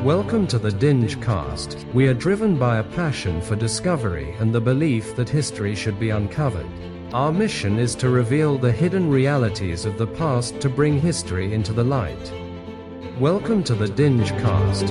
Welcome to the DingeCast. We are driven by a passion for discovery and the belief that history should be uncovered. Our mission is to reveal the hidden realities of the past to bring history into the light. Welcome to the DingeCast.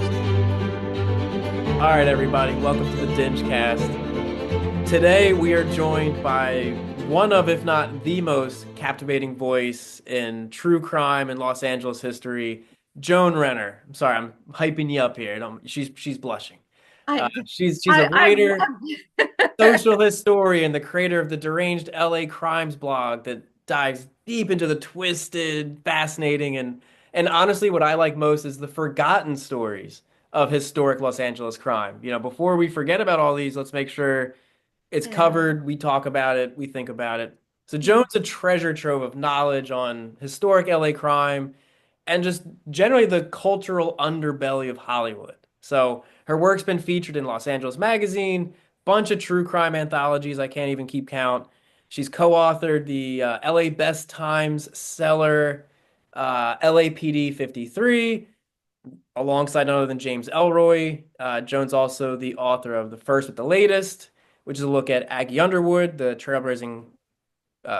All right, everybody, welcome to the DingeCast. Today we are joined by one of, if not the most captivating voice in true crime in Los Angeles history, Joan Renner. I'm sorry, I'm hyping you up here. She's blushing. She's a writer, social historian, the creator of the Deranged L.A. crimes blog that dives deep into the twisted, fascinating, and honestly, what I like most is the forgotten stories of historic Los Angeles crime. You know, before we forget about all these, let's make sure it's covered. We talk about it. We think about it. So Joan's a treasure trove of knowledge on historic LA crime and just generally the cultural underbelly of Hollywood. So her work's been featured in Los Angeles Magazine, bunch of true crime anthologies. I can't even keep count. She's co-authored the LA Best Times seller, LAPD 53, alongside none other than James Ellroy. Joan's also the author of The First with the Latest, which is a look at Aggie Underwood, the trailblazing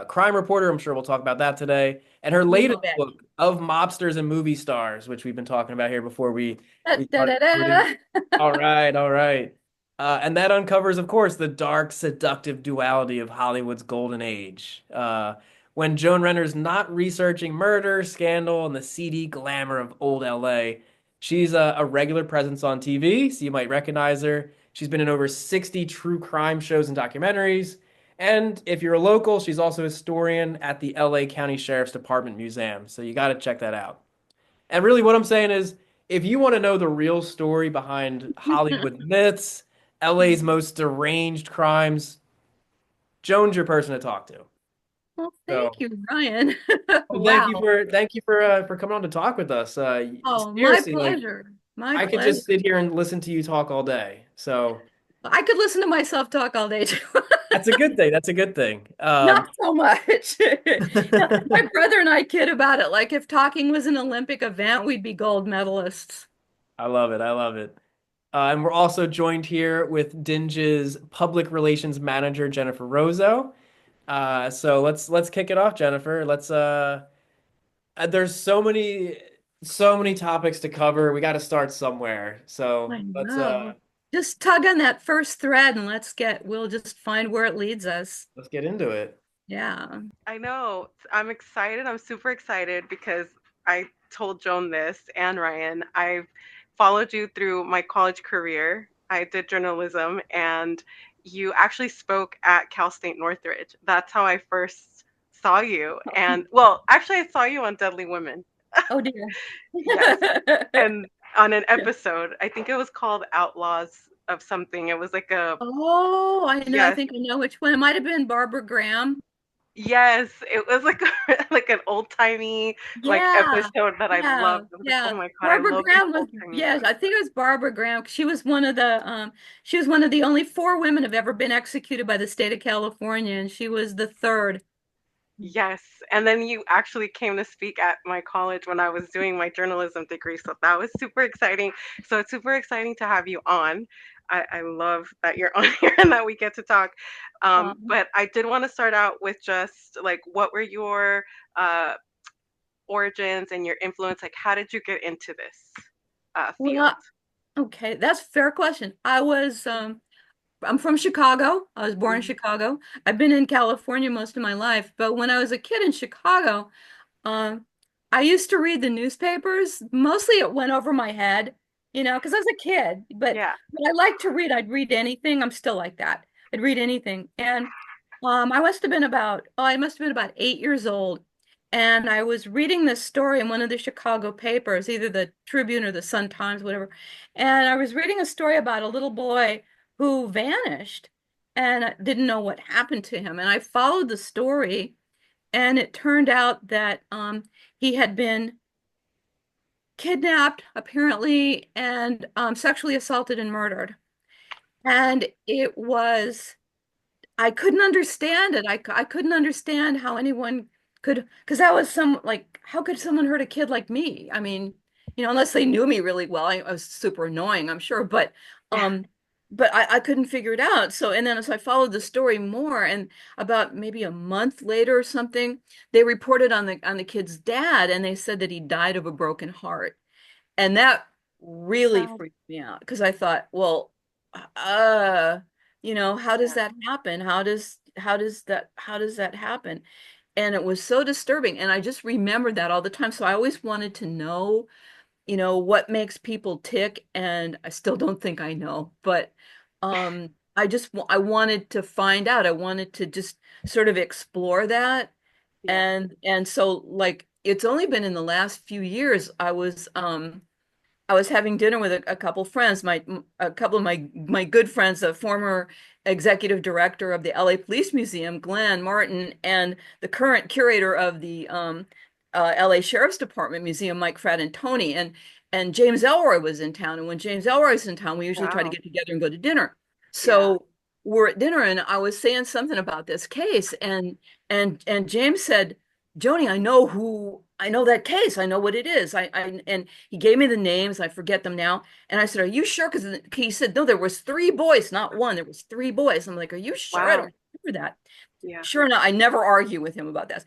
crime reporter. I'm sure we'll talk about that today. And her latest book, Of Mobsters and Movie Stars, which we've been talking about here before we started recording. All right, all right. And that uncovers, of course, the dark, seductive duality of Hollywood's golden age. When Joan Renner's not researching murder, scandal, and the seedy glamour of old LA, she's a regular presence on TV, so you might recognize her. She's been in over 60 true crime shows and documentaries. And if you're a local, she's also a historian at the LA County Sheriff's Department Museum. So you got to check that out. And really, what I'm saying is, if you want to know the real story behind Hollywood myths, LA's most deranged crimes, Joan's your person to talk to. Well, thank you, Ryan. Well, Wow. thank you for coming on to talk with us. Oh, my Seriously, like, pleasure. My I could pleasure. just sit here and listen to you talk all day. So I could listen to myself talk all day too. that's a good thing. That's a good thing. Not so much. My brother and I kid about it. Like if talking was an Olympic event, we'd be gold medalists. I love it. I love it. And we're also joined here with Dinge's public relations manager, Jennifer Rozo. So let's kick it off, Jennifer. There's so many topics to cover. We got to start somewhere. So I know. Just tug on that first thread and we'll just find where it leads us. let's get into it. Yeah. I know. I'm excited. I'm super excited because I told Joan this and Ryan. I've followed you through my college career. I did journalism, and you actually spoke at Cal State Northridge. That's how I first saw you. And well, actually, I saw you on Deadly Women. Oh dear. Yes. And on an episode, I think it was called Outlaws of something. It was like a Oh, I know. I yes. think I know which one. It might have been Barbara Graham. Yes, it was like like an old-timey like episode that I loved. I was like, oh my God, Barbara I love Graham these was, old-timey yes, shows. I think it was Barbara Graham. She was one of the only 4 women have ever been executed by the state of California, and she was the third. Yes, and then you actually came to speak at my college when I was doing my journalism degree, so that was super exciting. So it's super exciting to have you on. I love that you're on here and that we get to talk. But I did want to start out with just like, what were your origins and your influence? Like, how did you get into this field? Well, okay, that's a fair question. I'm from Chicago. I was born in Chicago. I've been in California most of my life, but when I was a kid in Chicago, I used to read the newspapers. Mostly it went over my head, because I was a kid. But Yeah. I like to read. I'd read anything. I'm still like that. I'd read anything. And I must have been I must have been about 8 years old. And I was reading this story in one of the Chicago papers, either the Tribune or the Sun-Times, whatever. And I was reading a story about a little boy who vanished and I didn't know what happened to him. And I followed the story, and it turned out that he had been kidnapped, apparently, and sexually assaulted and murdered. And I couldn't understand it. I couldn't understand how anyone could, because that was how could someone hurt a kid like me? I mean, unless they knew me really well. I was super annoying, I'm sure, um, but I couldn't figure it out. So, and then as I followed the story more, and about maybe a month later or something, they reported on the kid's dad, and they said that he died of a broken heart. And that really Sad. freaked me out because I thought, well, uh, how does Yeah. that happen? How does that happen? And it was so disturbing. And I just remembered that all the time. So I always wanted to know, what makes people tick, and I still don't think I know, but I wanted to find out. I wanted to just sort of explore that. Yeah. And so like it's only been in the last few years I was having dinner with a couple friends, a couple of my good friends, a former executive director of the LA Police Museum, Glenn Martin, and the current curator of the LA Sheriff's Department Museum, Mike Fratantoni, and James Elroy was in town. And when James Elroy's in town, we usually try to Wow. get together and go to dinner. Yeah. So we're at dinner, and I was saying something about this case, and James said, Joni, I know that case. I know what it is. And he gave me the names. I forget them now. And I said, "Are you sure?" Because he said, "No, there was three boys, not one. There was three boys." I'm like, "Are you sure?" I Wow. don't remember that. Yeah. Sure enough, I never argue with him about this.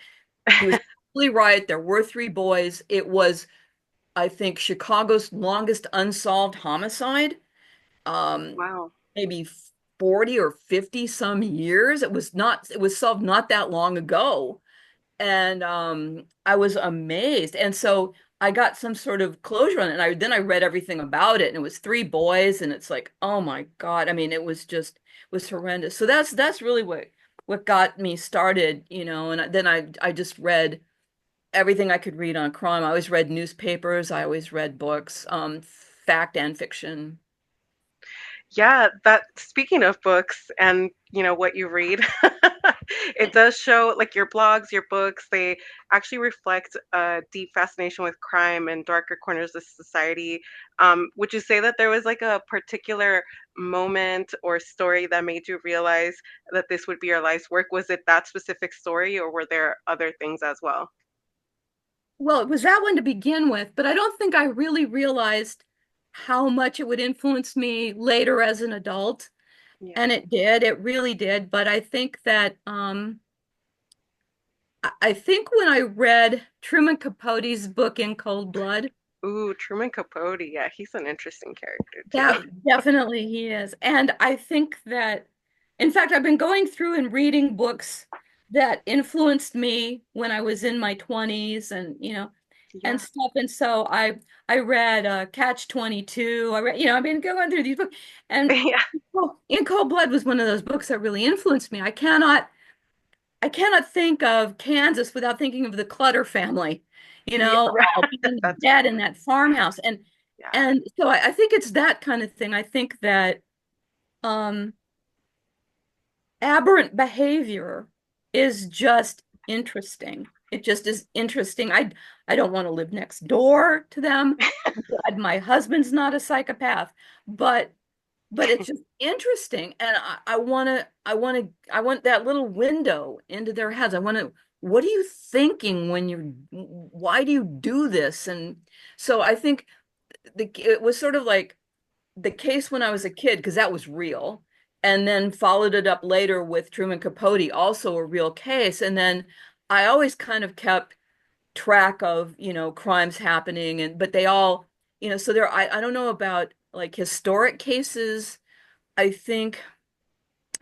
He was absolutely right. There were three boys. It was, I think, Chicago's longest unsolved homicide. Um, Wow. Maybe 40 or 50 some years. It was solved not that long ago. And I was amazed. And so I got some sort of closure on it. And then I read everything about it, and it was three boys, and it's like, oh my God. I mean, it was horrendous. So that's really what got me started, and then I just read everything I could read on crime. I always read newspapers, I always read books, fact and fiction. Yeah, that speaking of books and what you read, it does show like your blogs, your books, they actually reflect a deep fascination with crime and darker corners of society. Would you say that there was like a particular moment or story that made you realize that this would be your life's work? Was it that specific story, or were there other things as well? Well, it was that one to begin with, but I don't think I really realized how much it would influence me later as an adult. Yeah. And it did, it really did. But I think that I think when I read Truman Capote's book In Cold Blood, Ooh, Truman Capote. Yeah, he's an interesting character too. that definitely he is. And I think that, in fact, I've been going through and reading books that influenced me when I was in my 20s and, and Yeah. stuff. And so I read Catch 22. I read, I've been going through these books. And Yeah. In Cold Blood was one of those books that really influenced me. I cannot think of Kansas without thinking of the Clutter family, Yeah, right. being That's dead in funny. that farmhouse. Yeah. And so I think it's that kind of thing. I think that um, aberrant behavior is just interesting. It just is interesting. I don't want to live next door to them. My husband's not a psychopath, but it's just interesting, and I want that little window into their heads. I want to, what are you thinking why do you do this? And so I think it was sort of like the case when I was a kid, because that was real, and then followed it up later with Truman Capote, also a real case. And then I always kind of kept track of, crimes happening, but they all, so I don't know about like historic cases. I think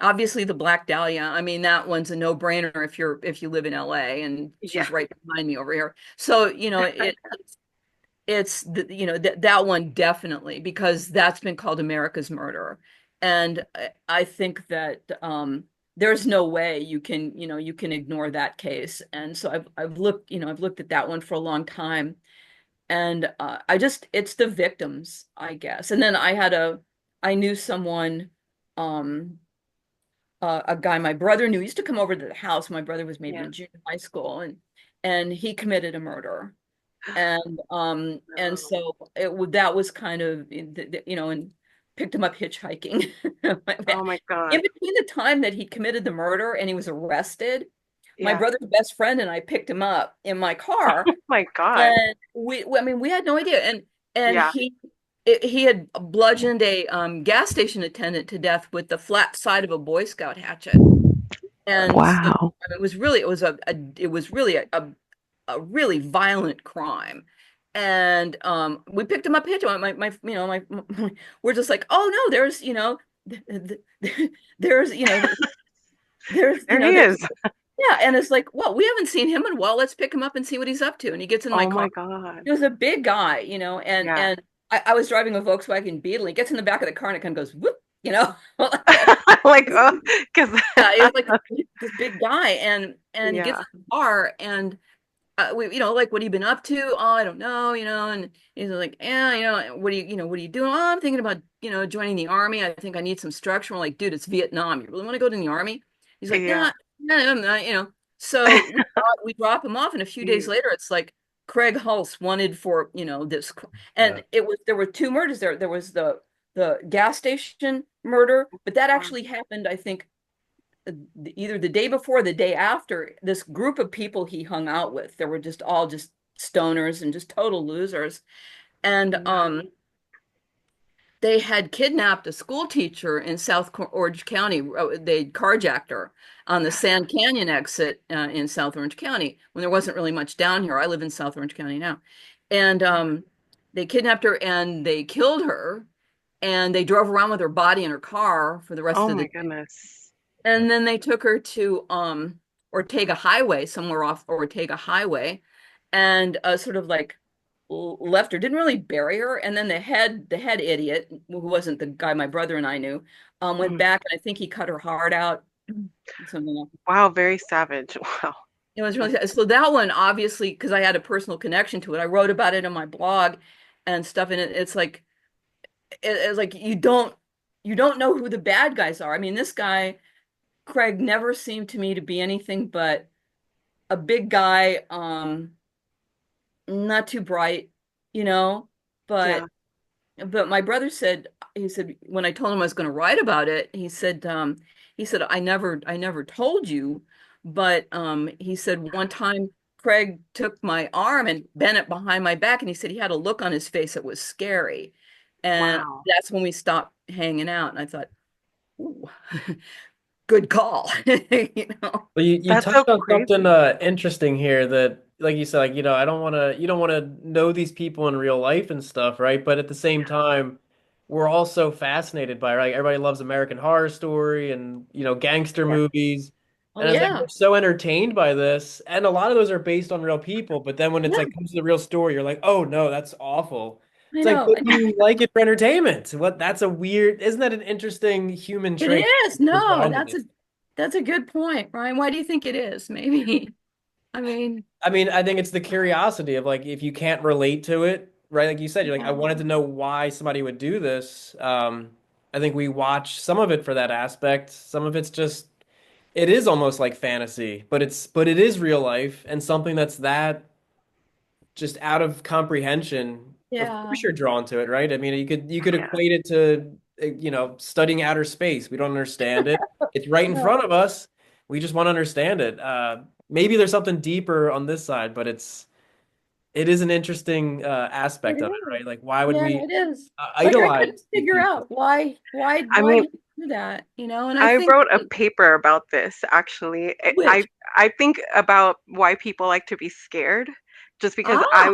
obviously the Black Dahlia. I mean, that one's a no-brainer if you live in LA, and Yeah. she's right behind me over here. So, it's that one definitely, because that's been called America's murder. And I think that there's no way you can ignore that case. And so I've looked at that one for a long time. And it's the victims, I guess. And then I knew someone, um, a guy my brother knew. He used to come over to the house. My brother was maybe Yeah. in junior high school, and he committed a murder. And No. so that was kind of, and picked him up hitchhiking. Oh my In God. between the time that he committed the murder and he was arrested, my Yeah. brother's best friend and I picked him up in my car. My God. And I mean, we had no idea. and Yeah. he had bludgeoned a gas station attendant to death with the flat side of a Boy Scout hatchet. And Wow. it was really a really violent crime. And we picked him up, hit him. We're just like, oh no, there's there's There he is. yeah, and it's like, well, we haven't seen him in a while. Let's pick him up and see what he's up to. And he gets in my Oh car. my God. He was a big guy, and Yeah. I was driving a Volkswagen Beetle. He gets in the back of the car and it kind of goes whoop, Like, oh, because yeah, he was like this big guy, and he gets yeah. in the car, and we, like, what have you been up to? Oh, I don't know, and he's like, yeah, what are you doing? Oh, I'm thinking about, joining the army. I think I need some structure. I'm like, dude, it's Vietnam. You really want to go to the army? He's like, Yeah. yeah, no, I'm not. So we drop him off, and a few days Jeez. later, it's like Craig Hulse wanted for, this, Yeah. and there were two murders there. There was the gas station murder, but that Wow. actually happened, I think, either the day before or the day after. This group of people he hung out with, they were just all just stoners and just total losers. And Yeah. they had kidnapped a school teacher in South Orange County. They carjacked her on the Sand Canyon exit in South Orange County when there wasn't really much down here. I live in South Orange County now. And they kidnapped her and they killed her, and they drove around with her body in her car for the rest Oh of my the. goodness. And then they took her to Ortega Highway, somewhere off Ortega Highway, and sort of like left her, didn't really bury her. And then the head idiot, who wasn't the guy my brother and I knew, went Mhm. back, and I think he cut her heart out. Something like Wow, very savage. Wow. it was really sad. So that one, obviously, because I had a personal connection to it, I wrote about it on my blog and stuff. And it's like it's like you don't know who the bad guys are. I mean, this guy Craig never seemed to me to be anything but a big guy, not too bright, you know, Yeah. but my brother said, he said, when I told him I was going to write about it, he said I never told you, but he said one time Craig took my arm and bent it behind my back, and he said he had a look on his face that was scary. And Wow. that's when we stopped hanging out. And I thought, ooh, good call. You know? Well, you That's so touched on something crazy. interesting here that, like you said, like, I don't want to, you don't want to know these people in real life and stuff, right? But at the same time, we're all so fascinated by, right? Everybody loves American Horror Story and, gangster Yeah. movies. Oh And it's like yeah. we're so entertained by this. And a lot of those are based on real people. But then when it's Yeah, like comes to the real story, you're like, oh no, that's awful. I It's like, know. but you like it for entertainment. That's a weird, isn't that an interesting human It trait is. No, designed in it? that's a good point, Ryan. Why do you think it is? Maybe. I mean, I mean, I think it's the curiosity of like if you can't relate to it, right? Like you said, you're like, I yeah, wanted to know why somebody would do this. I think we watch some of it for that aspect. Some of it's just it is almost like fantasy, but it is real life and something that's that just out of comprehension. Of yeah, course you're drawn to it, right? I mean, you could Yeah. equate it to studying outer space. We don't understand it. It's right in yeah. front of us. We just want to understand it. Maybe there's something deeper on this side, but it is an interesting It aspect of it, is. right? Like, why would Yeah, we it is. Like I couldn't idolize these figure people? out why I why mean, he do that, And I I think wrote a paper about this actually. which I think about why people like to be scared just because ah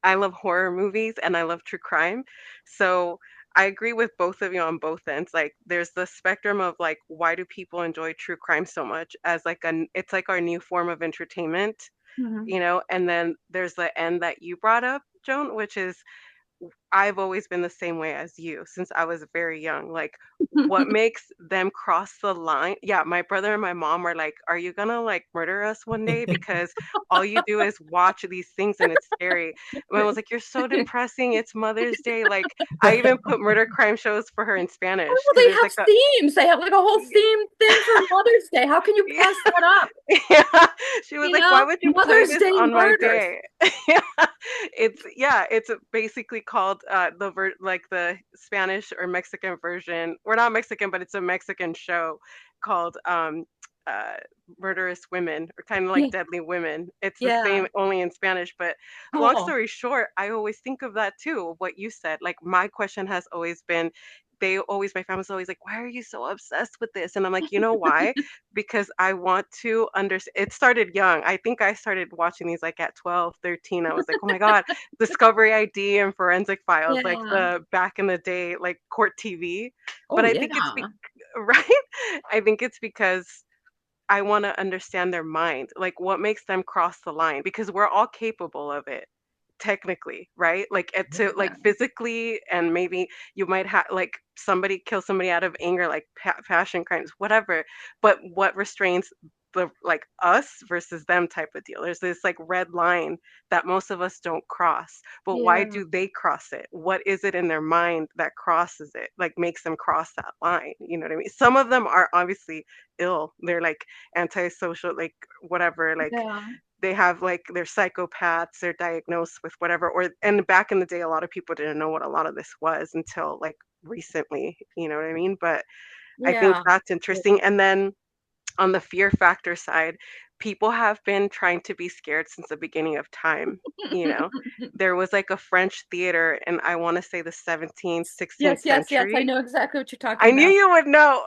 I love horror movies and I love true crime. So I agree with both of you on both ends. Like there's the spectrum of like why do people enjoy true crime so much as like it's like our new form of entertainment, mhm. and then there's the end that you brought up, Joan, which is I've always been the same way as you since I was very young. Like, what makes them cross the line? Yeah, my brother and my mom were like, "Are you gonna like murder us one day? Because all you do is watch these things and it's scary." And I was like, "You're so depressing. It's Mother's Day." Like, I even put murder crime shows for her in Spanish Well, because they there's have like a themes. They have like a whole theme thing for Mother's Day. How can you pass that up? yeah, she was like, "Why would you play Mother's this Day on my murders. day?" Yeah, it's basically called called like the Spanish or Mexican version. We're not Mexican, but it's a Mexican show called uh Murderous Women, or kind of Yeah. like Deadly Women. It's the Yeah. same only in Spanish, but long Cool. story short, I always think of that too, what you said. Like my question has always been, my family's always like, why are you so obsessed with this? And I'm like, you know why? Because I want to understand. It started young. I think I started watching these like at 12, 13. I was like, oh my God, Discovery ID and Forensic Files, like Yeah. the back in the day, like court TV. But Oh I yeah. think it's right. I think it's because I want to understand their mind, like what makes them cross the line, because we're all capable of it technically, right? Like to Yeah. like physically, and maybe you might have like somebody kill somebody out of anger, like passion crimes, whatever. But what restrains the like us versus them type of deal? There's this like red line that most of us don't cross. But why Yeah. do they cross it? What is it in their mind that crosses it? Like makes them cross that line? You know what I mean? Some of them are obviously ill. They're like antisocial, like whatever, like Yeah. they have like they're psychopaths, they're diagnosed with whatever. Or and back in the day, a lot of people didn't know what a lot of this was until like recently, you know what I mean? But I think Yeah. that's interesting. And then on the fear factor side, people have been trying to be scared since the beginning of time. You know, there was like a French theater in, I want to say, the 17th, 16th Yes, yes, yes. I century. know exactly what you're talking I knew about. you would know.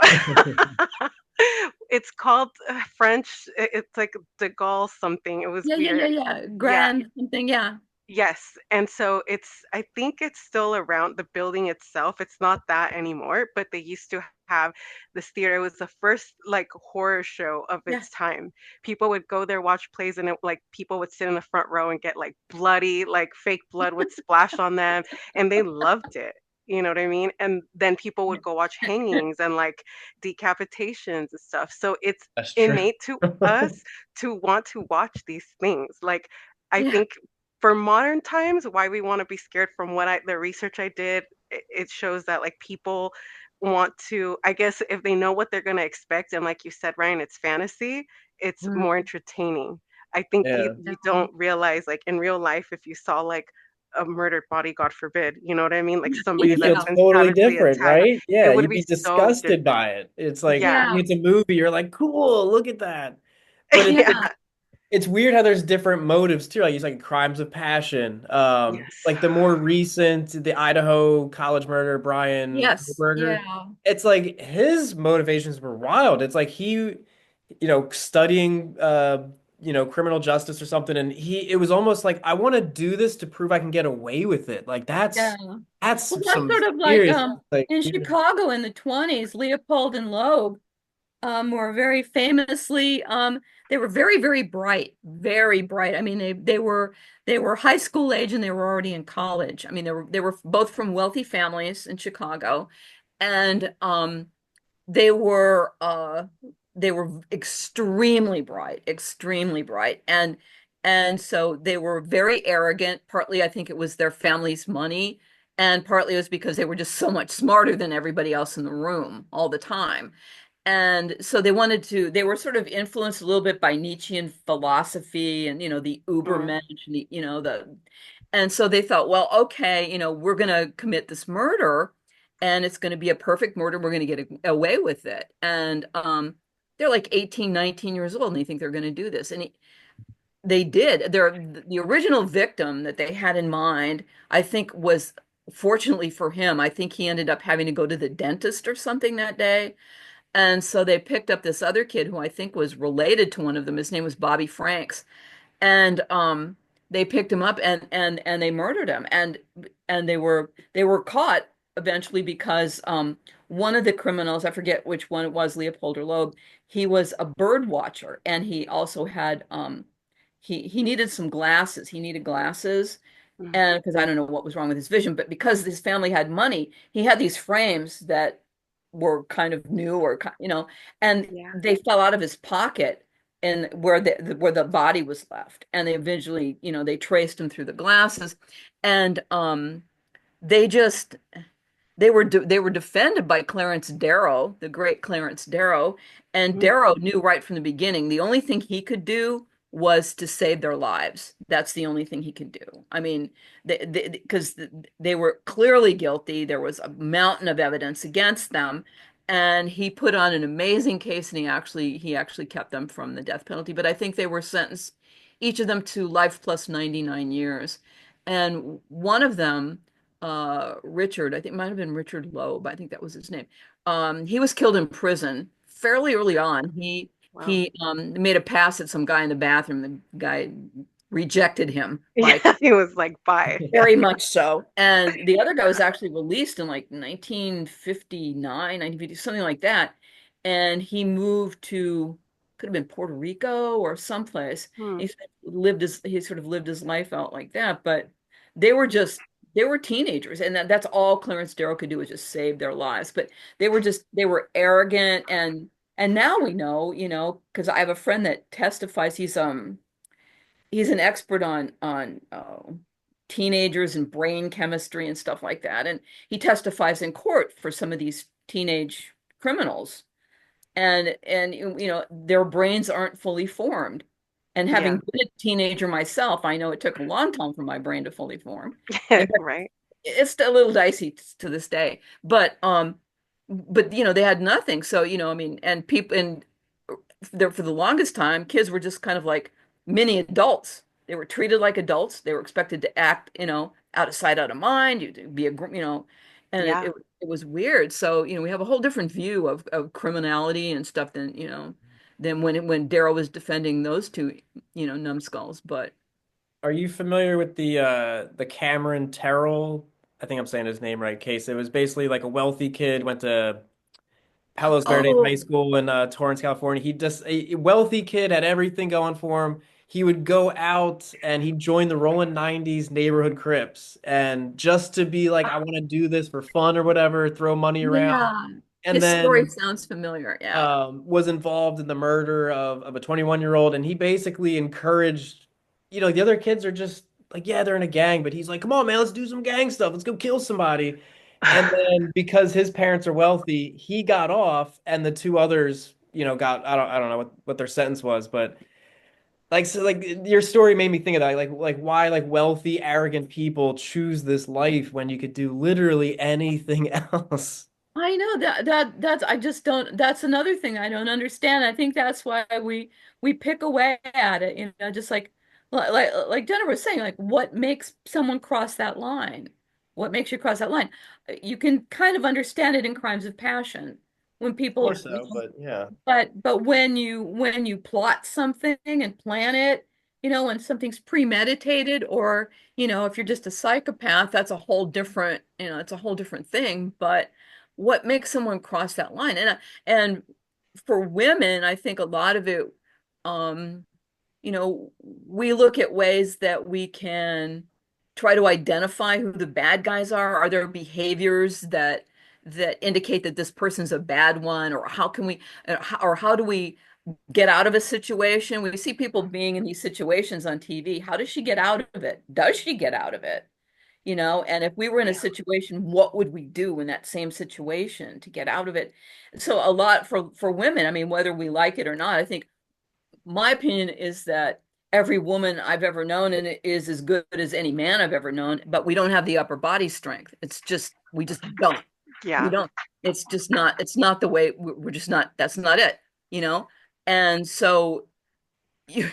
It's called French. It's like De Gaulle something. It was Yeah, yeah, yeah, weird. yeah. Yeah. Grand something. Yeah. Yes. And so I think it's still around the building itself. It's not that anymore, but they used to have this theater. It was the first like horror show of Yeah. its time. People would go there, watch plays, and like people would sit in the front row and get like bloody, like fake blood would splash on them, and they loved it. You know what I mean? And then people would go watch hangings and like decapitations and stuff. So it's That's true. innate to us to want to watch these things. Like I Yeah. think for modern times, why we want to be scared, from the research I did, it shows that like people want to, I guess, if they know what they're going to expect, and like you said, Ryan, it's fantasy, it's more Mm. entertaining. I think Yeah. you don't realize, like in real life, if you saw like a murdered body, God forbid, you know what I mean? Like somebody You'd feel that's Yeah. been totally savagely different, attacked, right? it Yeah, would you'd be be so disgusted different. by it. It's like Yeah. Yeah. it's a movie, you're like, cool, look at that. But Yeah. it's weird how there's different motives too. Like it's like crimes of passion. Yes. Like the more recent, the Idaho college murder, Brian Yes. Burger. Yeah. It's like his motivations were wild. It's like he, studying criminal justice or something, and it was almost like I want to do this to prove I can get away with it. Like Yeah. that's Well, that's some sort of like serious like in weird. Chicago in the 20s, Leopold and Loeb were very famously they were very, very bright, very bright. I mean, they were high school age and they were already in college. I mean, they were both from wealthy families in Chicago, and they were extremely bright, and so they were very arrogant. Partly, I think it was their family's money, and partly it was because they were just so much smarter than everybody else in the room all the time. And so they were sort of influenced a little bit by Nietzschean philosophy and, the Mm, Ubermensch, and so they thought, well, okay, we're going to commit this murder and it's going to be a perfect murder. We're going to get away with it. And they're like 18, 19 years old and they think they're going to do this. And they did. The original victim that they had in mind, I think was, fortunately for him, I think he ended up having to go to the dentist or something that day. And so they picked up this other kid who I think was related to one of them. His name was Bobby Franks. And they picked him up and they murdered him. And they were caught eventually because one of the criminals, I forget which one it was, Leopold or Loeb, he was a bird watcher and he also had he needed some glasses. He needed glasses, mm. and because I don't know what was wrong with his vision, but because his family had money, he had these frames that were kind of new and Yeah. they fell out of his pocket and where the body was left. And they eventually, they traced him through the glasses, and they just they were defended by Clarence Darrow, the great Clarence Darrow, and Mm, Darrow knew right from the beginning the only thing he could do was to save their lives. That's the only thing he could do. I mean, because they were clearly guilty. There was a mountain of evidence against them, and he put on an amazing case, and he actually kept them from the death penalty. But I think they were sentenced, each of them, to life plus 99 years. And one of them, Richard, I think it might have been Richard Loeb, I think that was his name. He was killed in prison fairly early on. He Wow. he made a pass at some guy in the bathroom. The guy rejected him, like Yeah, he was like, bye. very much so. And the other guy was actually released in like 1959, 1950, something like that. And he moved to, could have been Puerto Rico or someplace. Hmm. He sort of lived his life out like that. But they were just they were teenagers, and that's all Clarence Darrow could do was just save their lives. But they were arrogant, and now we know, because I have a friend that testifies. He's an expert on teenagers and brain chemistry and stuff like that. And he testifies in court for some of these teenage criminals. And their brains aren't fully formed. And having Yeah. been a teenager myself, I know it took a long time for my brain to fully form. And Right. it's still a little dicey to this day. But they had nothing. So, I mean, and people and there for the longest time, kids were just kind of like mini adults. They were treated like adults. They were expected to act, out of sight, out of mind. You to be and it, Yeah. it it was weird. So, we have a whole different view of criminality and stuff than when Daryl was defending those two, numbskulls. But Are you familiar with the Cameron Terrell? I think I'm saying his name right. Case. It was basically like a wealthy kid went to Palos Verdes High oh, School in Torrance, California. He just a wealthy kid had everything going for him. He would go out and he'd join the Rolling 90s neighborhood Crips, and just to be like, I want to do this for fun or whatever, throw money around, yeah. and His story then sounds familiar. Yeah. was involved in the murder of a 21-year-old, and he basically encouraged, the other kids are just like, yeah, they're in a gang, but he's like, come on, man, let's do some gang stuff. Let's go kill somebody. And then because his parents are wealthy, he got off, and the two others, got I don't know what their sentence was, but like so like your story made me think of that, like why like wealthy, arrogant people choose this life when you could do literally anything else. I know that's I just don't that's another thing I don't understand. I think that's why we pick away at it, just like Jenna was saying, like what makes someone cross that line? What makes you cross that line? You can kind of understand it in crimes of passion when More people, so, but yeah. but when you plot something and plan it, when something's premeditated, or if you're just a psychopath, that's a whole different, it's a whole different thing. But what makes someone cross that line? And for women, I think a lot of it, um, we look at ways that we can try to identify who the bad guys are. Are there behaviors that indicate that this person's a bad one, or how do we get out of a situation? We see people being in these situations on TV. How does she get out of it? Does she get out of it? And if we were in a Yeah. situation, what would we do in that same situation to get out of it? So a lot for women, I mean, whether we like it or not, I think my opinion is that every woman I've ever known and is as good as any man I've ever known, but we don't have the upper body strength. We just don't. We Yeah. don't. It's not the way we're just not, that's not it, you know? And so you,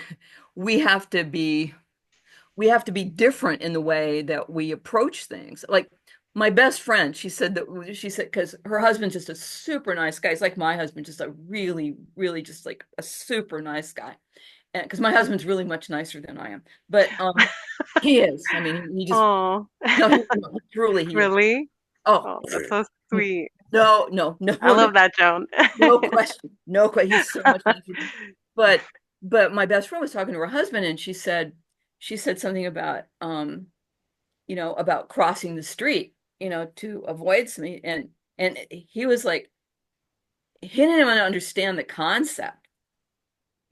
we have to be, we have to be different in the way that we approach things. Like my best friend, she said, because her husband's just a super nice guy. He's like my husband, just a really, really just like a super nice guy. And because my husband's really much nicer than I am, but he is. I mean, he just Oh, no, no, truly he is. really? Oh, Oh, that's so sweet. no, no, no, I no, love that, Joan. no question, no question. He's so much nicer. But my best friend was talking to her husband, and she said something about about crossing the street, to avoid something, and he was like, he didn't even understand the concept,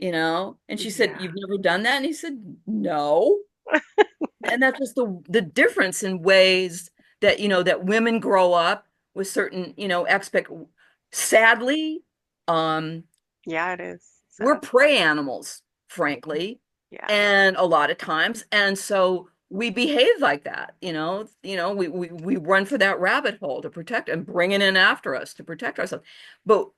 and she said, Yeah. "You've never done that?" And he said, "No." And that's just the difference in ways that that women grow up with certain expect sadly, um Yeah, it is we're sad. prey animals, frankly. Yeah. and a lot of times, and so we behave like that, we run for that rabbit hole to protect and bring it in after us to protect ourselves. But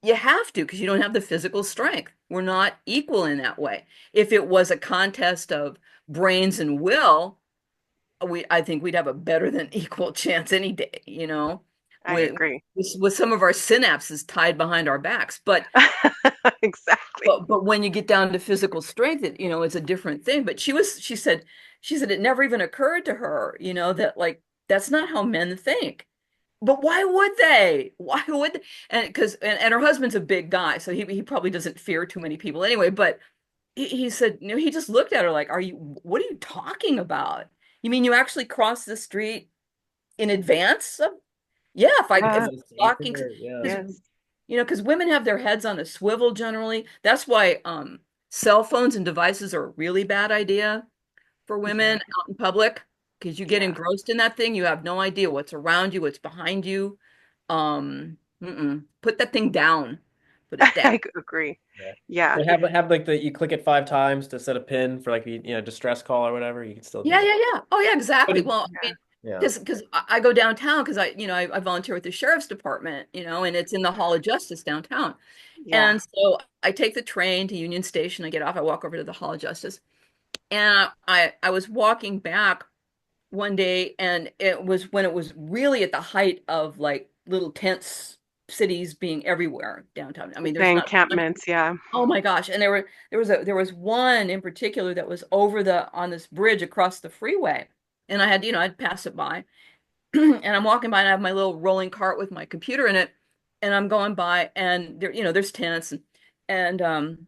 you have to, because you don't have the physical strength. We're not equal in that way. If it was a contest of brains and will, I think we'd have a better than equal chance any day, I with agree. with some of our synapses tied behind our backs. But Exactly. but when you get down to physical strength, it's a different thing. But she said it never even occurred to her, that like that's not how men think. But why would they? Why would they? And her husband's a big guy, so he probably doesn't fear too many people anyway. But he said, he just looked at her like, what are you talking about? You mean you actually cross the street in advance of, yeah, if Yeah. I was walking, Yeah. because Yes. because women have their heads on a swivel generally. That's why cell phones and devices are a really bad idea for women Yeah. out in public, because you get Yeah. engrossed in that thing. You have no idea what's around you, what's behind you. Put that thing down. Put it down. I agree. Yeah. Yeah. So have like you click it 5 times to set a pin for like distress call or whatever. You can still do Yeah, that. yeah, yeah. Oh, yeah, But exactly. it, Well, I mean, Yeah. yeah. because I go downtown because I volunteer with the sheriff's department, and it's in the Hall of Justice downtown. Yeah. And so I take the train to Union Station. I get off. I walk over to the Hall of Justice, and I was walking back one day, and it was when it was really at the height of like little tent cities being everywhere downtown. I mean, The there's not. encampments. Yeah. Oh my gosh. And there was one in particular that was over on this bridge across the freeway. And I'd pass it by. And I'm walking by and I have my little rolling cart with my computer in it. And I'm going by and there's tents and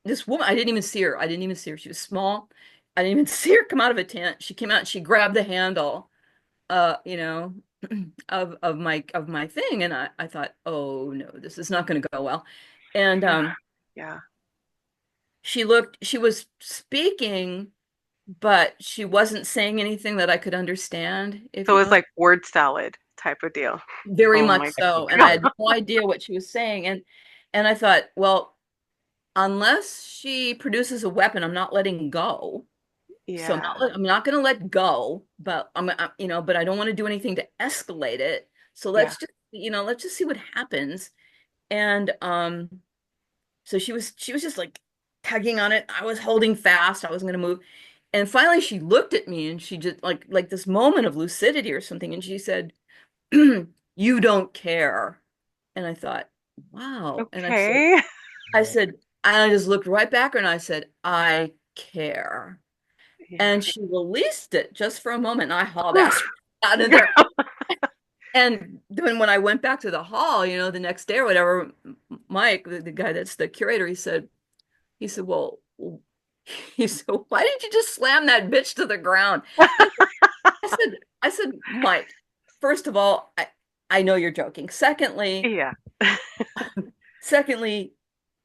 this woman, I didn't even see her. I didn't even see her. She was small. I didn't even see her come out of a tent. She came out and she grabbed the handle, uh, you know, of my thing. And I thought, oh no, this is not gonna go well. And Yeah. Yeah. she was speaking, but she wasn't saying anything that I could understand, if So you it's know. like word salad type of deal. Very Oh much my so. And I God. had no idea what she was saying. And I thought, well, unless she produces a weapon, I'm not letting go. So Yeah. I'm not going to let go, but but I don't want to do anything to escalate it. So Yeah. let's just see what happens. And so she was just like tugging on it. I was holding fast. I wasn't going to move. And finally she looked at me and she just like this moment of lucidity or something, and she said, "You don't care." And I thought, wow. And Okay. I said, I just looked right back at her and I said, "I care." Yeah. And she released it just for a moment, and I hauled Whew. ass out of there. And then when I went back to the hall, the next day or whatever, Mike, the guy that's the curator, he said, well, he said, why didn't you just slam that bitch to the ground? I said, Mike, first of all, I know you're joking. Yeah. Secondly,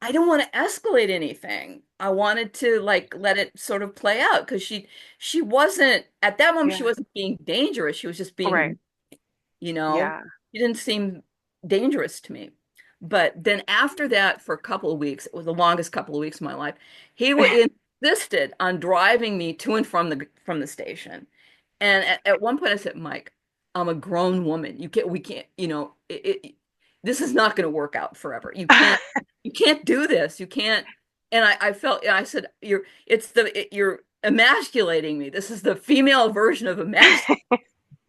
I don't want to escalate anything. I wanted to like let it sort of play out because she wasn't at that moment, she Yeah. wasn't being dangerous. She was just Right. being, you know, Yeah. she didn't seem dangerous to me. But then after that, for a couple of weeks, it was the longest couple of weeks of my life, he insisted on driving me to and from the station. And at one point I said, Mike, I'm a grown woman. We can't, this is not going to work out forever. You can't do this. You can't. And I felt, I said, you're emasculating me. This is the female version of emasculation.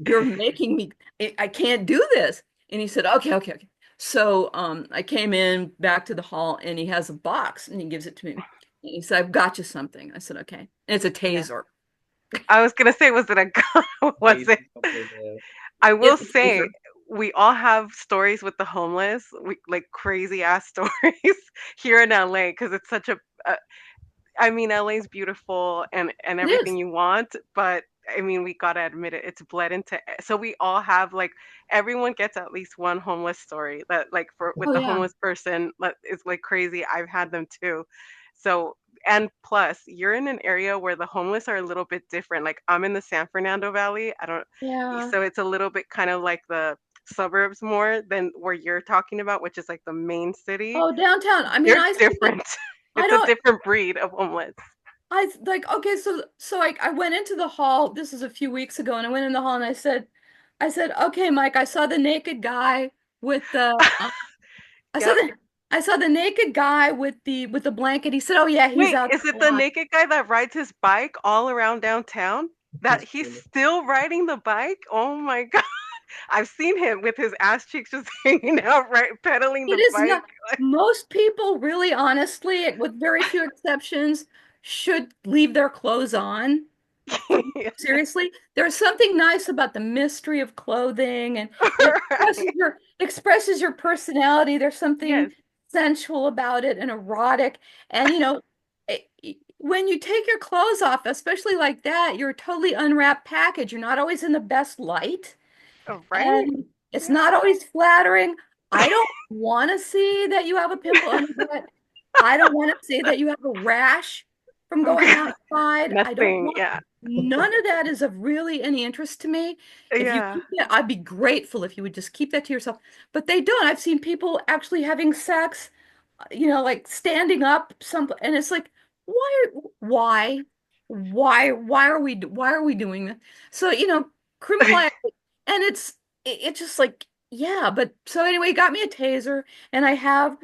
You're making me, I can't do this. And he said, okay, okay, okay. So I came in back to the hall and he has a box and he gives it to me. And he said, I've got you something. I said, okay. And it's a Yeah. taser. I was gonna say, was it a gun? Was it? Yeah. I will It's a say, taser. we all have stories with the homeless, like crazy ass stories here in LA, because it's such I mean, LA is beautiful and It everything is. you want, but I mean, we gotta admit it, it's bled into. So we all have like everyone gets at least one homeless story that like for with Oh the yeah. homeless person, like it's like crazy. I've had them too. So and plus, you're in an area where the homeless are a little bit different. Like I'm in the San Fernando Valley. I don't, Yeah. so it's a little bit kind of like the suburbs more than where you're talking about, which is like the main city. Oh, downtown. I mean, They're I see that. different. I It's a don't. different breed of homeless. I like okay, so I went into the hall. This was a few weeks ago, and I went in the hall and I said, okay, Mike, I saw the naked guy with the I saw Yep. the naked guy with the blanket. He said, oh yeah, he's Wait, out is there it a the lot. naked guy that rides his bike all around downtown? That he's still riding the bike? Oh my God. I've seen him with his ass cheeks just hanging out, right, pedaling It the is bike. not. Most people, really honestly, with very few exceptions, should leave their clothes on. Seriously, there's something nice about the mystery of clothing, and it expresses Right. your personality. There's something Yes. sensual about it and erotic. And when you take your clothes off, especially like that, you're a totally unwrapped package. You're not always in the best light. Oh, right? And it's Yeah. not always flattering. I don't want to see that you have a pimple on your butt. I don't want to see that you have a rash from going outside. I don't Nothing. want Yeah. none of that is of really any interest to me. If you Yeah. keep that, I'd be grateful if you would just keep that to yourself. But they don't. I've seen people actually having sex, like standing up and it's like, why, why are we doing that? So, criminal and it's just like yeah, but so anyway, he got me a taser, and I have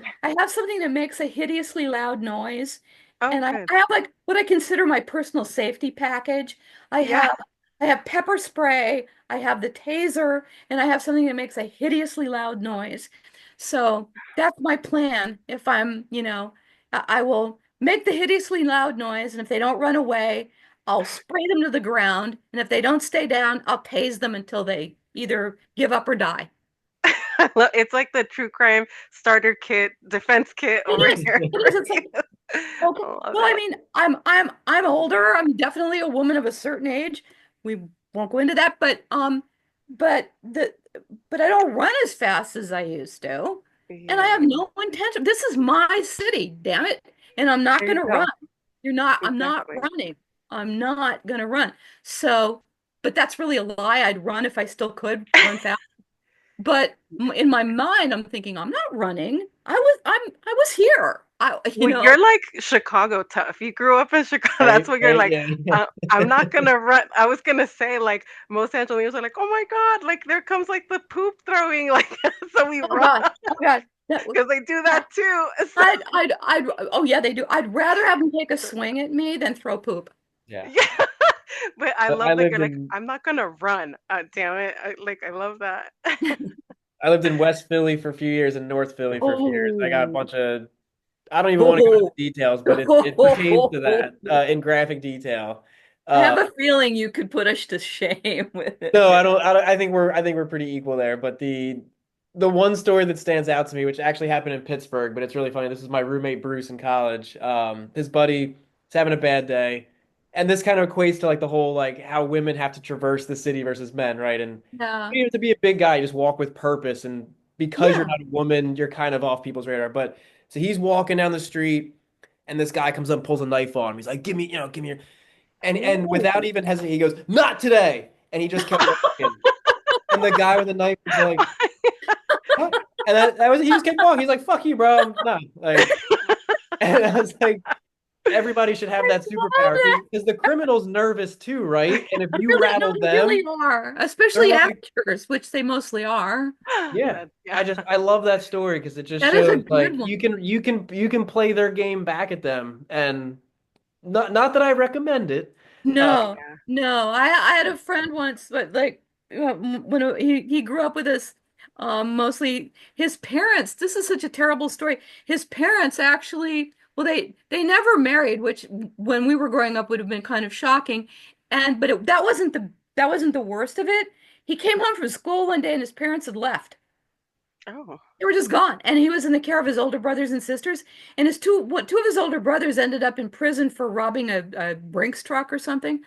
something that makes a hideously loud noise, Oh, and I, good. I have like what I consider my personal safety package. I Yeah. have I have pepper spray, I have the taser, and I have something that makes a hideously loud noise. So that's my plan. If I will make the hideously loud noise, and if they don't run away, I'll spray them to the ground, and if they don't stay down, I'll tase them until they either give up or die. It's like the true crime starter kit, defense kit It over is. here It for is. It's like, you. okay. I love Well, I it. mean, I'm older. I'm definitely a woman of a certain age. We won't go into that, but the but I don't run as fast as I used to. And I have Yeah. no intention. This is my city, damn it. And I'm not There you gonna run. go. I'm not Exactly. running. I'm not gonna run. So, but that's really a lie. I'd run if I still could run fast. But in my mind, I'm thinking, I'm not running. I was here. Well, you're like Chicago tough. You grew up in Chicago. That's Right, what you're right, like. yeah. I'm not gonna run. I was gonna say like most Angelenos are like, oh my God, like there comes like the poop throwing, like so we Oh run God, oh God. That, because they do yeah. that too. So, Oh yeah, they do. I'd rather have them take a swing at me than throw poop. Yeah. yeah, but I I love that lived you're like, in I'm not gonna run. Damn it, I love that. I lived in West Philly for a few years and North Philly for a few years. I got a Oh. bunch of I don't even want to go into Oh. details, but it pertains to that in graphic detail. I have Uh, a feeling you could put us to shame with no, it. I think we're pretty equal there. But the one story that stands out to me, which actually happened in Pittsburgh, but it's really funny. This is my roommate Bruce in college. His buddy is having a bad day, and this kind of equates to like the whole like how women have to traverse the city versus men, right? And Yeah. you have to be a big guy, you just walk with purpose, and because you're Yeah. not a woman, you're kind of off people's radar. But so he's walking down the street, and this guy comes up, and pulls a knife on him. He's like, give me your," and Oh. without even hesitating, he goes, "Not today," and he just kept walking. And the guy with the knife was like, "What?" And that was he just kept walking. He's like, "Fuck you, bro." No, like, and I was like, everybody should have I that love superpower that. because the criminal's nervous too, right? And if you Really, no, rattle they really them, are, they're especially like, actors, which they mostly are. yeah. Yeah. I love that story because it just That is a shows good like one. you can play their game back at them, and not that I recommend it. Uh, No, no. I had a friend once, but like when he grew up with us, mostly his parents. This is such a terrible story. His parents actually, well, they never married, which when we were growing up would have been kind of shocking. That wasn't the worst of it. He came home from school one day and his parents had left. Oh. They were just gone. And he was in the care of his older brothers and sisters. And two of his older brothers ended up in prison for robbing a Brinks truck or something.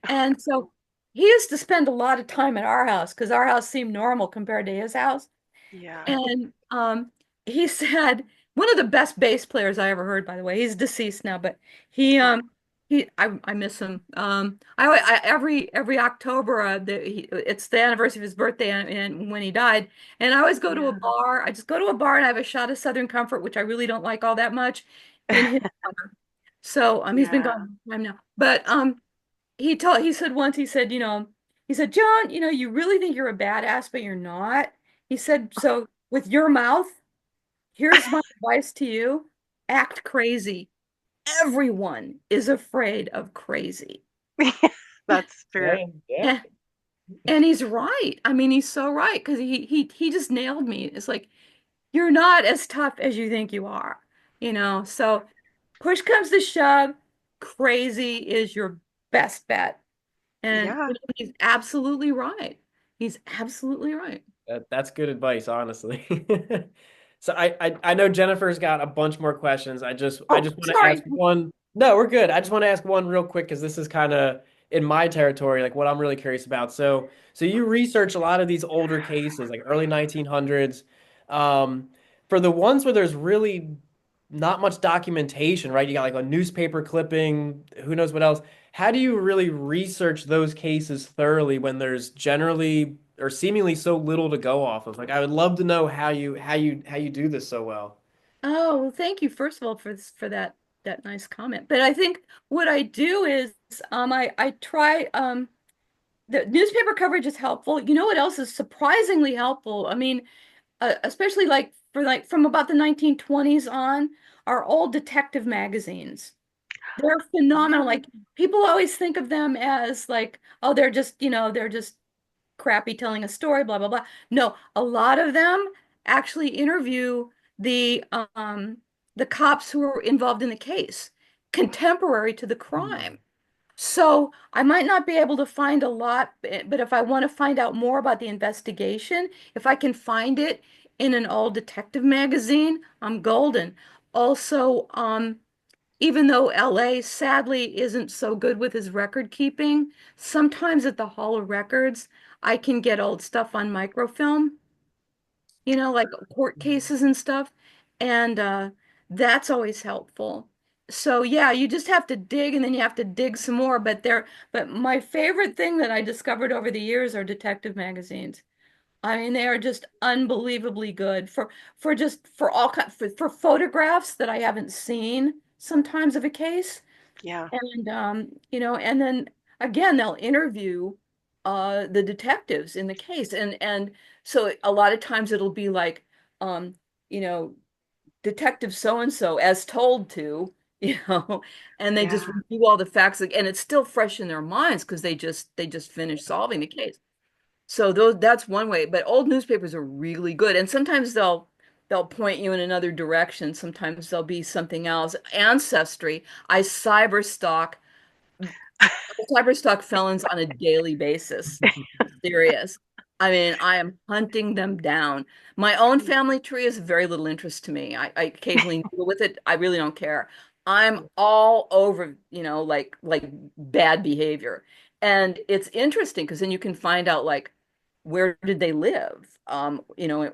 And so he used to spend a lot of time at our house because our house seemed normal compared to his house. Yeah. And he said one of the best bass players I ever heard, by the way. He's deceased now, but he Oh. I miss him. Every October, it's the anniversary of his birthday and when he died, and I always go to a Yeah. bar. I just go to a bar and I have a shot of Southern Comfort, which I really don't like all that much, in his honor. So he's been Yeah. gone a long time now. But he said once, he said, John, you really think you're a badass, but you're not. He said, so with your mouth, here's my advice to you. Act crazy. Everyone is afraid of crazy. That's true. Yeah. And he's right. I mean, he's so right because he just nailed me. It's like you're not as tough as you think you are. So push comes to shove, crazy is your best bet. And Yeah. he's absolutely right. He's absolutely right. That's good advice, honestly. So I know Jennifer's got a bunch more questions. I Oh, just want to ask sorry. one. No, we're good. I just want to ask one real quick because this is kind of in my territory, like what I'm really curious about. So you research a lot of these older cases, like early 1900s. Um, for the ones where there's really not much documentation, right? You got like a newspaper clipping, who knows what else. How do you really research those cases thoroughly when there's generally or seemingly so little to go off of? Like I would love to know how you do this so well. Oh, well, thank you, first of all, for that nice comment. But I think what I do is I try the newspaper coverage is helpful. You know what else is surprisingly helpful? I mean, especially like for like from about the 1920s on, are old detective magazines. They're phenomenal. Oh, Like people always think of them as like, oh, they're just crappy telling a story, blah blah blah. No, a lot of them actually interview the um the cops who were involved in the case, contemporary to the crime. So I might not be able to find a lot, but if I want to find out more about the investigation, if I can find it in an old detective magazine, I'm golden. Also, even though LA sadly isn't so good with his record keeping, sometimes at the Hall of Records, I can get old stuff on microfilm, like court cases and stuff. And that's always helpful. So yeah, you just have to dig and then you have to dig some more. But my favorite thing that I discovered over the years are detective magazines. I mean, they are just unbelievably good for all kind for photographs that I haven't seen sometimes of a case. yeah. And and then again, they'll interview the detectives in the case. And so a lot of times it'll be like um, you know, detective so and so as told to, and they just Yeah. review all the facts and it's still fresh in their minds because they just finished solving the case. So that's one way, but old newspapers are really good. And sometimes they'll point you in another direction. Sometimes there'll be something else. Ancestry. I cyberstalk felons on a daily basis. Serious. I mean, I am hunting them down. My own family tree is very little interest to me. I occasionally deal with it. I really don't care. I'm all over, like bad behavior. And it's interesting because then you can find out like where did they live?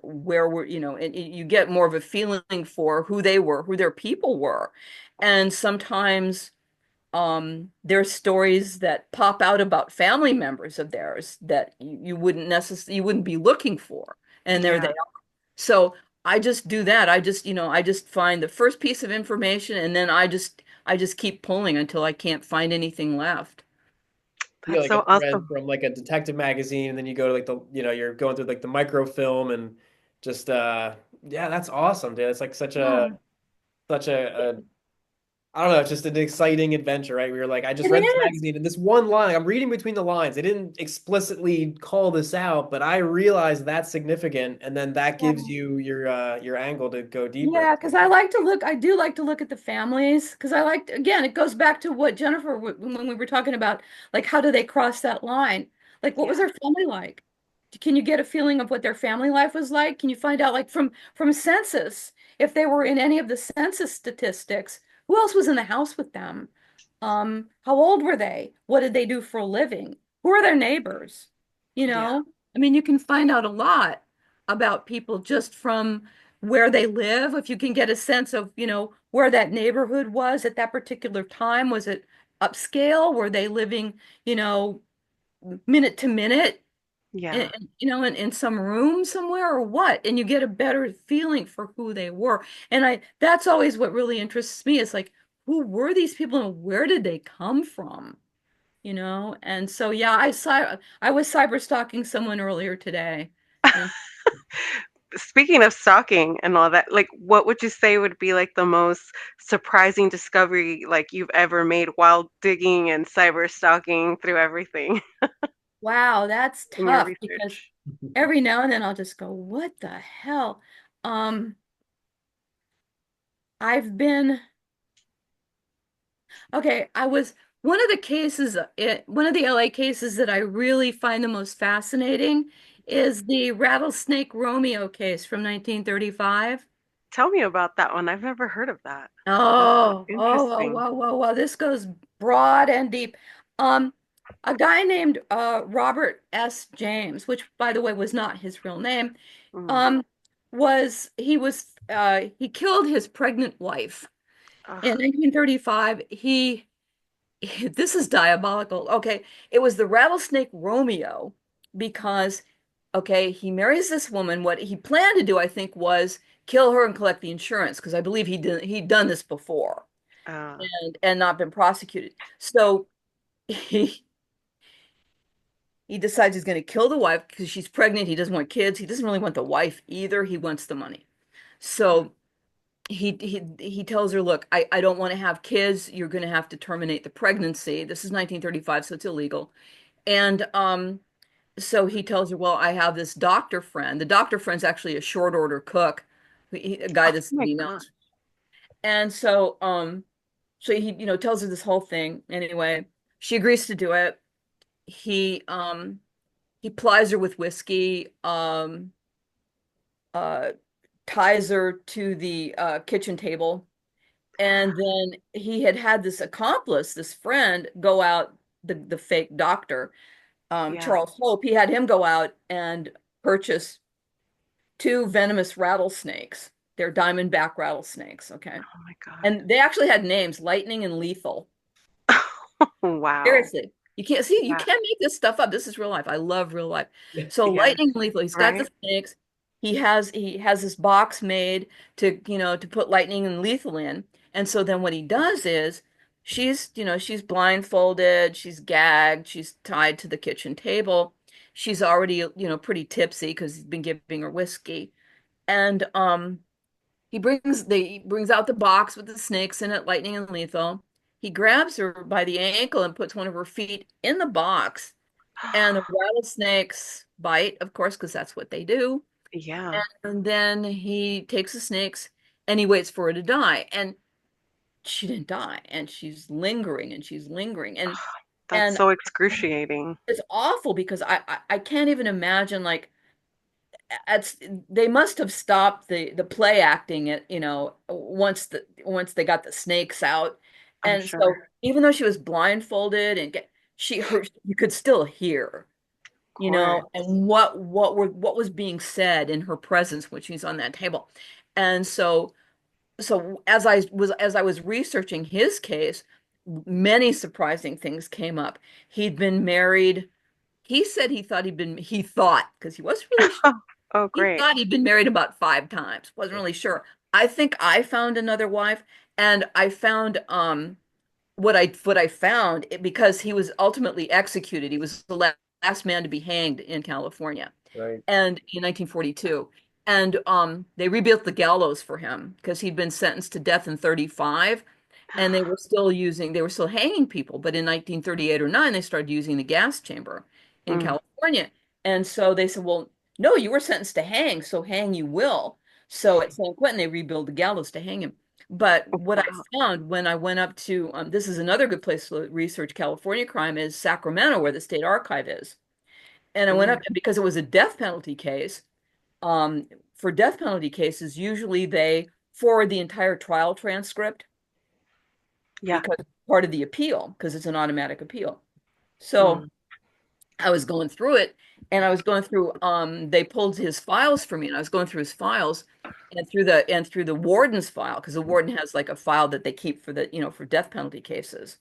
Where were, and you get more of a feeling for who they were, who their people were. And sometimes there's stories that pop out about family members of theirs that you wouldn't be looking for, and there they Yeah. are. So I just do that. I just find the first piece of information, and then I just keep pulling until I can't find anything left. You get That's like a so thread awesome. from like a detective magazine, and then you go to like you're going through like the microfilm and just yeah, that's awesome, dude. It's like such a I don't know, it's just an exciting adventure, right? We were like, I It just read this is. magazine and this one line, like, I'm reading between the lines. They didn't explicitly call this out, but I realized that's significant, and then that gives you your angle to go deeper. Yeah, because I do like to look at the families because again, it goes back to what Jennifer, when we were talking about, like, how do they cross that line? Like, what was Yeah. their family like? Can you get a feeling of what their family life was like? Can you find out, like, from census, if they were in any of the census statistics, who else was in the house with them? How old were they? What did they do for a living? Who are their neighbors? You Yeah. know, I mean, you can find out a lot about people just from where they live. If you can get a sense of, where that neighborhood was at that particular time. Was it upscale? Were they living, you know, minute to minute Yeah. in some room somewhere or what? And you get a better feeling for who they were. And that's always what really interests me is like, who were these people and where did they come from? You know? And so yeah, I was cyber stalking someone earlier today. And Speaking of stalking and all that, like what would you say would be like the most surprising discovery like you've ever made while digging and cyber stalking through everything wow, that's in your tough because research? every now and then I'll just go, what the hell? Um, I've been okay, I was one of the cases one of the LA cases that I really find the most fascinating is the Rattlesnake Romeo case from 1935. Tell me about that one. I've never heard of that. That's interesting. Whoa. This goes broad and deep. Um, a guy named Robert S. James, which by the way was not his real name, Mm. um, he killed his pregnant wife in Ugh, 1935. This is diabolical. Okay, it was the Rattlesnake Romeo because, okay, he marries this woman. What he planned to do, I think, was kill her and collect the insurance because I believe he'd done this before uh, and not been prosecuted. So he he decides he's going to kill the wife because she's pregnant. He doesn't want kids. He doesn't really want the wife either. He wants the money. So he tells her, look, I don't want to have kids. You're going to have to terminate the pregnancy. This is 1935, so it's illegal. And so he tells her, well, I have this doctor friend. The doctor friend's actually a short order cook, a guy oh that's my he God. knows. And so he, tells her this whole thing. Anyway, she agrees to do it. He plies her with whiskey, uh, ties her to the kitchen table, and then he had this accomplice, this friend, go out, the fake doctor, Yeah. Charles Hope. He had him go out and purchase two venomous rattlesnakes. They're diamondback rattlesnakes, okay? Oh my God. And they actually had names, Lightning and Lethal. Wow. Seriously. You Yeah. can't make this stuff up. This is real life. I love real life. Yeah. So Yes. Lightning and Lethal, he's got the Right? snakes. He has this box made to put Lightning and Lethal in. And so then what he does is she's blindfolded, she's gagged, she's tied to the kitchen table. She's already, pretty tipsy because he's been giving her whiskey. And he brings out the box with the snakes in it, Lightning and Lethal. He grabs her by the ankle and puts one of her feet in the box, and the rattlesnakes bite, of course, because that's what they do. Yeah. And then he takes the snakes and he waits for her to die. And she didn't die, and she's lingering and she's lingering. That's And so excruciating. it's awful because I can't even imagine like it's they must have stopped the play acting it once they got the snakes out. I'm And sure. so even though she was blindfolded and you could still hear, Of course. and what was being said in her presence when she's on that table. And so as I was researching his case, many surprising things came up. He'd been married. He said he thought, because he wasn't really, Oh, he great. thought he'd been married about 5 times. Wasn't really sure. I think I found another wife, and I found what I found because he was ultimately executed. He was the last man to be hanged in California, Right. and in 1942. And they rebuilt the gallows for him because he'd been sentenced to death in 35, and they were still hanging people. But in 1938 or 9, they started using the gas chamber in Mm. California. And so they said, well, no, you were sentenced to hang, so hang you will. So at San Quentin, they rebuilt the gallows to hang him. But what I Wow. found when I went up to, this is another good place to research California crime, is Sacramento, where the state archive is. And I went Mm. up, and because it was a death penalty case, for death penalty cases, usually they forward the entire trial transcript Yeah. because it's part of the appeal, because it's an automatic appeal. So Mm. I was going through it, and I was going through, they pulled his files for me, and I was going through his files and through the warden's file, because the warden has like a file that they keep for death penalty cases.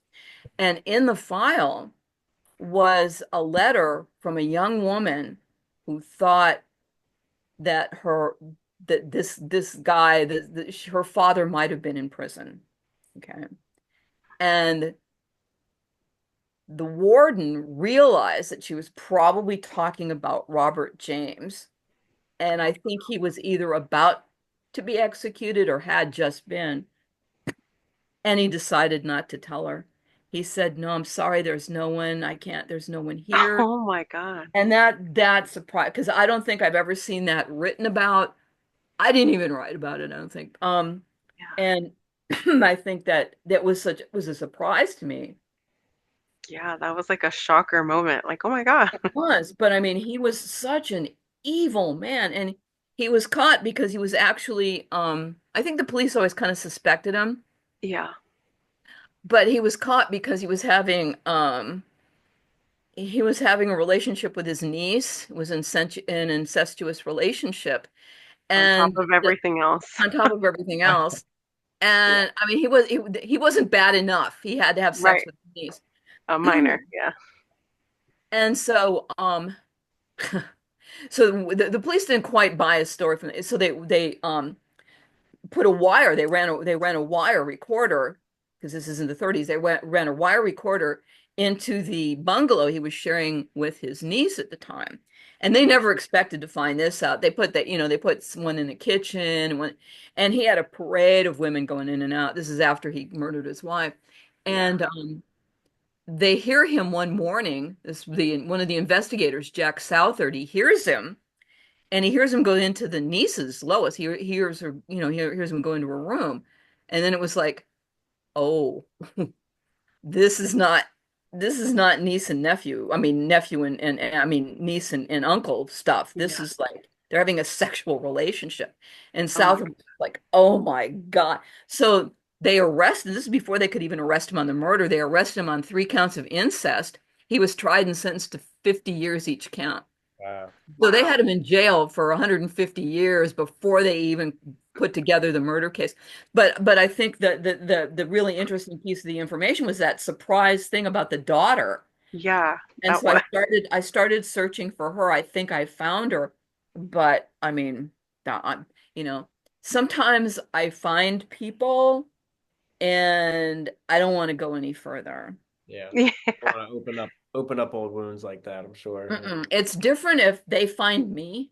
And in the file was a letter from a young woman who thought that this guy, her father might have been in prison. Okay. And the warden realized that she was probably talking about Robert James. And I think he was either about to be executed or had just been. And he decided not to tell her. He said, "No, I'm sorry, there's no one. I can't, there's no one here." Oh my God. And that surprised because I don't think I've ever seen that written about. I didn't even write about it, I don't think. Yeah. And I think that was a surprise to me. Yeah, that was like a shocker moment. Like, oh my God. It was, but I mean, he was such an evil man, and he was caught because he was actually, I think the police always kind of suspected him, Yeah. but he was caught because he was having a relationship with his niece. It was an incestuous relationship, On top and of everything else. on top of everything else. Yeah. And I mean, he wasn't bad enough. He had to have sex Right. with his A niece. minor. Yeah. And so so the police didn't quite buy his story from so they put a wire, they ran a wire recorder because this is in the 30s. Ran a wire recorder into the bungalow he was sharing with his niece at the time. And they never expected to find this out. They put that, they put one in the kitchen and he had a parade of women going in and out. This is after he murdered his wife. Yeah. And they hear him one morning. One of the investigators, Jack Southard, he hears him and he hears him go into the niece's, Lois. He hears her, he hears him go into her room. And then it was like, oh, this is not this is not niece and nephew. I mean nephew and I mean niece and uncle stuff. This Yeah. is like they're having a sexual relationship. And Oh my Southard was like, oh my God. So they arrested, this is before they could even arrest him on the murder. They arrested him on 3 counts of incest. He was tried and sentenced to 50 years each count. Wow. So they wow. had him in jail for 150 years before they even put together the murder case. But I think that the really interesting piece of the information was that surprise thing about the daughter. Yeah. And That so was I started searching for her. I think I found her, but I mean, I'm, sometimes I find people and I don't want to go any further. Yeah. yeah. Don't want to open up old wounds like that, I'm sure. It's different if they find me.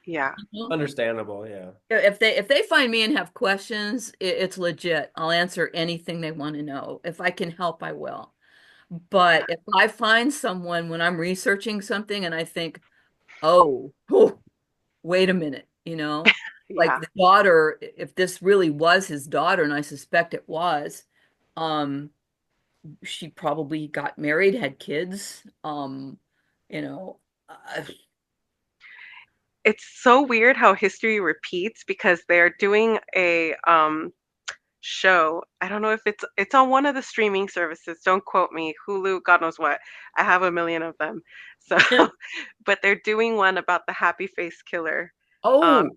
Yeah. You know? Understandable, yeah. If they find me and have questions, it's legit. I'll answer anything they want to know. If I can help, I will. But if I find someone when I'm researching something and I think, oh, wait a minute, like Yeah. the daughter, if this really was his daughter, and I suspect it was, um, she probably got married, had kids, you know, uh, It's so weird how history repeats because they're doing a show. I don't know if it's on one of the streaming services. Don't quote me. Hulu, God knows what. I have a million of them. So, but they're doing one about the happy face killer. Um, oh,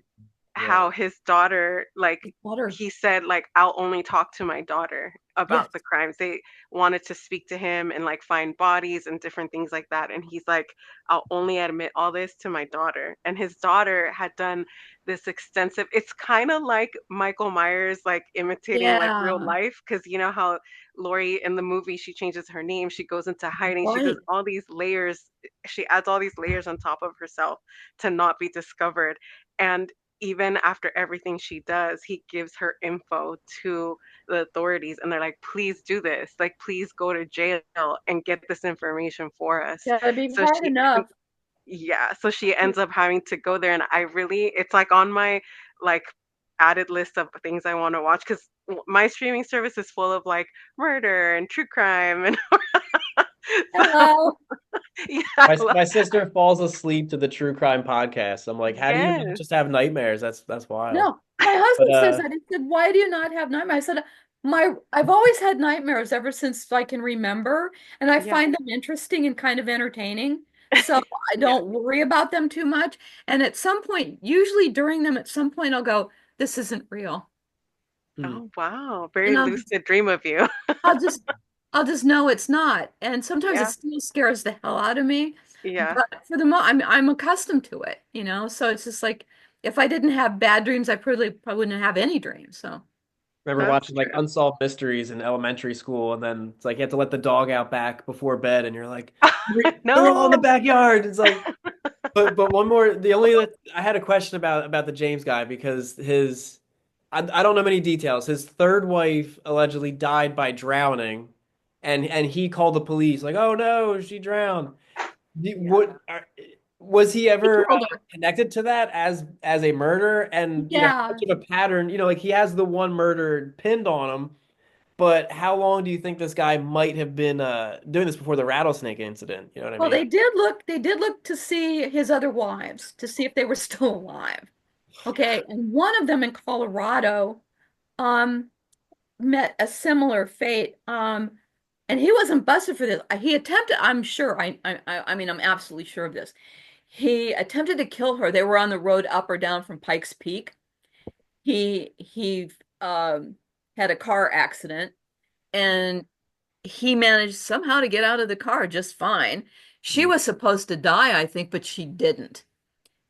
Yeah. how his daughter, like, his daughter, he said, like, I'll only talk to my daughter yes, about the crimes. They wanted to speak to him and like find bodies and different things like that. And he's like, I'll only admit all this to my daughter. And his daughter had done this extensive, it's kind of like Michael Myers, like imitating like real yeah, life. Cause you know how Laurie in the movie, she changes her name, she goes into hiding, she does right, all these layers, she adds all these layers on top of herself to not be discovered. And even after everything she does, he gives her info to the authorities and they're like, please do this. Like, please go to jail and get this information for us. gotta be So hard enough. yeah, so she ends up having to go there. And I really, it's like on my like added list of things I want to watch because my streaming service is full of like murder and true crime. And so, Hello. yeah, I My sister falls asleep to the true crime podcast. I'm like, how do you not yes, just have nightmares? That's wild. No, my But husband says that. He said, "Why do you not have nightmares?" I said, I've always had nightmares ever since I can remember, and I yeah, find them interesting and kind of entertaining. So I yeah. don't worry about them too much. And at some point, usually during them, at some point, I'll go, "This isn't real," hmm, Oh, wow. Very and lucid dream of you. I'll just, I'll just know it's not. And sometimes it Yeah, still scares the hell out of me, yeah. but for the I'm accustomed to it. So it's just like if I didn't have bad dreams, I probably wouldn't have any dreams. So. remember That's watching like true. Unsolved Mysteries in elementary school, and then it's like you have to let the dog out back before bed, and you're like, they're all in the No. backyard. It's like, but one more. I had a question about the James guy because I don't know many details. His third wife allegedly died by drowning, and he called the police like, oh no, she drowned. Yeah. Was he He ever killed her. connected to that as a murder? And how Yeah. much of a pattern? Like he has the one murder pinned on him, but how long do you think this guy might have been doing this before the rattlesnake incident? You know what I Well, mean? they did look to see his other wives to see if they were still alive. Okay. And one of them in Colorado, um, met a similar fate. And he wasn't busted for this. He attempted, I'm sure, I mean, I'm absolutely sure of this. He attempted to kill her. They were on the road up or down from Pikes Peak. He had a car accident and he managed somehow to get out of the car just fine. She Hmm. was supposed to die, I think, but she didn't.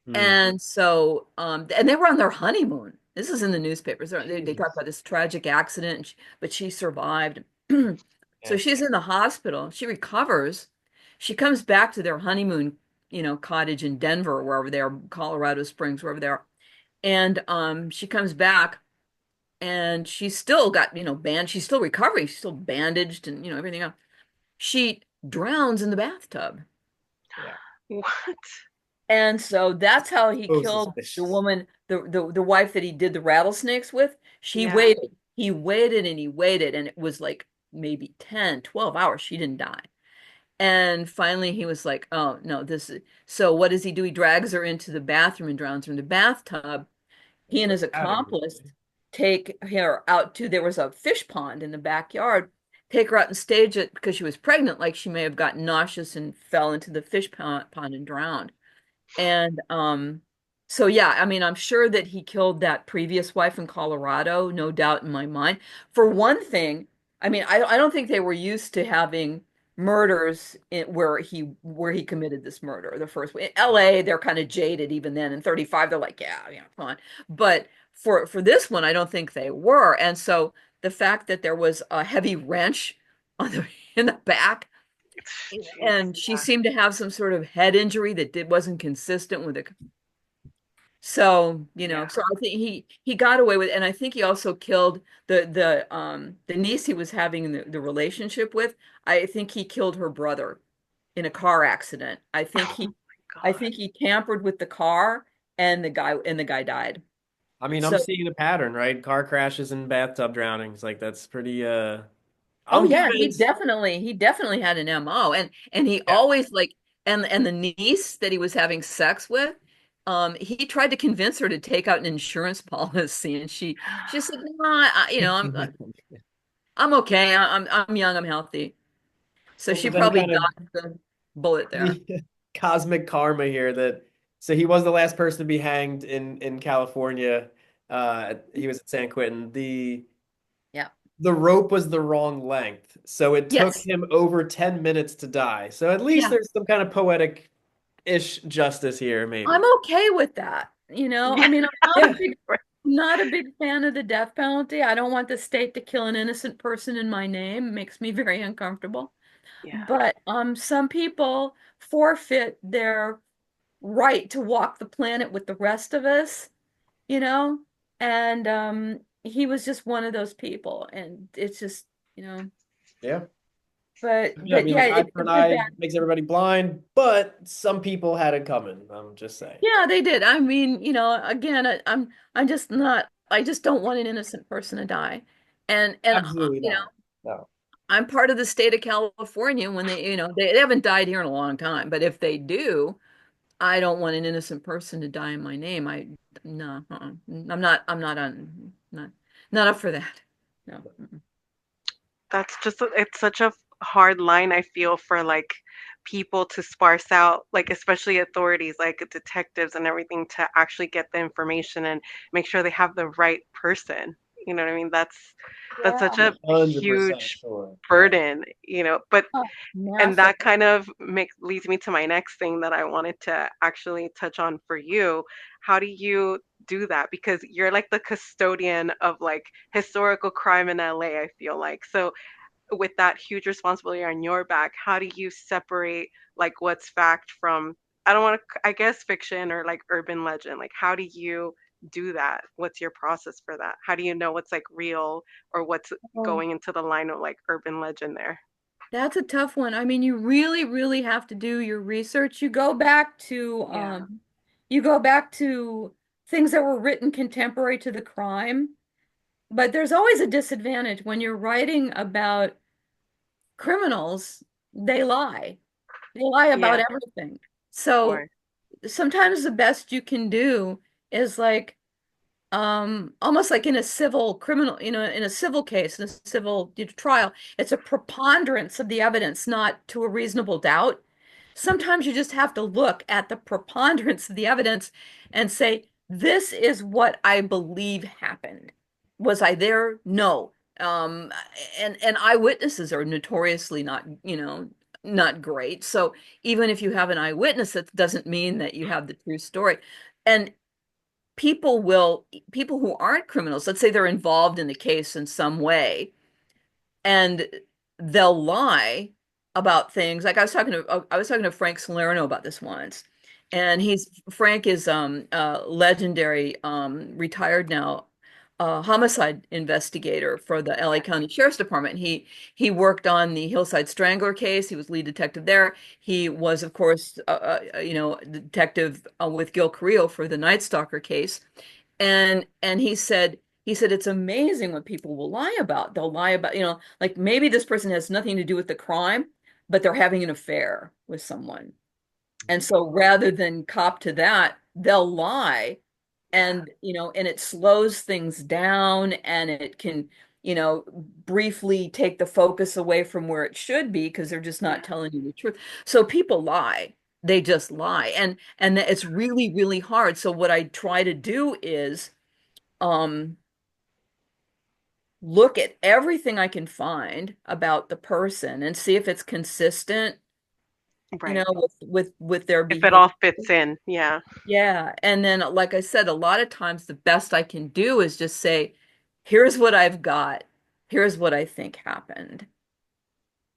Hmm. And so, and they were on their honeymoon. This is in the newspapers. They talk Jesus. about this tragic accident, but she survived. So Yeah. she's in the hospital. She recovers. She comes back to their honeymoon, cottage in Denver, wherever they are, Colorado Springs, wherever they are. And she comes back and she's still got, she's still recovering. She's still bandaged and, everything else. She drowns in the bathtub. Yeah. What? And so that's how he So killed the suspicious. woman, the wife that he did the rattlesnakes with. She Yeah. waited. He waited and he waited, and it was like maybe 10, 12 hours. She didn't die. And finally he was like, oh no, this is so what does he do? He drags her into the bathroom and drowns her in the bathtub. He That's and the his pattern. accomplice take her out to there was a fish pond in the backyard, take her out and stage it because she was pregnant, like she may have gotten nauseous and fell into the fish pond and drowned. And so yeah, I mean, I'm sure that he killed that previous wife in Colorado, no doubt in my mind. For one thing, I mean, I don't think they were used to having murders where he committed this murder, the first one. In LA, they're kind of jaded even then. In 35, they're like, yeah, come on. But for this one, I don't think they were. And so the fact that there was a heavy wrench on the in the back Jeez. and she Yeah. seemed to have some sort of head injury that wasn't consistent with it. So, Yeah. so I think he got away with, and I think he also killed the niece he was having the relationship with. I think he killed her brother in a car accident. Oh my I God. think he tampered with the car and the guy died. I mean, I'm So, seeing a pattern, right? Car crashes and bathtub drownings. Like that's pretty oh I'm yeah, convinced. he definitely had an MO, and he Yeah. always like and the niece that he was having sex with, he tried to convince her to take out an insurance policy, and she said, "No, I'm okay. I'm young, I'm healthy." So Well, she then probably kind of dodged the bullet there. the cosmic karma here that so he was the last person to be hanged in California. He was at San Quentin. Yeah. The rope was the wrong length, so it took Yes. him over 10 minutes to die. So at least Yeah. there's some kind of poetic-ish justice here, I'm maybe. okay with that. I Yeah. mean, Yeah. not a big fan of the death penalty. I don't want the state to kill an innocent person in my name. It makes me very uncomfortable. Yeah. But some people forfeit their right to walk the planet with the rest of us, you know? And he was just one of those people. And it's just, you know, Yeah. Yeah, I but mean, yeah, like eye for an it's a eye bad. makes everybody blind, but some people had it coming. I'm just saying. Yeah, they did. I mean, again, I'm just not I just don't want an innocent person to die. And Absolutely not. No. I'm part of the state of California when they haven't died here in a long time, but if they do, I don't want an innocent person to die in my name. No, I'm not up for that. No. Mm-mm. That's just it's such a hard line I feel for like people to sparse out, like especially authorities, like detectives and everything, to actually get the information and make sure they have the right person. You know what I mean? That's such Yeah. a 100% huge sure. Yeah. burden, but Oh, and massive. that kind of leads me to my next thing that I wanted to actually touch on for you. How do you do that? Because you're like the custodian of like historical crime in LA, I feel like. So with that huge responsibility on your back, how do you separate like what's fact from, I don't want to, I guess, fiction or like urban legend? Like, how do you do that? What's your process for that? How do you know what's like real or what's Oh, going into the line of like urban legend there? that's a tough one. I mean, you really, really have to do your research. Yeah. You go back to things that were written contemporary to the crime. But there's always a disadvantage when you're writing about criminals, they lie. They lie about Yeah, everything. of So course. sometimes the best you can do is like almost like in a civil criminal, in a civil case, in a civil trial, it's a preponderance of the evidence, not to a reasonable doubt. Sometimes you just have to look at the preponderance of the evidence and say, this is what I believe happened. Was I there? No. Um, and eyewitnesses are notoriously not, not great. So even if you have an eyewitness, that doesn't mean that you have the true story. And people who aren't criminals, let's say they're involved in the case in some way, and they'll lie about things. Like I was talking to Frank Salerno about this once. And Frank is legendary retired now homicide investigator for the LA County Sheriff's Department. He worked on the Hillside Strangler case. He was lead detective there. He was, of course, detective with Gil Carrillo for the Night Stalker case. And he said it's amazing what people will lie about. They'll lie about, like maybe this person has nothing to do with the crime, but they're having an affair with someone. And so rather than cop to that, they'll lie, Yeah. and it slows things down, and it can, briefly take the focus away from where it should be because they're just not Yeah. telling you the truth. So people lie. They just lie. And it's really, really hard. So what I try to do is um look at everything I can find about the person and see if it's consistent, Right. with their If it behavior. all fits in. Yeah. Yeah. And then, like I said, a lot of times the best I can do is just say, here's what I've got. Here's what I think happened,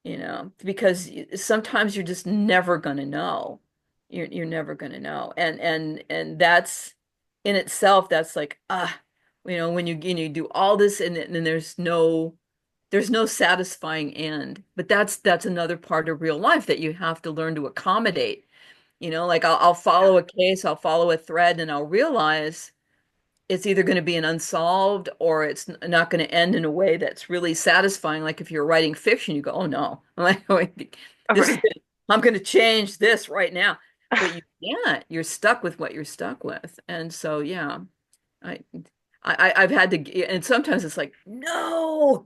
because sometimes you're just never going to know. You're never going to know. And that's in itself, that's like, when you do all this and then there's no satisfying end. But that's another part of real life that you have to learn to accommodate. Like I'll Yeah. follow a case, I'll follow a thread, and I'll realize it's either going to be an unsolved or it's not going to end in a way that's really satisfying. Like if you're writing fiction, you go, oh no, this is Right. I'm going to change this right now. But you can't. You're stuck with what you're stuck with. And so, yeah, I, I've had to, and sometimes it's like, no,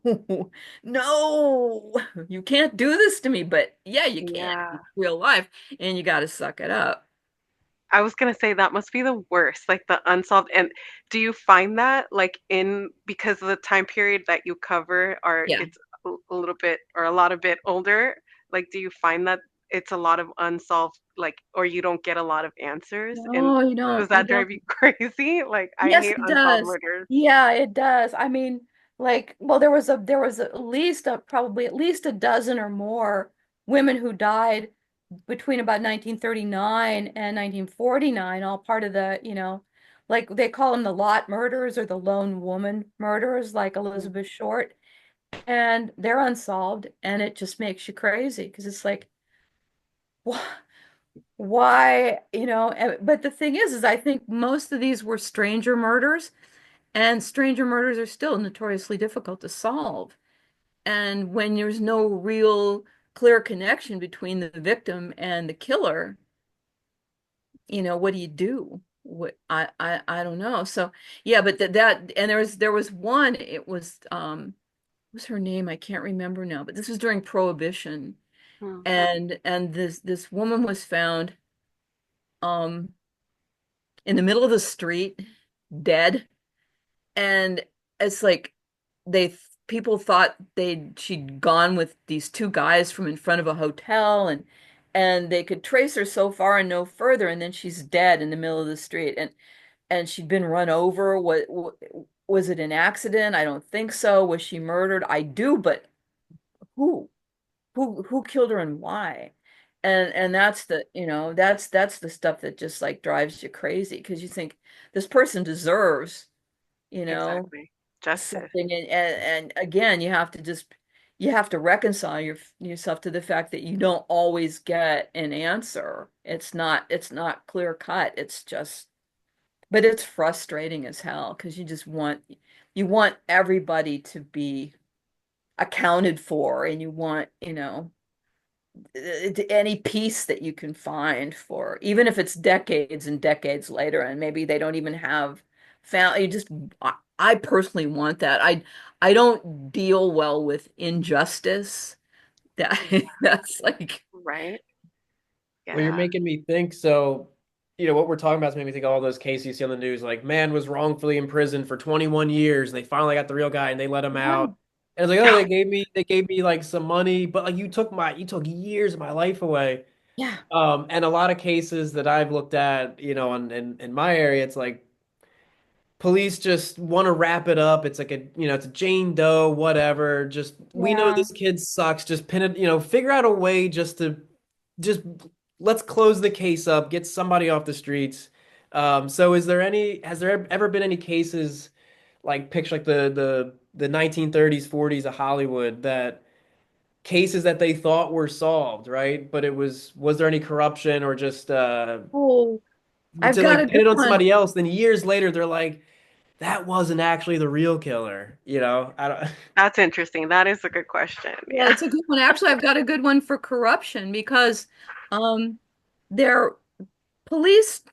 no, you can't do this to me. But yeah, you can. Yeah. It's real life, and you got to suck it up. I was gonna say that must be the worst, like the unsolved. And do you find that like in because of the time period that you cover, or Yeah. it's a little bit or a lot of bit older, like do you find that it's a lot of unsolved, like, or you don't get a lot of answers? And No, you does don't. You that drive don't. you crazy? Like I Yes, hate it unsolved does. murders. Yeah, it does. I mean, like, well, there was at least probably at least a dozen or more women who died between about 1939 and 1949, all part of the, like they call them the lot murders or the lone woman murders, like Mm. Elizabeth Short, and they're unsolved, and it just makes you crazy because it's like, wh- why, but the thing is I think most of these were stranger murders. And stranger murders are still notoriously difficult to solve. And when there's no real clear connection between the victim and the killer, what do you do? I don't know. So yeah, but that and there was one, it was what was her name? I can't remember now, but this was during Prohibition. Mm. And this woman was found um in the middle of the street, dead. And it's like they people thought she'd gone with these two guys from in front of a hotel, and they could trace her so far and no further, and then she's dead in the middle of the street. And and she'd been run over. Was it an accident? I don't think so. Was she murdered? I do, but who? Who killed her and why? And that's the, that's the stuff that just like drives you crazy because you think this person deserves, you know, Exactly. Justice. something. And again, you have to reconcile yourself to the fact that you don't always get an answer. It's not clear cut. It's just, but it's frustrating as hell because you want everybody to be accounted for, and you want, any peace that you can find, for even if it's decades and decades later and maybe they don't even have found. I personally want that. I don't deal well with injustice. That that's like, Right? Well, you're Yeah. making me think. So, what we're talking about is making me think of all those cases you see on the news, like man was wrongfully imprisoned for 21 years. They finally got the real guy and they let him yeah, out. And it's like, oh, they gave me like some money, but like you took years of my life away. yeah, And a lot of cases that I've looked at, in my area, it's like police just want to wrap it up. It's like it's a Jane Doe, whatever. Just we know yeah. this kid sucks. Just pin it, figure out a way just let's close the case up, get somebody off the streets. So has there ever been any cases like picture like the 1930s, 40s of Hollywood, that cases that they thought were solved, right? But was there any corruption or just Oh, I've to got like a pin good it on one. somebody else, then years later they're like, that wasn't actually the real killer, I don't. That's interesting. That is a good question. Yeah, Yeah. it's a good one. Actually, I've got a good one for corruption because um their police,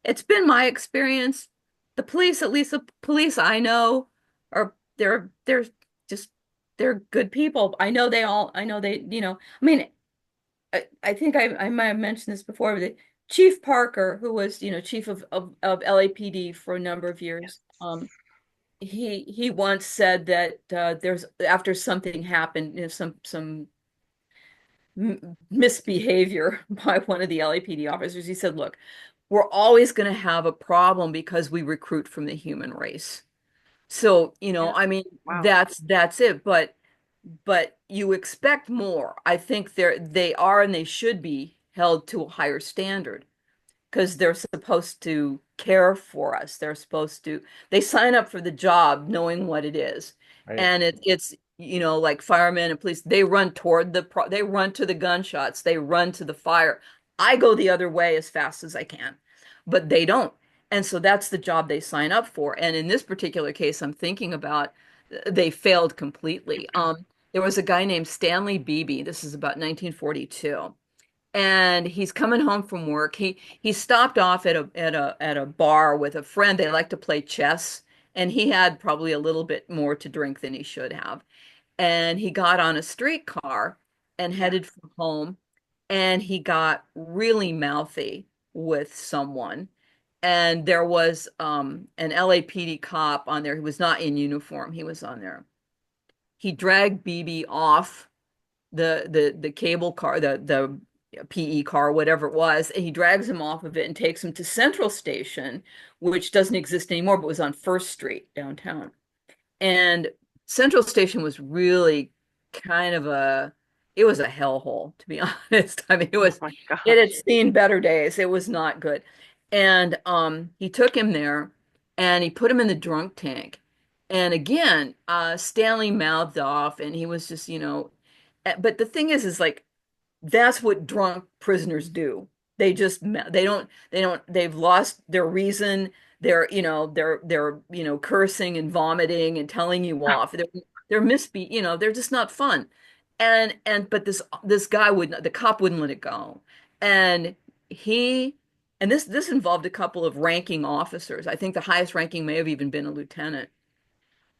it's been my experience, the police, at least the police I know, are they're just they're good people. I know they, I mean, I think I might have mentioned this before, but Chief Parker, who was, chief of LAPD for a number of years, he once said that there's after something happened, some misbehavior by one of the LAPD officers. He said, "Look, we're always going to have a problem because we recruit from the human race. So, Yeah. I mean, Wow. that's it. But you expect more. I think they are and they should be held to a higher standard because they're supposed to care for us. They sign up for the job knowing what it is. Right. And it's, like firemen and police, they run to the gunshots, they run to the fire. I go the other way as fast as I can, but they don't. And so that's the job they sign up for. And in this particular case, I'm thinking about, they failed completely. There was a guy named Stanley Beebe. This is about 1942, and he's coming home from work. He stopped off at a bar with a friend. They like to play chess, and he had probably a little bit more to drink than he should have. And he got on a streetcar and Yeah. headed for home, and he got really mouthy with someone. And there was an LAPD cop on there who was not in uniform. He was on there. He dragged BB off the cable car, the PE car, whatever it was, and he drags him off of it and takes him to Central Station, which doesn't exist anymore, but was on First Street downtown. And Central Station was really kind of it was a hellhole, to be honest. I mean, Oh my it had gosh. seen better days. It was not good. And he took him there and he put him in the drunk tank. And again, Stanley mouthed off and he was just, but the thing is like, that's what drunk prisoners do. They've lost their reason. They're cursing and vomiting and telling you off. They're just not fun. But this guy wouldn't, the cop wouldn't let it go. And he and this involved a couple of ranking officers. I think the highest ranking may have even been a lieutenant.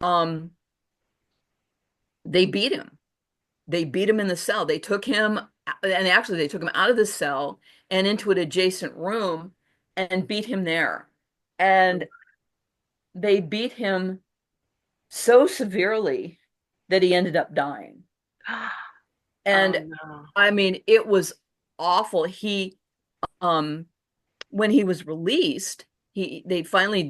Um, they beat him. They beat him in the cell. They took him, and actually they took him out of the cell and into an adjacent room and beat him there. And they beat him so severely that he ended up dying. Oh And no. I mean, it was awful. Um, when he was released, they finally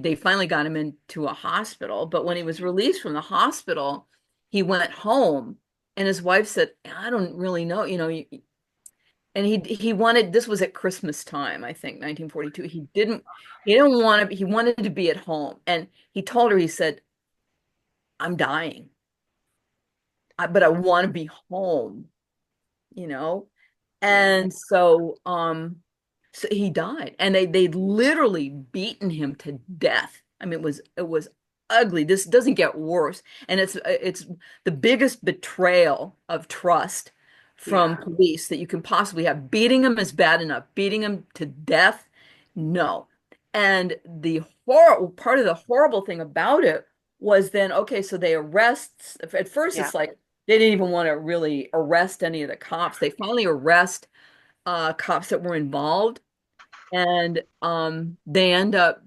got him into a hospital, but when he was released from the hospital, he went home and his wife said, I don't really know, and he wanted, this was at Christmas time, I think, 1942. He didn't want to, he wanted to be at home. And he told her, he said, I'm dying, but I want to be home, you know? Yeah. And so he died, and they literally beaten him to death. I mean, it was ugly. This doesn't get worse, and it's the biggest betrayal of trust from Yeah. police that you can possibly have. Beating him is bad enough. Beating him to death, no. And the horror part of the horrible thing about it was then, okay, so they arrest. At first, Yeah. it's like they didn't even want to really arrest any of the cops. They finally arrest cops that were involved, and they end up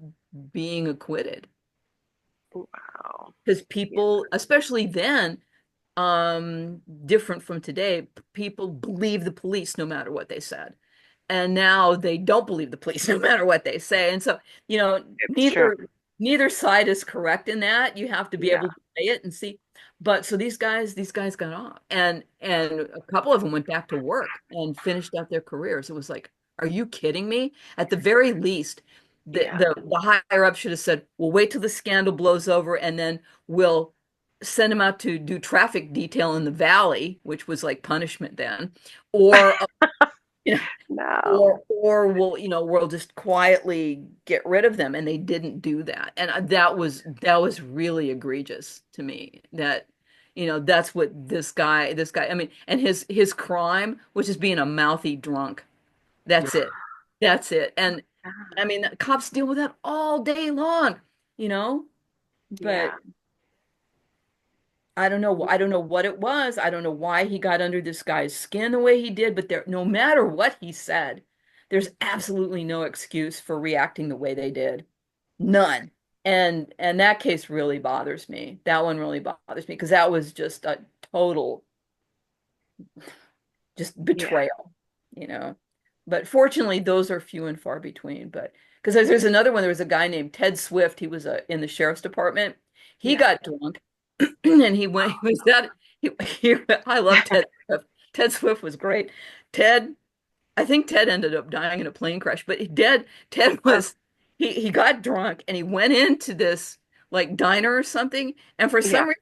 being acquitted Wow. because Yeah. people, especially then, different from today, people believe the police no matter what they said. And now they don't believe the police no matter what they say. And so, It's true. neither side is correct in that. You have to be Yeah. able to say it and see. But so these guys got off, and a couple of them went back to work and finished out their careers. It was like, are you kidding me? At the very least, Yeah. the higher up should have said, "We'll wait till the scandal blows over, and then we'll send him out to do traffic detail in the valley," which was like punishment then, or you know, No. or we'll just quietly get rid of them. And they didn't do that. And that was really egregious to me. That's what this guy, I mean, and his crime was just being a mouthy drunk. Yeah. That's it. That's it. And Yeah. I mean, cops deal with that all day long, you know, but Yeah. I don't know what it was. I don't know why he got under this guy's skin the way he did, but no matter what he said, there's absolutely no excuse for reacting the way they did. None. And that case really bothers me. That one really bothers me because that was just a total just Yeah. betrayal, you know. But fortunately, those are few and far between. But because there's another one, there was a guy named Ted Swift. He was in the sheriff's department. He Yeah. got drunk, and he was that I love Ted Swift. Ted Swift was great. Ted, I think Ted ended up dying in a plane crash, but Ted Oh, was he got drunk and he went into this like diner or something, and for yeah. some reason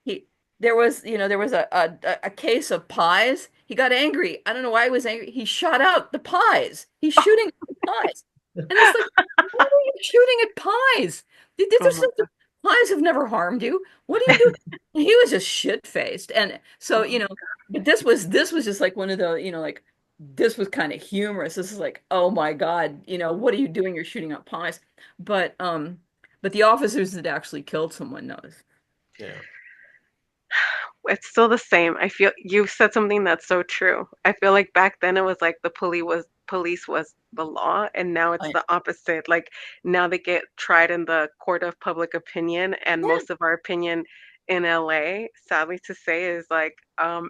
he there was a case of pies. He got angry. I don't know why he was angry. He shot out the pies. He's shooting at the pies. And it's like, why are you shooting at pies? Oh There's my something, God. pies have never harmed you. What are you doing? And he was just shit-faced. And so, Oh, but this was just like one of the, like this was kind of humorous. This is like, oh my God, what are you doing? You're shooting at pies. But the officers that actually killed someone knows. Yeah. it's still the same. I feel you said something that's so true. I feel like back then it was like the police was the law, and now it's I, the opposite. Like now they get tried in the court of public opinion, and yeah, most of our opinion in LA, sadly to say, is like,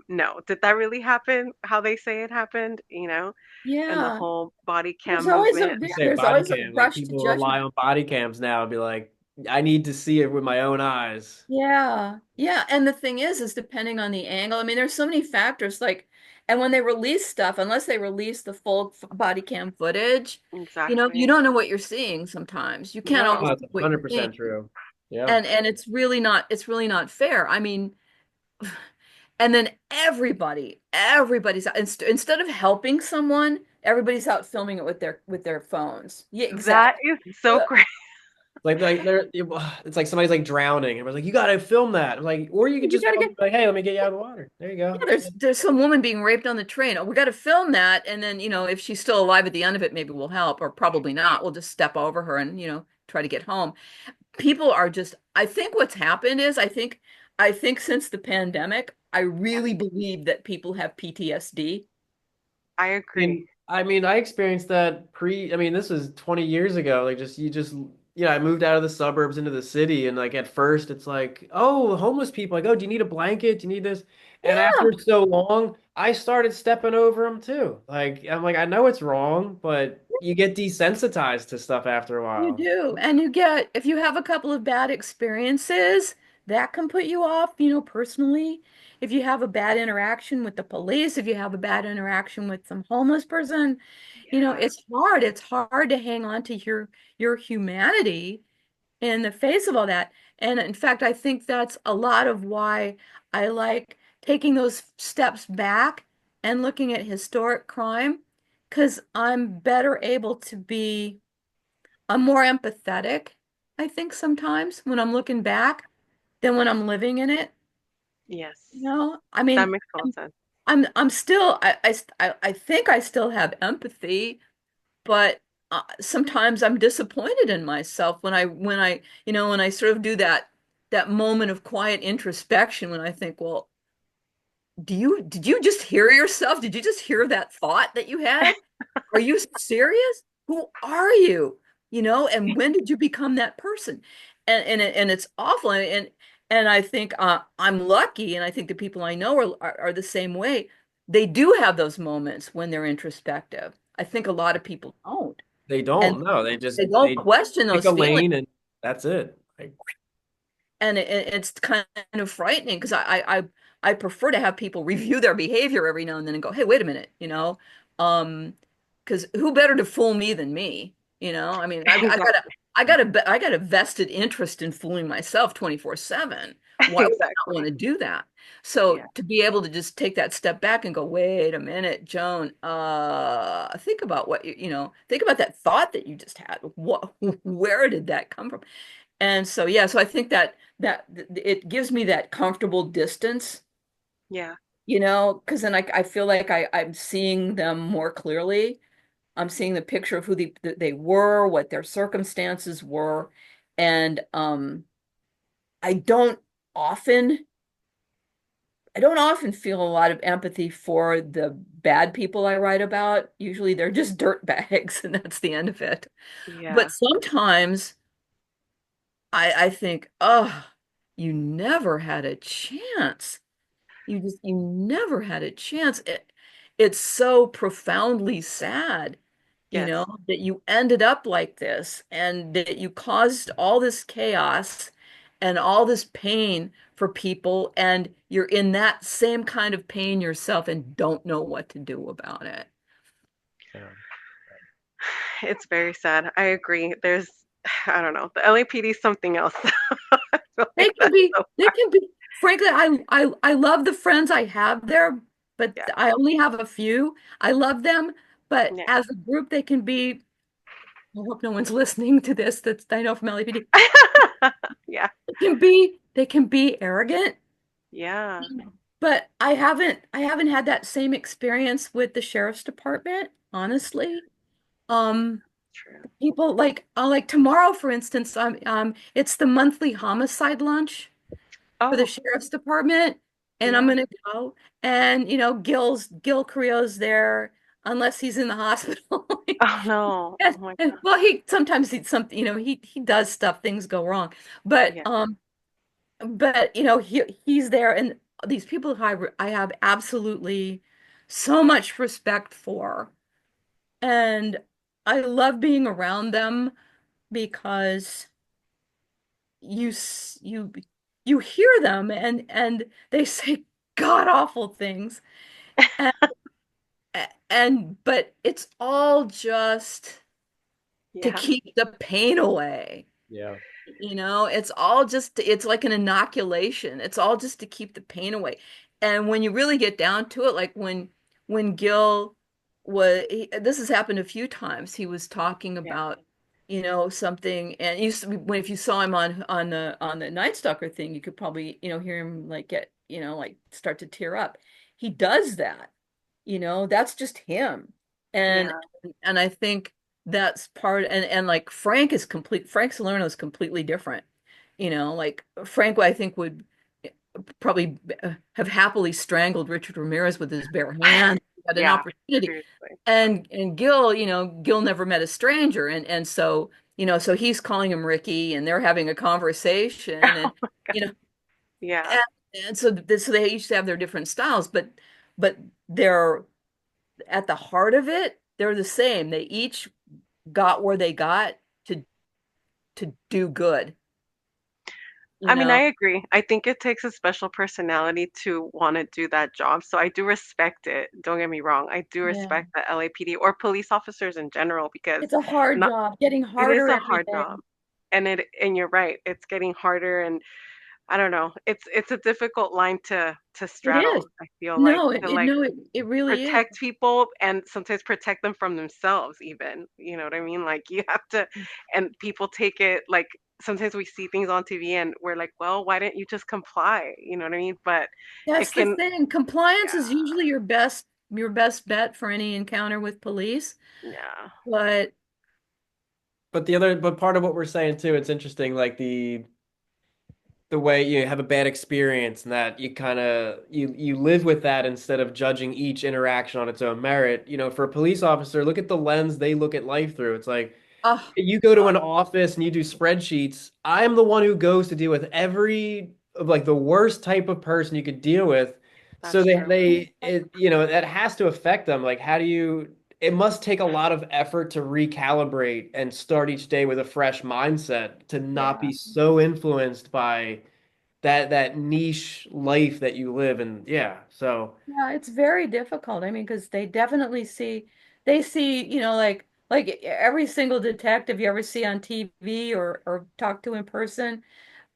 no, did that really happen? How they say it happened, and the yeah. whole body There's cam always a movement. You yeah, say there's body always a cam, like rush to people rely judgment. on body cams now and be like, I need to see it with my own eyes. Yeah. Yeah. And the thing is depending on the angle. I mean, there's so many factors like, and when they release stuff, unless they release the full body cam footage, you Exactly. don't know what you're seeing sometimes. You can't always No. Oh, see that's what you're seeing. 100% true. Yeah. And it's really not fair. I mean, and then everybody's out, instead of helping someone, everybody's out filming it with their phones. Yeah, That exactly. is so crazy. Like it's like somebody's like drowning. Everybody's like, you gotta film that. I'm like, or you could You just gotta film, get like, hey, let me get you out of the water. There you Yeah, go. there's some woman being raped on the train. Oh, we got to film that, and then if she's still alive at the end of it, maybe we'll help, or probably not. We'll just step over her and try to get home. People are just. I think what's happened is I think since the pandemic, I really believe that people have PTSD. I I agree. mean, I experienced that I mean, this was 20 years ago. Like, I moved out of the suburbs into the city, and like at first it's like, oh, homeless people, like, oh, do you need a blanket? Do you need this? And Yeah, after so long, I started stepping over them too. Like I'm like, I know it's wrong, but you get desensitized to stuff after a you while. do. And you get, if you have a couple of bad experiences, that can put you off, personally. If you have a bad interaction with the police, if you have a bad interaction with some homeless person, Yeah. it's hard. It's hard to hang on to your humanity in the face of all that. And in fact, I think that's a lot of why I like taking those steps back and looking at historic crime, because I'm better able to be, I'm more empathetic, I think, sometimes when I'm looking back than when I'm living in it. Yes. I That mean, makes total sense. I'm still, I think I still have empathy, but sometimes I'm disappointed in myself when I sort of do that moment of quiet introspection when I think, well, did you just hear yourself? Did you just hear that thought that you had? Are you serious? Who are you? And when did you become that person? And it's awful. And I think I'm lucky, and I think the people I know are the same way. They do have those moments when they're introspective. I think a lot of people don't. They And don't. No, they just they don't they question pick those a feelings. lane and that's it. Like, And it's kind of frightening because I prefer to have people review their behavior every now and then and go, hey, wait a minute, um, because who better to fool me than me? I mean, Exactly. I got a vested interest in fooling myself 24/7. Why would I not want Exactly. to do that? So Yeah. to be able to just take that step back and go, wait a minute, Joan, think about think about that thought that you just had. What, where did that come from? And so, yeah, so I think that it gives me that comfortable distance, Yeah. because then I feel like I'm seeing them more clearly. I'm seeing the picture of who they were, what their circumstances were, and I don't often I don't often feel a lot of empathy for the bad people I write about. Usually they're just dirt bags, and that's the end of it. But Yeah. sometimes I think, oh, you never had a chance. You never had a chance. It's so profoundly sad, Yes. that you ended up like this and that you caused all this chaos and all this pain for people, and you're in that same kind of pain yourself and don't know what to do about it. yeah. It's very sad. I agree. I don't know. The LAPD is something else. I feel like that's so They can be, frankly, I love the friends I have there, but yeah. I only have a few. I love them, but Yeah. as a group, they can be, I hope no one's listening to this that's I know from LAPD. Yeah. They can be arrogant, Yeah. but I haven't had that same experience with the sheriff's department, honestly. Um, True. People like tomorrow, for instance, it's the monthly homicide lunch for the Oh, sheriff's department, and I'm yeah. gonna go. And Gil Creo's there, unless he's in the hospital. Oh no. Oh my God. Well, he sometimes he something he does stuff, things go wrong, but Yeah. he's there, and these people who I have absolutely so much respect for, and I love being around them because you s- you hear them, and they say god awful things, and but it's all just to Yeah. keep the pain away. Yeah. It's all just, it's like an inoculation. It's all just to keep the pain away. And when you really get down to it, like when Gil this has happened a few times. He was talking Yeah. about, something, and if you saw him on the Night Stalker thing, you could probably, hear him like get, like start to tear up. He does that. That's just him. And Yeah. and I think that's part, and like Frank Salerno is completely different. Like Frank, I think, would probably have happily strangled Richard Ramirez with his bare hands. He had an Yeah. opportunity. Seriously. And Gil, Gil never met a stranger. And so, so he's calling him Ricky, and they're having a conversation, and you know, Yeah. and, so they each have their different styles, but they're at the heart of it, they're the same. They each got where they got to to do good, you I mean, I know. agree. I think it takes a special personality to want to do that job. So I do respect it. Don't get me wrong. I do Yeah. respect the LAPD or police officers in general because It's a hard not job, getting it is harder a every hard day. job. And you're right. It's getting harder and I don't know. It's a difficult line to It straddle, is. I feel like No, to like it really is. protect people and sometimes protect them from themselves even. You know what I mean? Like you have to and people take it like sometimes we see things on TV and we're like, "Well, why didn't you just comply?" You know what I mean? But That's it the can thing. Compliance is yeah, usually your best bet for any encounter with police. yeah. But But part of what we're saying too, it's interesting, like the way you have a bad experience and that you kind of you live with that instead of judging each interaction on its own merit. For a police officer, look at the lens they look at life through. It's like oh, you go to oh, an office and you do spreadsheets. I'm the one who goes to deal with every like the worst type of person you could deal with. So That's true. that has to affect them. Like how do you it must take a lot of effort to recalibrate and start each day with a fresh mindset to not yeah. be so influenced by that niche life that you live in. Yeah. So Yeah, it's very difficult. I mean, because they see, like every single detective you ever see on TV or talk to in person,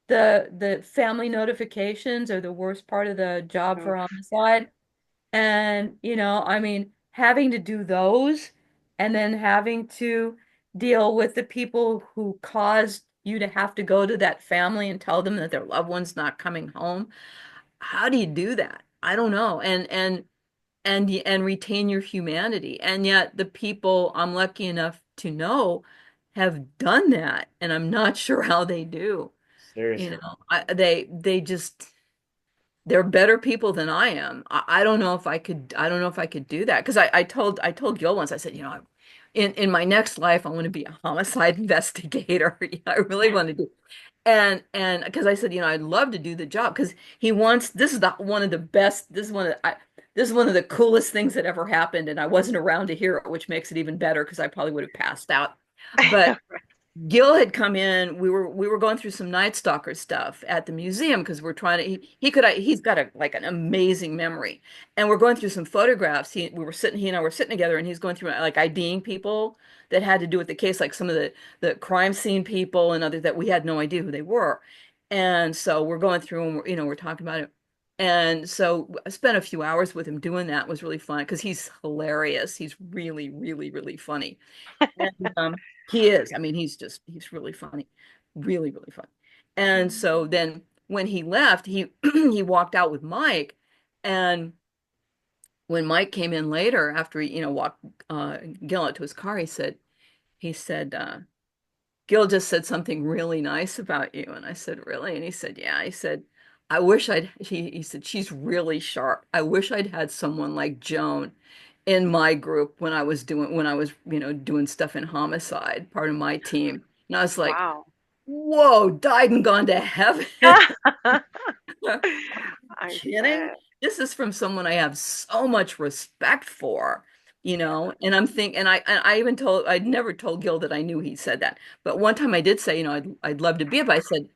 the family notifications are the worst part of the job for Oof. homicide. And, I mean, having to do those and then having to deal with the people who caused you to have to go to that family and tell them that their loved one's not coming home. How do you do that? I don't know. And retain your humanity. And yet the people I'm lucky enough to know have done that, and I'm not sure how they do. seriously. They just they're better people than I am. I don't know if I don't know if I could do that. Because I told Gil once, I said, in my next life, I want to be a homicide investigator. I really want to do. And because I said, I'd love to do the job because he wants this is the one of the best, this is one of the coolest things that ever happened, and I wasn't around to hear it, which makes it even better because I probably would have passed out. But Gil had come in. We were going through some Night Stalker stuff at the museum because we're trying to. He's got like an amazing memory, and we're going through some photographs. He and I were sitting together, and he's going through like IDing people that had to do with the case, like some of the crime scene people and others that we had no idea who they were. And so we're going through and we're talking about it. And so I spent a few hours with him doing that. It was really fun because he's hilarious. He's really, really, really funny. And he is. I mean, he's really funny, really, really funny. And so then when he left, he he walked out with Mike, and when Mike came in later after he, walked Gil out to his car, he said, Gil just said something really nice about you. And I said, really? And he said, yeah. He said, he said, she's really sharp. I wish I'd had someone like Joan in my group when I was, doing stuff in homicide, part of my team. And I was like, Wow. whoa, died and gone to heaven. I Kidding? bet. This is from someone I have so much respect for, and I even I'd never told Gil that I knew he said that. But one time I did say, I'd love to be it, but I said,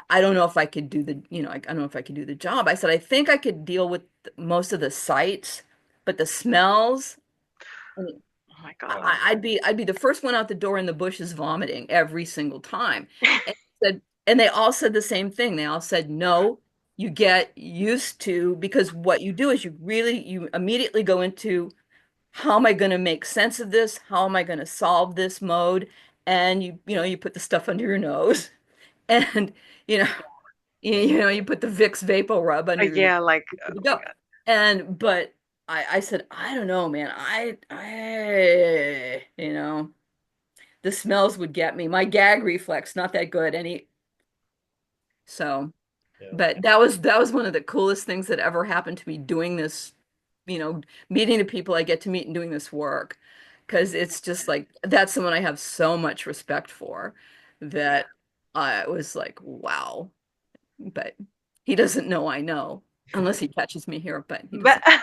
I don't know if I could do I don't know if I could do the job. I said, I think I could deal with most of the sights, but the smells, I mean, Oh my God. I'd be the first one out the door in the bushes vomiting every single time. And they all said the same thing. They all said, no, you get used to because what you do is you immediately go into how am I going to make sense of this? How am I going to solve this mode? And you put the stuff under your nose and you know you put the Vicks Vapor Rub under your nose. Yeah, like Good to oh my go. God. But I said, I don't know, man. The smells would get me. My gag reflex, not that good. So, Yeah. but that was one of the coolest things that ever happened to me doing this, meeting the people I get to meet and doing this work. because it's just like that's someone I have so much respect for that I was like, wow. But he doesn't know I know unless he catches me here, but he But doesn't.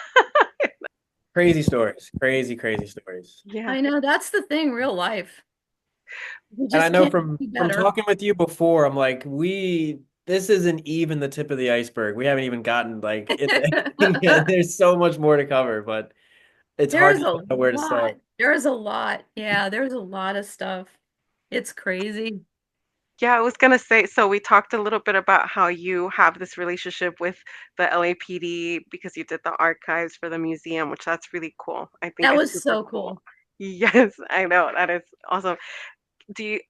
Crazy stories, crazy, crazy stories. yeah, I know that's the thing, real life. You And I just know can't from be from better. talking with you before, I'm like, this isn't even the tip of the iceberg. We haven't even gotten like yeah, there's so much more to cover, but it's hard There's to a know where to lot. start. There's a lot. Yeah, there's a lot of stuff. It's crazy. yeah, I was gonna say, so we talked a little bit about how you have this relationship with the LAPD because you did the archives for the museum, which that's really cool. I think That it's was super so cool. cool. Yes, I know. That is awesome. Do you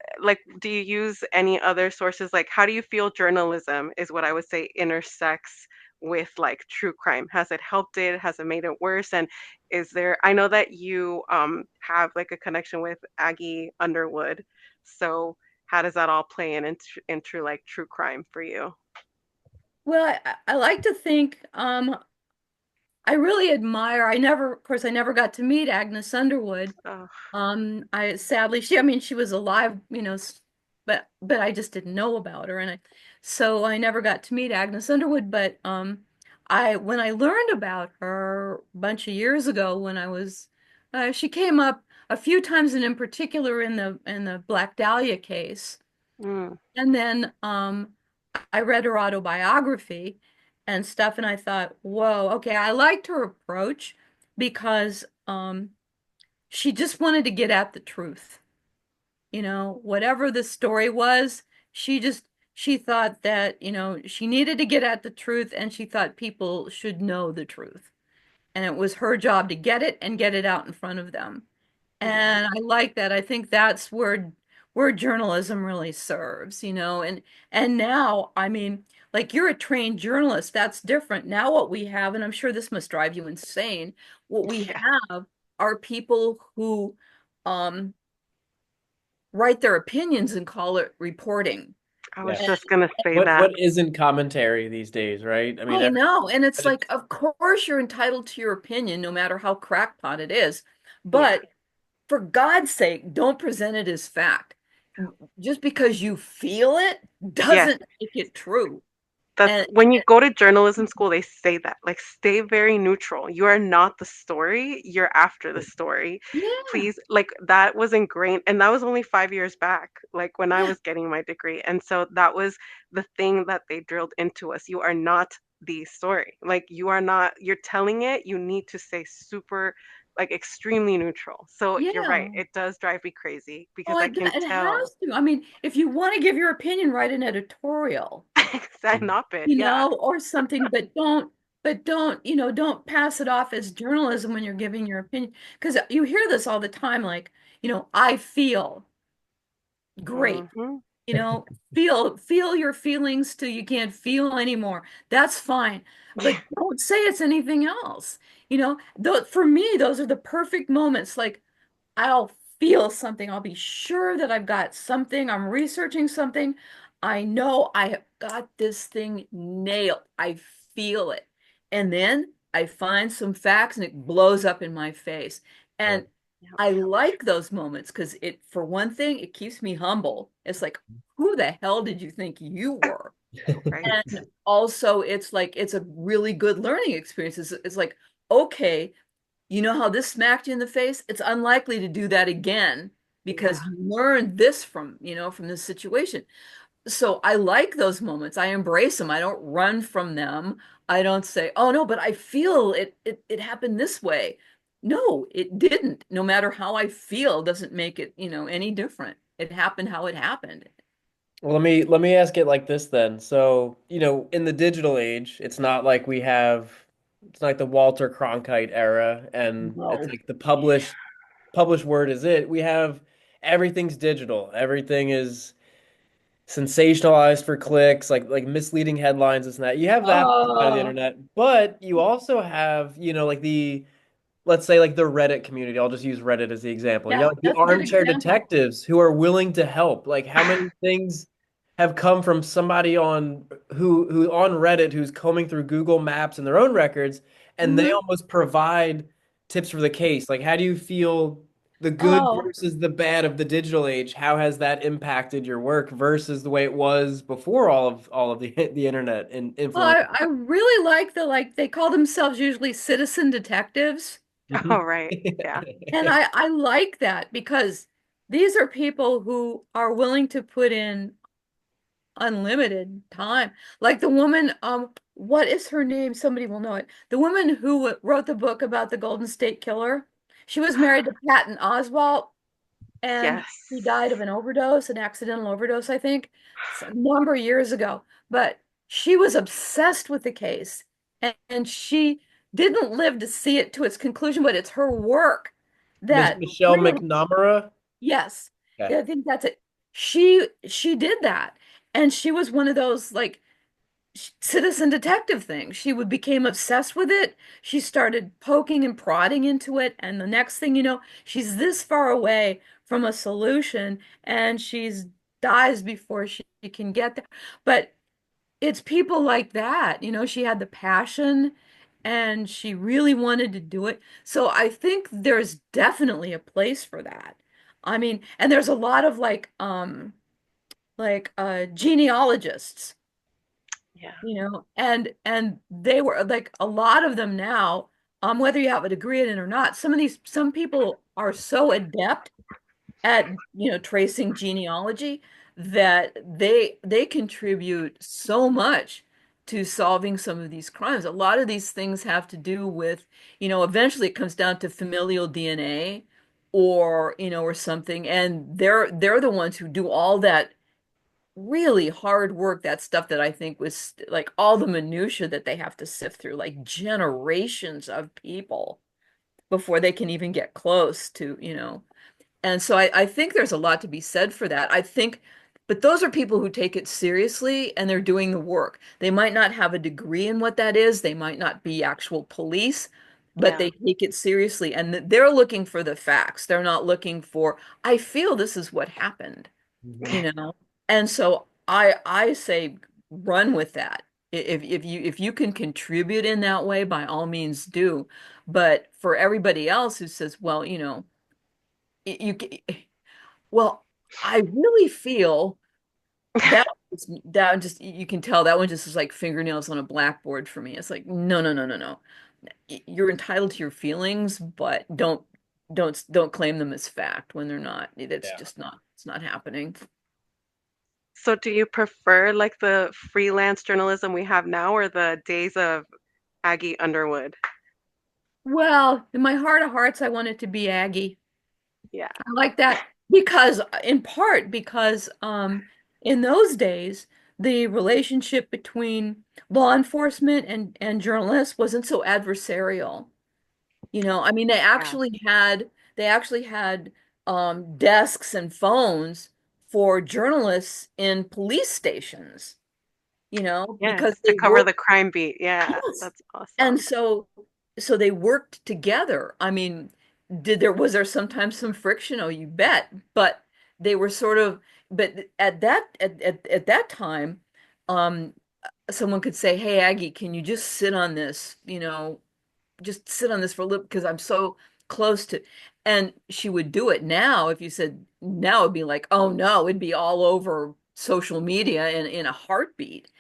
do you use any other sources? Like, how do you feel journalism is what I would say intersects with like true crime? Has it helped it? Has it made it worse? And is there, I know that you have like a connection with Aggie Underwood. So how does that all play into like true crime for you? Well, I like to think I really admire. I never, of course, I never got to meet Agnes Underwood. Oh, I sadly, I mean, she was alive, but I just didn't know about her, and so I never got to meet Agnes Underwood. But when I learned about her a bunch of years ago, she came up a few times, and in particular in the Black Dahlia case, mm, and then I read her autobiography and stuff, and I thought, whoa, okay, I liked her approach because she just wanted to get at the truth. Whatever the story was, she thought that, she needed to get at the truth and she thought people should know the truth. And it was her job to get it and get it out in front of them. yeah, And I like that. I think that's where journalism really serves, and now, I mean, like you're a trained journalist, that's different. Now what we have, and I'm sure this must drive you insane, what we yeah. have are people who um write their opinions and call it reporting. I was Yeah. And just gonna say What that. what isn't commentary these days, right? I mean, I know, and it's everybody like, of course you're entitled to your opinion, no matter how crackpot it is. Yeah. But for God's sake, don't present it as fact. Just because you feel it Yes. doesn't make it true. That's And when you go to journalism school, they say that, like, stay very neutral. You are not the story, you're after the story. yeah, Please, like, that was ingrained, and that was only 5 years back, like, when I yeah, was getting my degree. And so that was the thing that they drilled into us. You are not the story. Like, you are not, you're telling it, you need to stay super, like, extremely neutral. So you're right, yeah. it does drive me crazy Oh, because I can it tell. has to. I mean, if you want to give your opinion, write an editorial, An op-ed, yeah. or something, but don't, don't pass it off as journalism when you're giving your opinion. Because you hear this all the time, like, I feel great. Hmm. You know, feel your feelings till you can't feel anymore. That's fine. But don't say it's anything else. For me, those are the perfect moments. Like I'll feel something. I'll be sure that I've got something. I'm researching something. I know I have got this thing nailed. I feel it. And then I find some facts and it blows up in my face. Yeah. And I like those moments because for one thing, it keeps me humble. It's like, who the hell did you think you were? Right. And also, it's like, it's a really good learning experience. It's like, okay, you know how this smacked you in the face? It's unlikely to do that again Yeah. because you learned this from this situation. So I like those moments. I embrace them. I don't run from them. I don't say, "Oh no, but I feel it happened this way." No, it didn't. No matter how I feel doesn't make it, any different. It happened how it happened. Well, let me ask it like this then. So, in the digital age, it's not like the Walter Cronkite era, and it's No. like the published word is it. We have everything's digital. Everything is sensationalized for clicks, like misleading headlines, this and that. You have that side of the Oh, internet, but you also have, like let's say like the Reddit community. I'll just use Reddit as the example. You yeah, got like the that's a good armchair example. detectives who are willing to help. Like how many things have come from somebody on who on Reddit who's combing through Google Maps and their own records and they Hmm. almost provide tips for the case. Like how do you feel the good Oh, versus the bad of the digital age. How has that impacted your work versus the way it was before all of the internet and well, influence? I really like the like they call themselves usually citizen detectives. Oh, right. Yeah. And I like that because these are people who are willing to put in unlimited time. Like the woman, what is her name? Somebody will know it. The woman who wrote the book about the Golden State Killer. She was married to Patton Oswalt, and he Yes. died of an overdose, an accidental overdose, I think, a number of years ago. But she was obsessed with the case, and she didn't live to see it to its conclusion, but it's her work that Michelle really, McNamara. yes, Okay. I think that's it. She did that, and she was one of those like citizen detective things. She would became obsessed with it. She started poking and prodding into it, and the next thing you know, she's this far away from a solution, and she's dies before she can get there. But it's people like that, she had the passion and she really wanted to do it. So I think there's definitely a place for that. I mean, and there's a lot of genealogists, Yeah. and they were like a lot of them now, whether you have a degree in it or not, some people are so adept at tracing genealogy that they contribute so much to solving some of these crimes. A lot of these things have to do with, eventually it comes down to familial DNA or something, and they're the ones who do all that really hard work, that stuff that I think was like all the minutia that they have to sift through, like generations of people before they can even get close to, and so I think there's a lot to be said for that. I think, but those are people who take it seriously and they're doing the work. They might not have a degree in what that is. They might not be actual police, but Yeah. they take it seriously and they're looking for the facts. They're not looking for, I feel this is what happened, you know? And so I say run with that. If you can contribute in that way, by all means do. But for everybody else who says, well, you well, I really feel that just you can tell that one just is like fingernails on a blackboard for me. It's like no, no, no, no, no. You're entitled to your feelings, but don't claim them as fact when they're not. It's Yeah. just not. It's not happening. So do you prefer like the freelance journalism we have now or the days of Aggie Underwood? Well, in my heart of hearts, I want it to be Aggie. Yeah. I like that because, in part, because in those days, the relationship between law enforcement and journalists wasn't so adversarial. I mean, Yeah. they actually had desks and phones for journalists in police stations, because Yes, to they cover the worked. crime beat. Yeah, Yes. that's And awesome. so they worked together. I mean, was there sometimes some friction? Oh, you bet. But they were sort of, but at that time, um, someone could say, "Hey, Aggie, can you just sit on this? Just sit on this for a little because I'm so close to." And she would do it. Now, if you said now, it'd be like, "Oh no," it'd be all over social media in a heartbeat,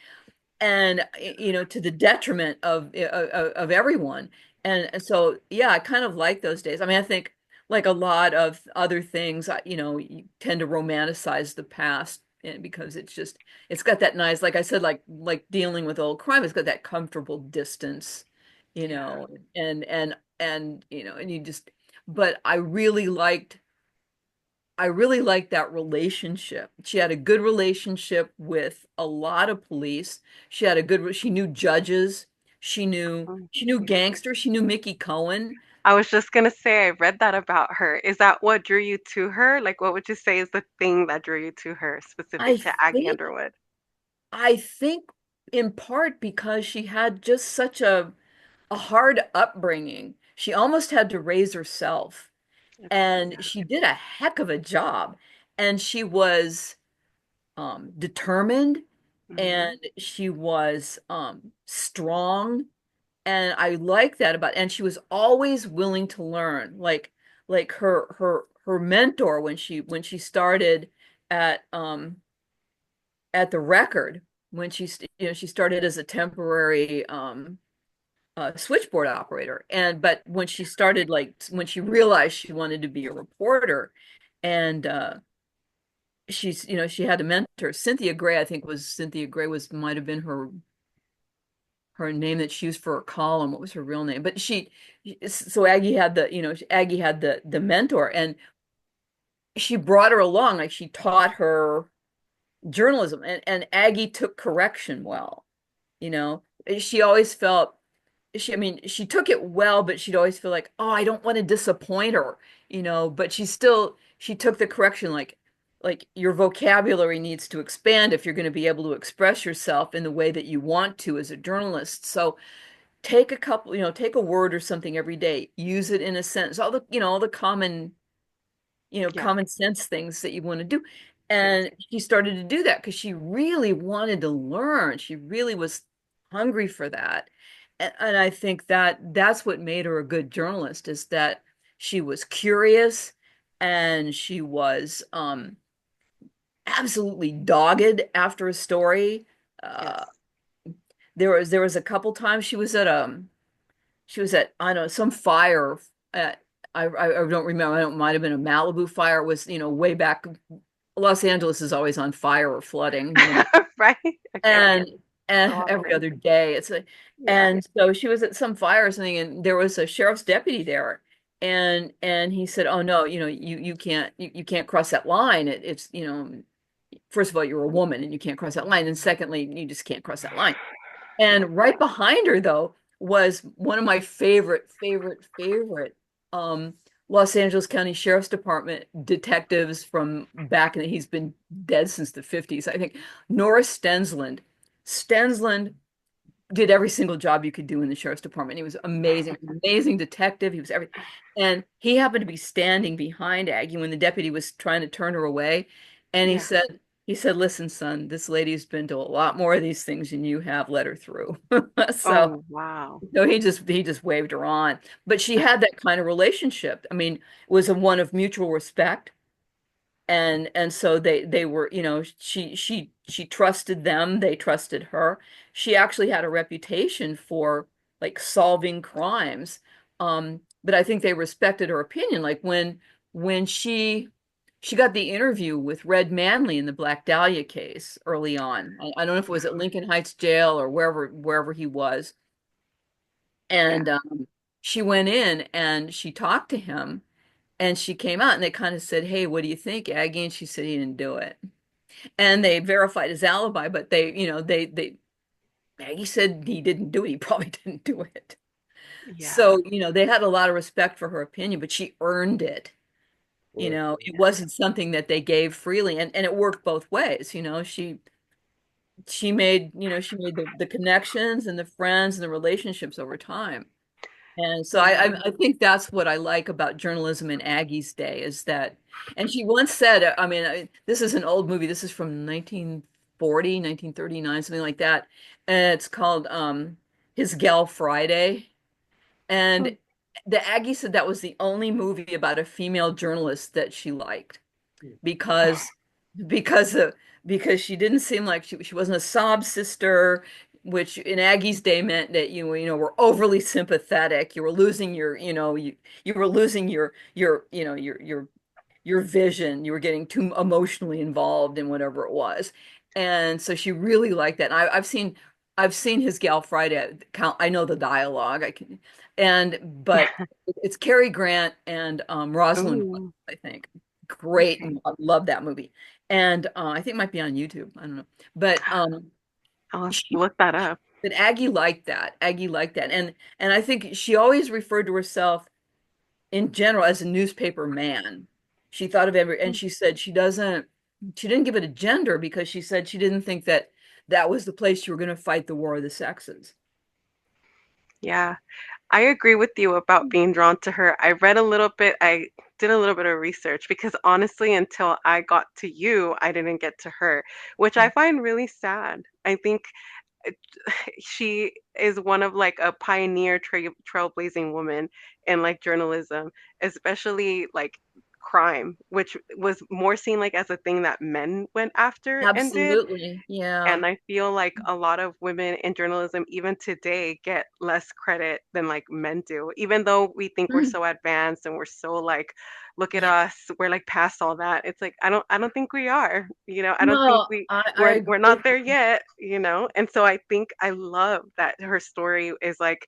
and to the detriment of everyone. And so yeah, I kind of like those days. I mean, I think like a lot of other things, you tend to romanticize the past, and because it's got that nice, like I said, like dealing with old crime, it's got that comfortable distance, you Yeah. know and you just, but I really liked that relationship. She had a good relationship with a lot of police. She knew judges. She knew Mm, she knew yeah. gangsters. She knew Mickey Cohen. I was just gonna say I read that about her. Is that what drew you to her? Like, what would you say is the thing that drew you to her I specific to Aggie think Underwood? I think in part because she had just such a hard upbringing. She almost had to raise herself, It is, and yeah. she did a heck of a job. And she was determined, Hmm. and she was strong, and I like that about, and she was always willing to learn. Like her mentor when she started at the Record, when she started as a temporary switchboard operator. But when she started, like when she realized she wanted to be a reporter, and she had a mentor, Cynthia Gray, I think was Cynthia Gray was might have been her name that she used for her column. What was her real name? But so Aggie had the mentor, and she brought her along, like she taught her journalism, and Aggie took correction well. You know, she always felt I mean, she took it well, but she'd always feel like, oh, I don't want to disappoint her, but she took the correction, like your vocabulary needs to expand if you're going to be able to express yourself in the way that you want to as a journalist. So take a word or something every day, use it in a sentence, all the Yeah. common sense things that you want to do. Yes. And she started to do that because she really wanted to learn. She really was hungry for that. And I think that's what made her a good journalist, is that she was curious, and she was absolutely dogged after a story. Uh, Yes. there was a couple times she was at, I don't know, some fire at, I don't remember. It might have been a Malibu fire. It was, way back. Los Angeles is always on fire or flooding, Right? Okay. and So every often. other day. Yeah. And so she was at some fire or something, and there was a sheriff's deputy there, and he said, "Oh no, you can't cross that line. It's first of all, you're a woman and you can't cross that line, and secondly, you just can't cross that line." And right behind her, though, was one of my favorite um, Los Angeles County Sheriff's Department detectives from back in he's been dead since the 50s, I think, Norris Stensland. Stensland did every single job you could do in the sheriff's department. He was amazing, amazing detective. He was everything. And he happened to be standing behind Aggie when the deputy was trying to turn her away. And he Yeah. said, "Listen, son, this lady's been to a lot more of these things than you have. Let her through." So, Oh, wow. he just waved her on. But she had that kind of relationship. I mean, it was one of mutual respect, and so they were, she trusted them, they trusted her. She actually had a reputation for, like, solving crimes. But I think they respected her opinion, like when she got the interview with Red Manley in the Black Dahlia case early on. I don't know if it was at Lincoln Heights Jail or wherever he was. Yeah. And she went in and she talked to him, and she came out and they kind of said, "Hey, what do you think, Aggie?" And she said he didn't do it. And they verified his alibi, but Aggie said he didn't do it. He probably didn't do it. Yeah. So, they had a lot of respect for her opinion, but she earned it. It wasn't something that they gave freely, and it worked both ways. She made the connections and the friends and the relationships over time. And so Yeah. I think that's what I like about journalism in Aggie's day, is that, and she once said, I mean, this is an old movie. This is from 1940, 1939, something like that. And it's called His Gal Friday. And Hmm. the Aggie said that was the only movie about a female journalist that she liked, because because of because she didn't seem like she wasn't a sob sister, which in Aggie's day meant that were overly sympathetic. You were losing you were losing your vision. You were getting too emotionally involved in whatever it was. And so she really liked that. And I've seen His Gal Friday. I know the dialogue. But it's Cary Grant and Rosalind West, Ooh. I think. Great. Okay. I love that movie. And I think it might be on YouTube. I don't know. But I'll have to she look that up. but Aggie liked that. Aggie liked that. And I think she always referred to herself in general as a newspaper man. She thought of and she said she didn't give it a gender, because she said she didn't think that that was the place you were going to fight the war of the sexes. Yeah. I agree with you about being drawn to her. I did a little bit of research because honestly, until I got to you, I didn't get to her, which I find really sad. I think it- she is one of like a pioneer trailblazing woman in like journalism, especially like crime, which was more seen like as a thing that men went after and did. Absolutely. Yeah. And I feel like a lot of women in journalism, even today, get less credit than like men do. Even though we think we're Mm. so advanced and we're so like, look at Yeah. us, we're like past all that. It's like I don't think we are. I don't think No, I we're not agree. there yet. And so I think I love that her story is like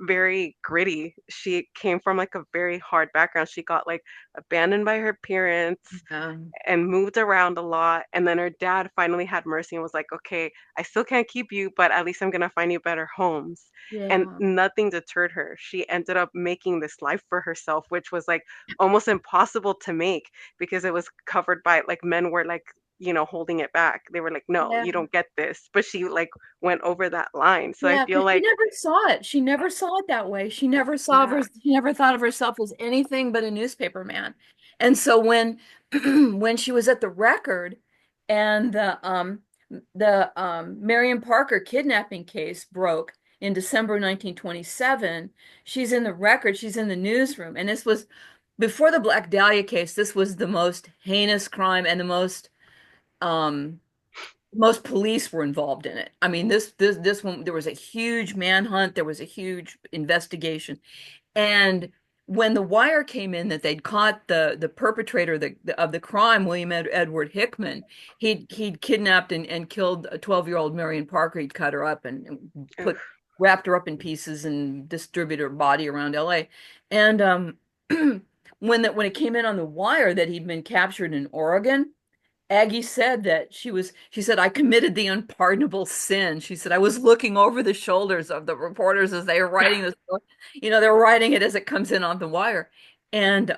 very gritty. She came from like a very hard background. She got like abandoned by her parents Yeah. and moved around a lot. And then her dad finally had mercy and was like, okay, I still can't keep you, but at least I'm going to find you better homes. And Yeah. nothing deterred her. She ended up making this life for herself, which was like almost impossible to make because it was covered by like men were like, holding it back. They were like, no, Yeah. you don't get this. But she like went over that line. So I Yeah, feel because she like, never saw it. She never saw it that way. yeah, She never thought of herself as anything but a newspaper man. And so when when she was at the Record and the Marion Parker kidnapping case broke in December 1927, she's in the Record, she's in the newsroom. And this was before the Black Dahlia case, this was the most heinous crime and the um most police were involved in it. I mean, this one, there was a huge manhunt, there was a huge investigation. And when the wire came in that they'd caught the perpetrator of the crime, William Edward Hickman, he'd kidnapped and killed a 12-year-old Marion Parker. He'd cut her up and ugh, wrapped her up in pieces and distributed her body around LA. And when it came in on the wire that he'd been captured in Oregon, Aggie said that she said, I committed the unpardonable sin. She said, I was looking over the shoulders of the reporters as they were writing this book. They're writing it as it comes in on the wire. And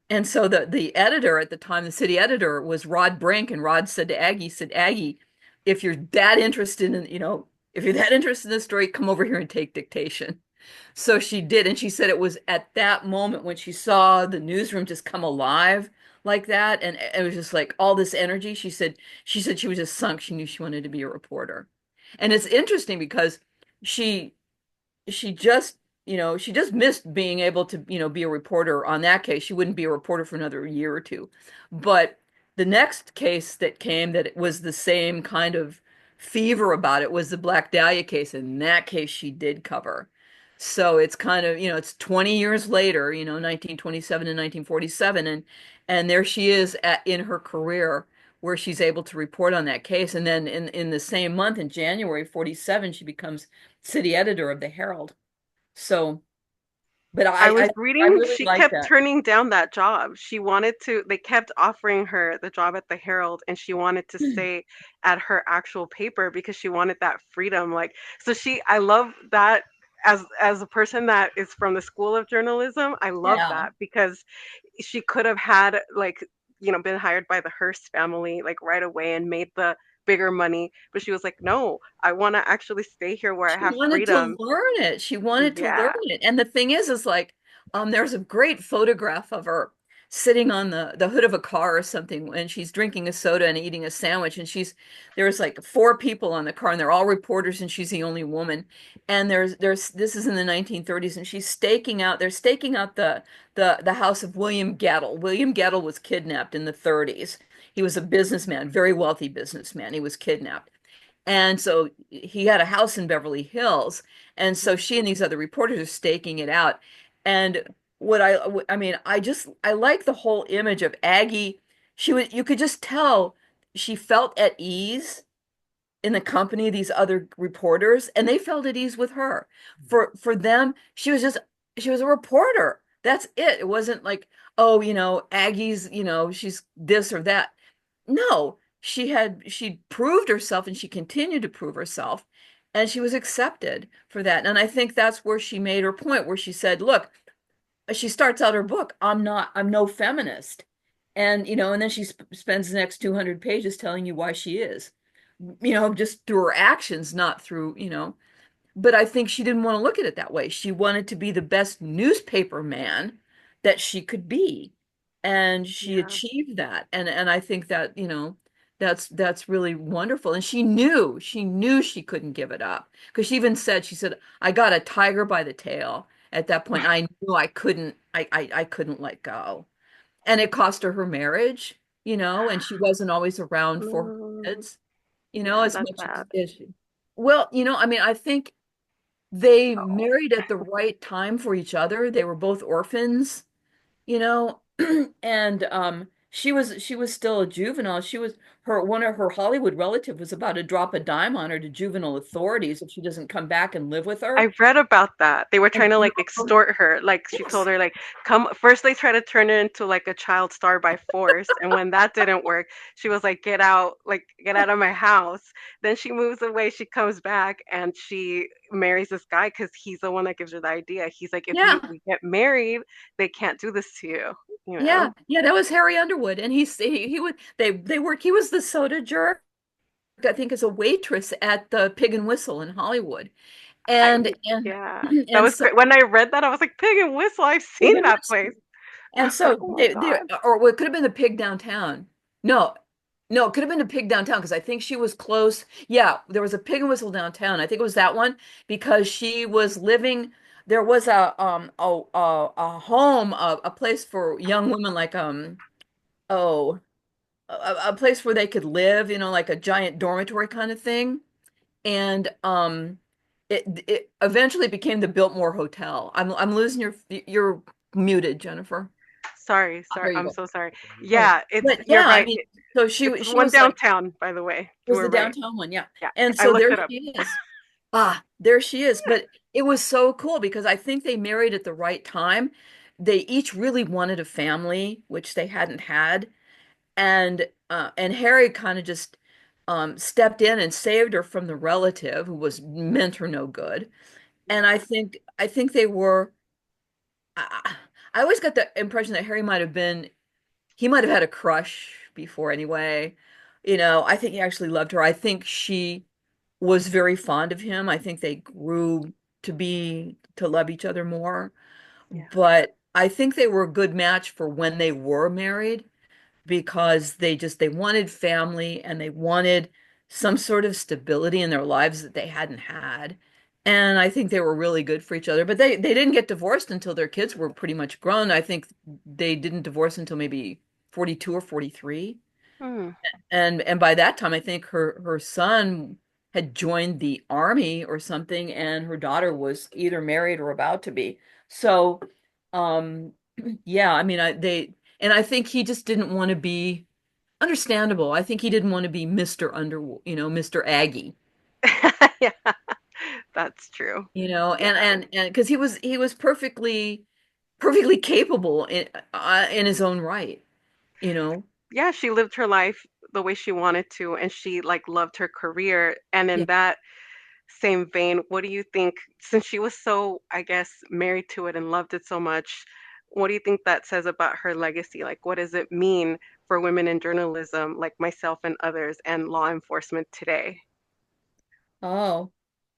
and so the editor at the time, the city editor, was Rod Brink, and Rod said, Aggie, if you're that interested in, if you're that interested in the story, come over here and take dictation. So she did, and she said it was at that moment when she saw the newsroom just come alive like that, and it was just like all this energy. She said she was just sunk. She knew she wanted to be a reporter. And it's interesting because she she just, she just missed being able to, be a reporter on that case. She wouldn't be a reporter for another year or two. But the next case that came that it was the same kind of fever about it was the Black Dahlia case. And that case she did cover. So it's kind of, it's 20 years later, 1927 and 1947, and there she is in her career where she's able to report on that case. And then in the same month, in January 47, she becomes city editor of the Herald. So, but I I was I reading really she like kept that. turning down that job. They kept offering her the job at the Herald and she wanted to stay at her actual paper because she wanted that freedom. Like, so I love that as a person that is from the school of journalism, I love Yeah. that because she could have had like, been hired by the Hearst family like right away and made the bigger money, but she was like, "No, I want to actually stay here where I She have wanted to freedom." learn it. She wanted to learn Yeah. it. And the thing is like, there's a great photograph of her sitting on the hood of a car or something, and she's drinking a soda and eating a sandwich. And there's like four people on the car, and they're all reporters, and she's the only woman. And this is in the 1930s, and they're staking out the house of William Gettle. William Gettle was kidnapped in the 30s. He was a businessman, very wealthy businessman. He was kidnapped. And so he had a house in Beverly Hills. And so she and these other reporters are staking it out. And I mean, I like the whole image of Aggie. You could just tell she felt at ease in the company of these other reporters, and they felt at ease with her. For them, she was a reporter. That's it. It wasn't like, oh, Aggie's, she's this or that. No, she proved herself and she continued to prove herself, and she was accepted for that. And I think that's where she made her point, where she said, look, she starts out her book, I'm no feminist. And then she spends the next 200 pages telling you why she is, just through her actions, not through, but I think she didn't want to look at it that way. She wanted to be the best newspaper man that she could be. And she Yeah. achieved that. And I think that, that's really wonderful. And she knew she couldn't give it up. Because she said, I got a tiger by the tail at that point. And I knew I couldn't let go. and it cost her her marriage, and she wasn't always around for her Mm, kids, yeah, as that's much sad. as she. Well, I mean, I think they married at the right time for each other. They were both orphans, you know, and she was still a juvenile. She was her one of her Hollywood relative was about to drop a dime on her to juvenile authorities if she doesn't come back and live with her. I read about that. They were And trying to like extort her. Like she told yes, her like come first they tried to turn her into like a child star by force. And when that didn't work, she was like get out of my house. Then she moves away, she comes back and she marries this guy because he's the one that gives her the idea. He's like, if you yeah, we get married, they can't do this to you, you yeah, know? yeah. That was Harry Underwood, and he would they work. He was the soda jerk, I think, as a waitress at the Pig and Whistle in Hollywood, I and and yeah. That and was so great. When I read that, I was like, Pig and Whistle, I've Pig seen and that Whistle. place. I And was like, so oh my they God. or well, it could have been the pig downtown. No, no, it could have been the pig downtown because I think she was close. Yeah, there was a pig and whistle downtown. I think it was that one because she was living. There was a home, a place for young women, like oh a place where they could live, like a giant dormitory kind of thing. And it eventually became the Biltmore Hotel. I'm losing you're muted, Jennifer. Sorry, Ah, sorry. there you I'm go. so sorry. Oh, Yeah, it's but you're yeah, I right. mean, so It's she the one was like, downtown, by the way. it You was the were right. downtown one, yeah. Yeah, And I so looked there it up. she is. Ah, there she is. But it was so cool because I think they married at the right time. They each really wanted a family, which they hadn't had. And Harry kind of just stepped in and saved her from the relative who was meant her no good. And Yeah. I think they were I always got the impression that Harry might have been he might have had a crush before anyway. I think he actually loved her. I think she was very fond of him. I think they grew to love each other more. Yeah. But I think they were a good match for when they were married because they wanted family and they wanted some sort of stability in their lives that they hadn't had. And I think they were really good for each other. But they didn't get divorced until their kids were pretty much grown. I think they didn't divorce until maybe 42 or 43. Hmm. And by that time I think her son had joined the army or something, and her daughter was either married or about to be. So um yeah, I mean I think he just didn't want to be understandable. I think he didn't want to be Mr. Mr. Aggie, Yeah, that's true. Yeah. and because he was perfectly capable in his own right, you know. Yeah, she lived her life the way she wanted to, and she like loved her career. And in Yeah. that same vein, what do you think, since she was so, I guess, married to it and loved it so much, what do you think that says about her legacy? Like, what does it mean for women in journalism, like myself and others, and law enforcement today? Oh,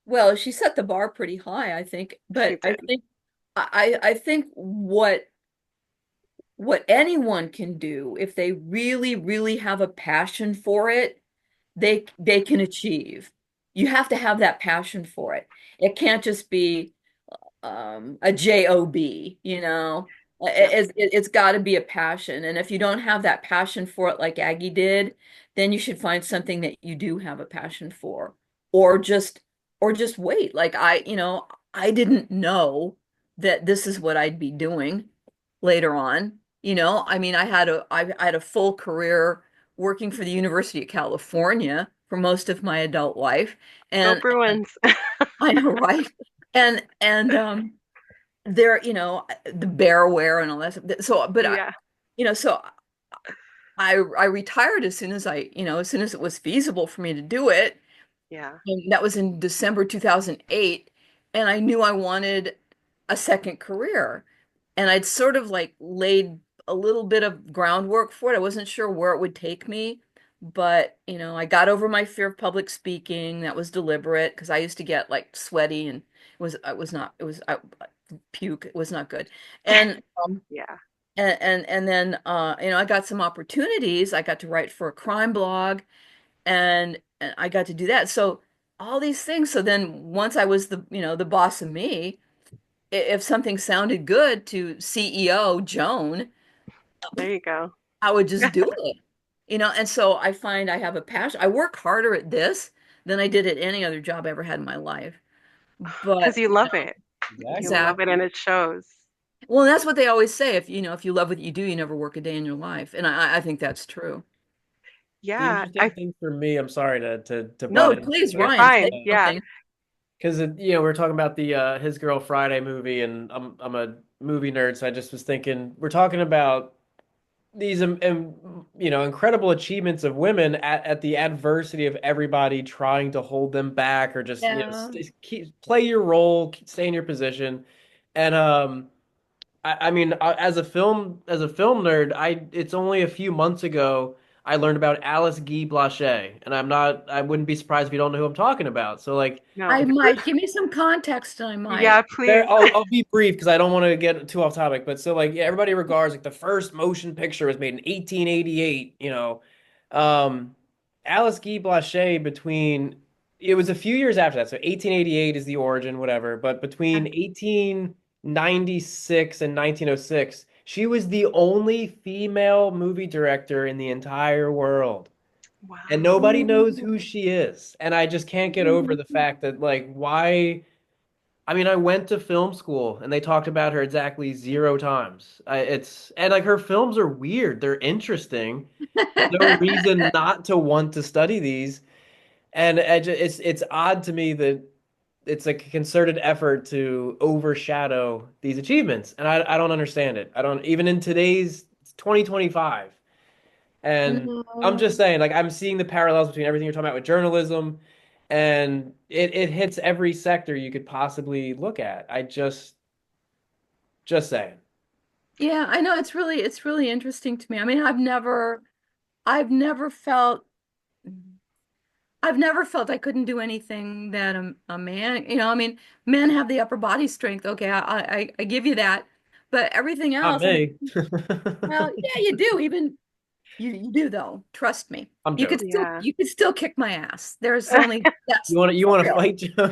well, she set the bar pretty high, I think. She But I did. think I think what anyone can do if they really, really have a passion for it, they can achieve. You have to have that passion for it. It can't just be a job. Yep. It's got to be a passion. And if you don't have that passion for it like Aggie did, then you should find something that you do have a passion for, or just wait. Like I didn't know that this is what I'd be doing later on. I mean, I had a full career working for the University of California for most of my adult life, Go and Bruins. I know, right? And there, the bearware and all that stuff. So, but Yeah. so I retired as soon as as soon as it was feasible for me to do it. Yeah. And that was in December 2008, and I knew I wanted a second career. And I'd sort of like laid a little bit of groundwork for it. I wasn't sure where it would take me, but I got over my fear of public speaking. That was deliberate because I used to get like sweaty and I was not it was I puke. It was not good. And Yeah. and then I got some opportunities. I got to write for a crime blog, and I got to do that. So all these things. So then once I was the boss of me, if something sounded good to CEO Joan, There you go. I would just do it, and so I find I have a passion. I work harder at this than I did at any other job I ever had in my life. Because But you love it. You Exactly. love it exactly. and it shows. Well, that's what they always say. If you love what you do, you never work a day in your life. And I think that's true. The Yeah, interesting thing for me, I'm sorry to butt No, in, please, you're Ryan, say fine. Yeah. something. because we're talking about the His Girl Friday movie, and I'm a movie nerd, so I just was thinking we're talking about these incredible achievements of women at the adversity of everybody trying to hold them back or just Yeah. play your role, stay in your position, and I mean, as a film nerd, it's only a few months ago I learned about Alice Guy Blaché, and I wouldn't be surprised if you don't know who I'm talking about. So like, I No. the first, might give me some context and I Yeah, might. please. I'll be brief because I don't want to get too off topic. But so like, yeah, everybody regards like the first motion picture was made in 1888. Um, Alice Guy Blaché between it was a few years after that. So 1888 is the origin, whatever. But between 1896 and 1906, she was the only female movie director in the entire world. And Wow. nobody knows who she is. And I just can't get over the fact that, like, why? I mean, I went to film school and they talked about her exactly 0 times. And like her films are weird. They're interesting. No reason not to want to study these. And it's odd to me that it's like a concerted effort to overshadow these achievements. And I don't understand it. I don't even in today's 2025. And I'm No. just saying, like, I'm seeing the parallels between everything you're talking about with journalism, and it hits every sector you could possibly look at. Just saying. Yeah, I know it's really interesting to me. I mean, I've never felt I've never felt I couldn't do anything that a man, I mean, men have the upper body strength. Okay, I give you that. But everything Not else, I mean, me. well, yeah, you do. Even you do though. Trust me. I'm joking. Yeah. You could still kick my ass. There's only that's You for want to real. fight, Joe?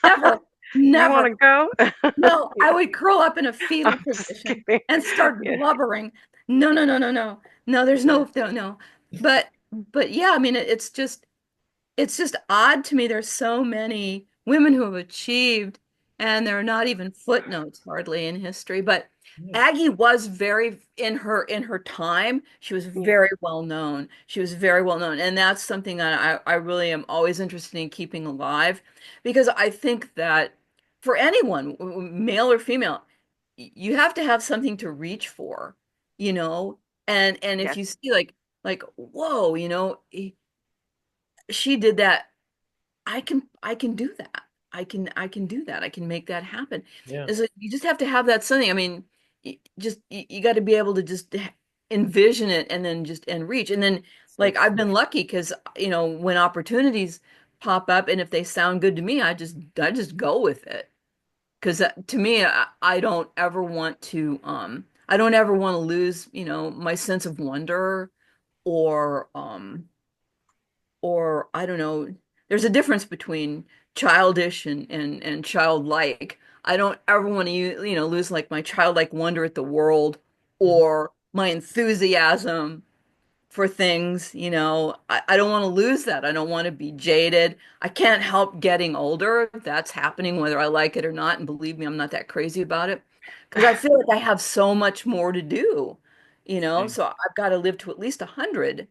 Never, You want never. to go? No, I Yeah. would curl up in a fetal I'm just position kidding. and start Yeah. blubbering. No, no, no, no, no. No, there's no, no. But yeah, I mean, it's just odd to me. There's so many women who have achieved, and they're not even footnotes hardly in history. But Yeah. Aggie was very in her time. She was Yeah. very well known. She was very well known, and that's something that I really am always interested in keeping alive, because I think that for anyone, male or female, you have to have something to reach for, you know. And if Yes. you see like whoa, she did that. I can do that. I can do that. I can make that happen. Yeah. Is you just have to have that something. I mean, you got to be able to just envision it and then just and reach. And then So like I've true. been lucky because when opportunities pop up and if they sound good to me, I just go with it. Because to me, I don't ever want to I don't ever want to lose, my sense of wonder or I don't know. There's a difference between childish and childlike. I don't ever want to lose like my childlike wonder at the world Mhm. or my enthusiasm for things. I don't want to lose that. I don't want to be jaded. I can't help getting older. That's happening whether I like it or not. And believe me, I'm not that crazy about it because I feel like I have so much more to do. Same. So I've got to live to at least 100,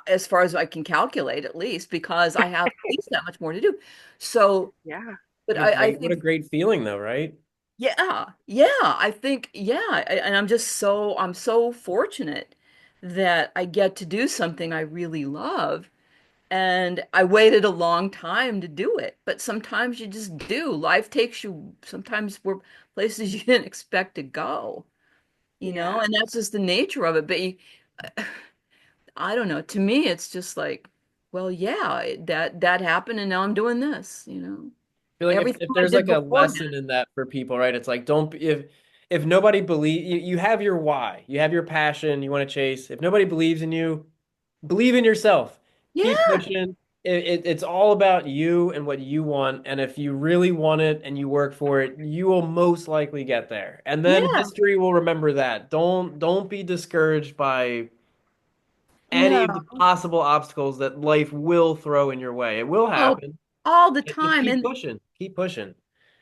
as far as I can calculate, at least, because I have at least that much more to do. So, Yeah. but I What a think, great feeling though, right? yeah, yeah, I think, yeah, and I'm so fortunate that I get to do something I really love. And I waited a long time to do it, but sometimes you just do. Life takes you sometimes where places you didn't expect to go, Yeah. and that's just the nature of it. But I don't know. To me, it's just like, well, yeah, that happened, and now I'm doing this. I feel like Everything if I there's did like a beforehand. lesson in that for people, right? It's like don't if nobody believe you have your why, you have your passion, you want to chase. If nobody believes in you, believe in yourself. Keep Yeah, pushing. it's all about you and what you want. And if you really want it and you work for it, you will most likely get there. And then Yeah, history will remember that. Don't be discouraged by any of the no. possible obstacles that life will throw in your way. It will Oh, happen. all the Just time. keep And pushing. Keep pushing.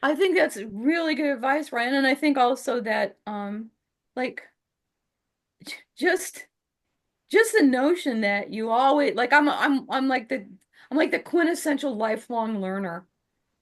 I think that's really good advice, Ryan. And I think also that like just just the notion that you always like I'm like the quintessential lifelong learner.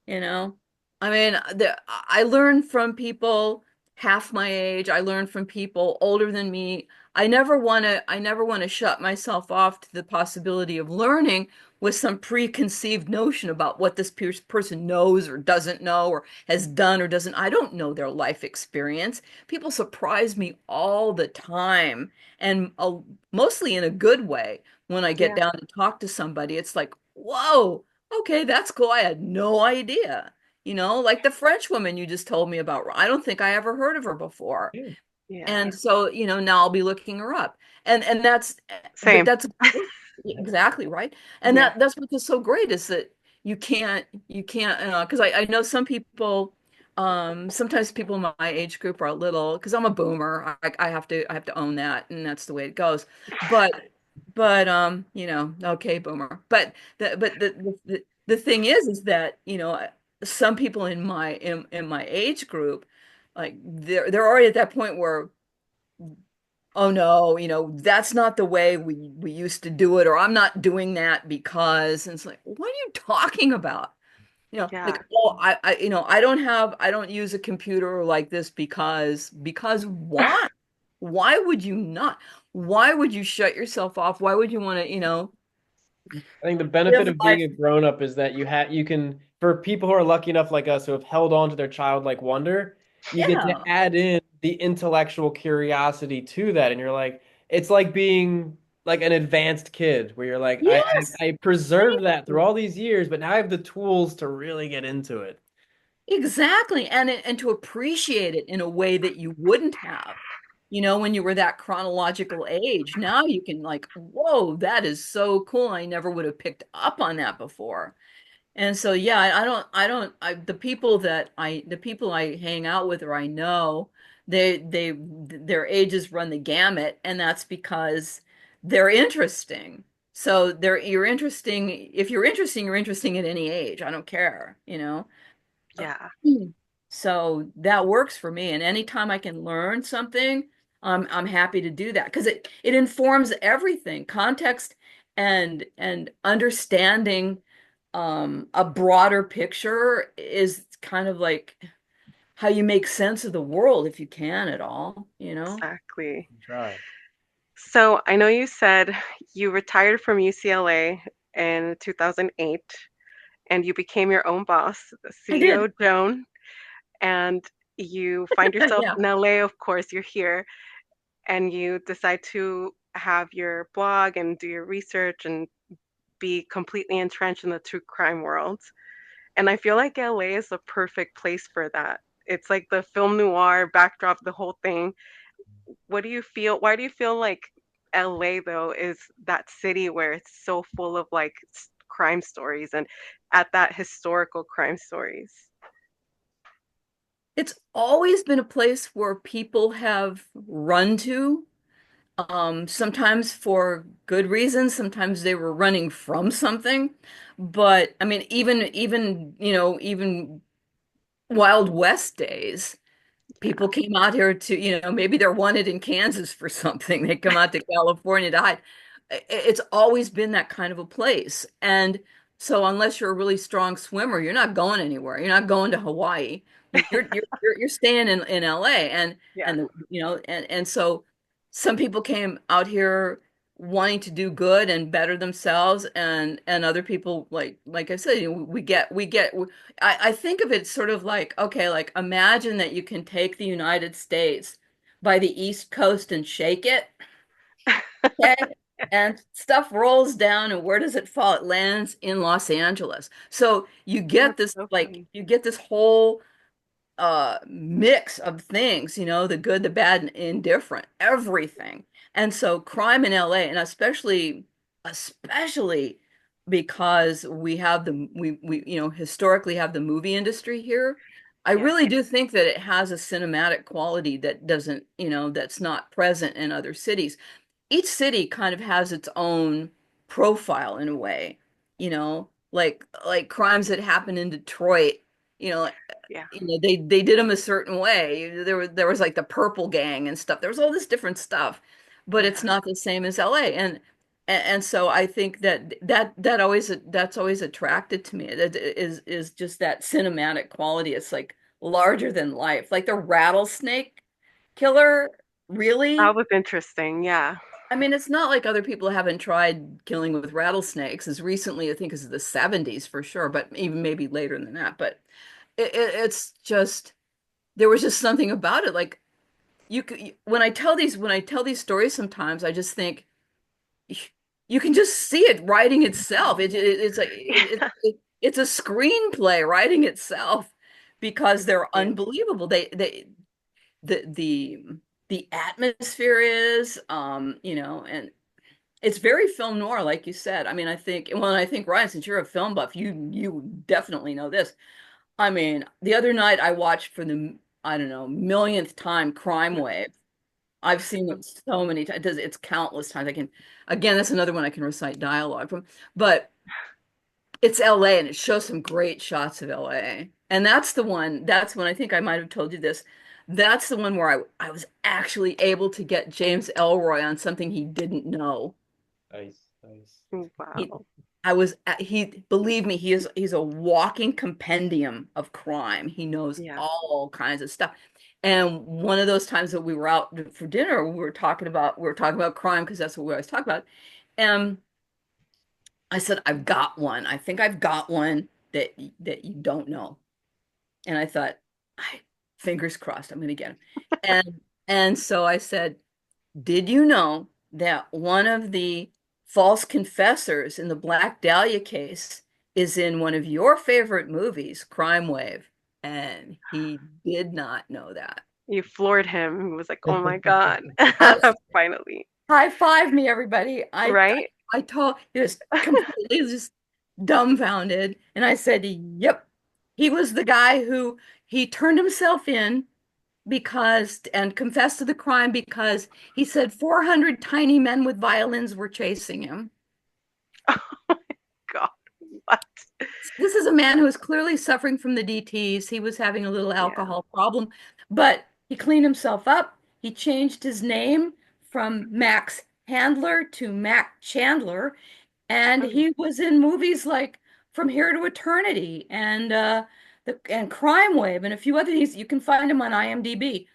You know, I mean, I learn from people half my age. I learn from people older than me. I never want to shut myself off to the possibility of learning with some preconceived notion about what this person knows or doesn't know or has done or doesn't. I don't know their life experience. People surprise me all the time, and mostly in a good way. When I get Yeah. down to talk to somebody, it's like, whoa. Okay, that's cool. I had no idea. You know, like the French woman you just told me about. I don't think I ever heard of her before. Yeah. Yeah. And so, now I'll be looking her up. And that's but Same. that's exactly right. And Yeah. that's what's just so great is that you can't because I know some people sometimes people in my age group are a little because I'm a boomer. I have to own that and that's the way it goes. But okay, boomer. But the thing is that, some people in my age group, like they're already at that point where, oh no, that's not the way we used to do it, or I'm not doing that because, and it's like, what are you talking about? Like, Yeah. oh, I don't use a computer like this because why? Why would you not? Why would you shut yourself off? Why would you want to, I think the live benefit of being life? a grown up is that you can, for people who are lucky enough like us who have held on to their childlike wonder, you get to Yeah. add in the intellectual curiosity to that. And you're like, it's like being like an advanced kid where you're like, Yes. I preserved that through all these years, but now I have the tools to really get into it. Exactly. And to appreciate it in a way that you wouldn't have, when you were that chronological age. Now you can like, whoa, that is so cool. I never would have picked up on that before. And so yeah, the people I hang out with or I know, their ages run the gamut, and that's because they're interesting. So you're interesting. If you're interesting, you're interesting at any age. I don't care. Yeah. So that works for me. And anytime I can learn something, I'm happy to do that because it informs everything. Context and understanding a broader picture is kind of like how you make sense of the world if you can at all. Exactly. Try. So I know you said you retired from UCLA in 2008 and you became your own boss, the I CEO did. Joan, and you find yourself Yeah. in LA, of course, you're here, and you decide to have your blog and do your research and be completely entrenched in the true crime world. And I feel like LA is the perfect place for that. It's like the film noir backdrop, the whole thing. What do you feel? Why do you feel like LA though is that city where it's so full of like crime stories and at that historical crime stories? It's always been a place where people have run to. Sometimes for good reasons, sometimes they were running from something. But I mean, even Wild West days, people Yeah, came out here to, maybe they're wanted in Kansas for something. They come out to California to hide. It's always been that kind of a place. And so unless you're a really strong swimmer, you're not going anywhere. You're not going to Hawaii. You're staying in LA yeah, and and so some people came out here wanting to do good and better themselves and other people like I said, I think of it sort of like, okay, like imagine that you can take the United States by the East Coast and shake it, okay? And stuff rolls down, and where does it fall? It lands in Los Angeles. So that's so funny. you get this whole mix of things, the good, the bad, and indifferent, everything. And so crime in LA, and especially because we have we historically have the movie industry here. I Yeah. really do think that it has a cinematic quality that doesn't, that's not present in other cities. Each city kind of has its own profile in a way, like crimes that happen in Detroit, you know, Yeah. they did them a certain way. There was like the Purple Gang and stuff. There was all this different stuff, but it's Yeah. not the same as LA. And so I think that's always attracted to me. That is just that cinematic quality. It's like larger than life. Like the rattlesnake killer, That really? was interesting. Yeah. I mean, it's not like other people haven't tried killing with rattlesnakes as recently, I think, as the 70s for sure, but even maybe later than that. But it's just there was just something about it. Like when I tell these stories, sometimes I just think you can just see it writing itself. It's like it's a screenplay writing itself because they're Yeah. unbelievable. The the the atmosphere is and it's very film noir, like you said. I mean, I think Ryan, since you're a film buff, you definitely know this. I mean, the other night I watched for the, I don't know, millionth time Crime Wave. I've seen it so many times. It's countless times. Again, that's another one I can recite dialogue from. But it's LA and it shows some great shots of LA. And that's when I think I might have told you this. That's the one where I was actually able to get James Elroy on something he didn't know. Nice, nice. He, Wow. believe me, he's a walking compendium of crime. He knows Yeah. all kinds of stuff. And one of those times that we were out for dinner, we were talking about crime because that's what we always talk about. And I said, I've got one. I think I've got one that you don't know. And I thought, I fingers crossed, I'm going to get him. And so I said, did you know that one of the false confessors in the Black Dahlia case is in one of your favorite movies, Crime Wave? And he did not know that. You floored him. He was like, "Oh my God." Abs- Finally. High five me, everybody. Right? I told he was completely just dumbfounded. And I said, yep, he was the guy who he turned himself in because and confessed to the crime because he said 400 tiny men with violins were chasing him. God, what? This is a man who is clearly suffering from the DTs. He was having a little Yeah. alcohol problem, but he cleaned himself up. He changed his name from Max Handler to Mac Chandler, and Oh, he was in movies like From Here to Eternity and Crime Wave and a few other things. You can find him on IMDb.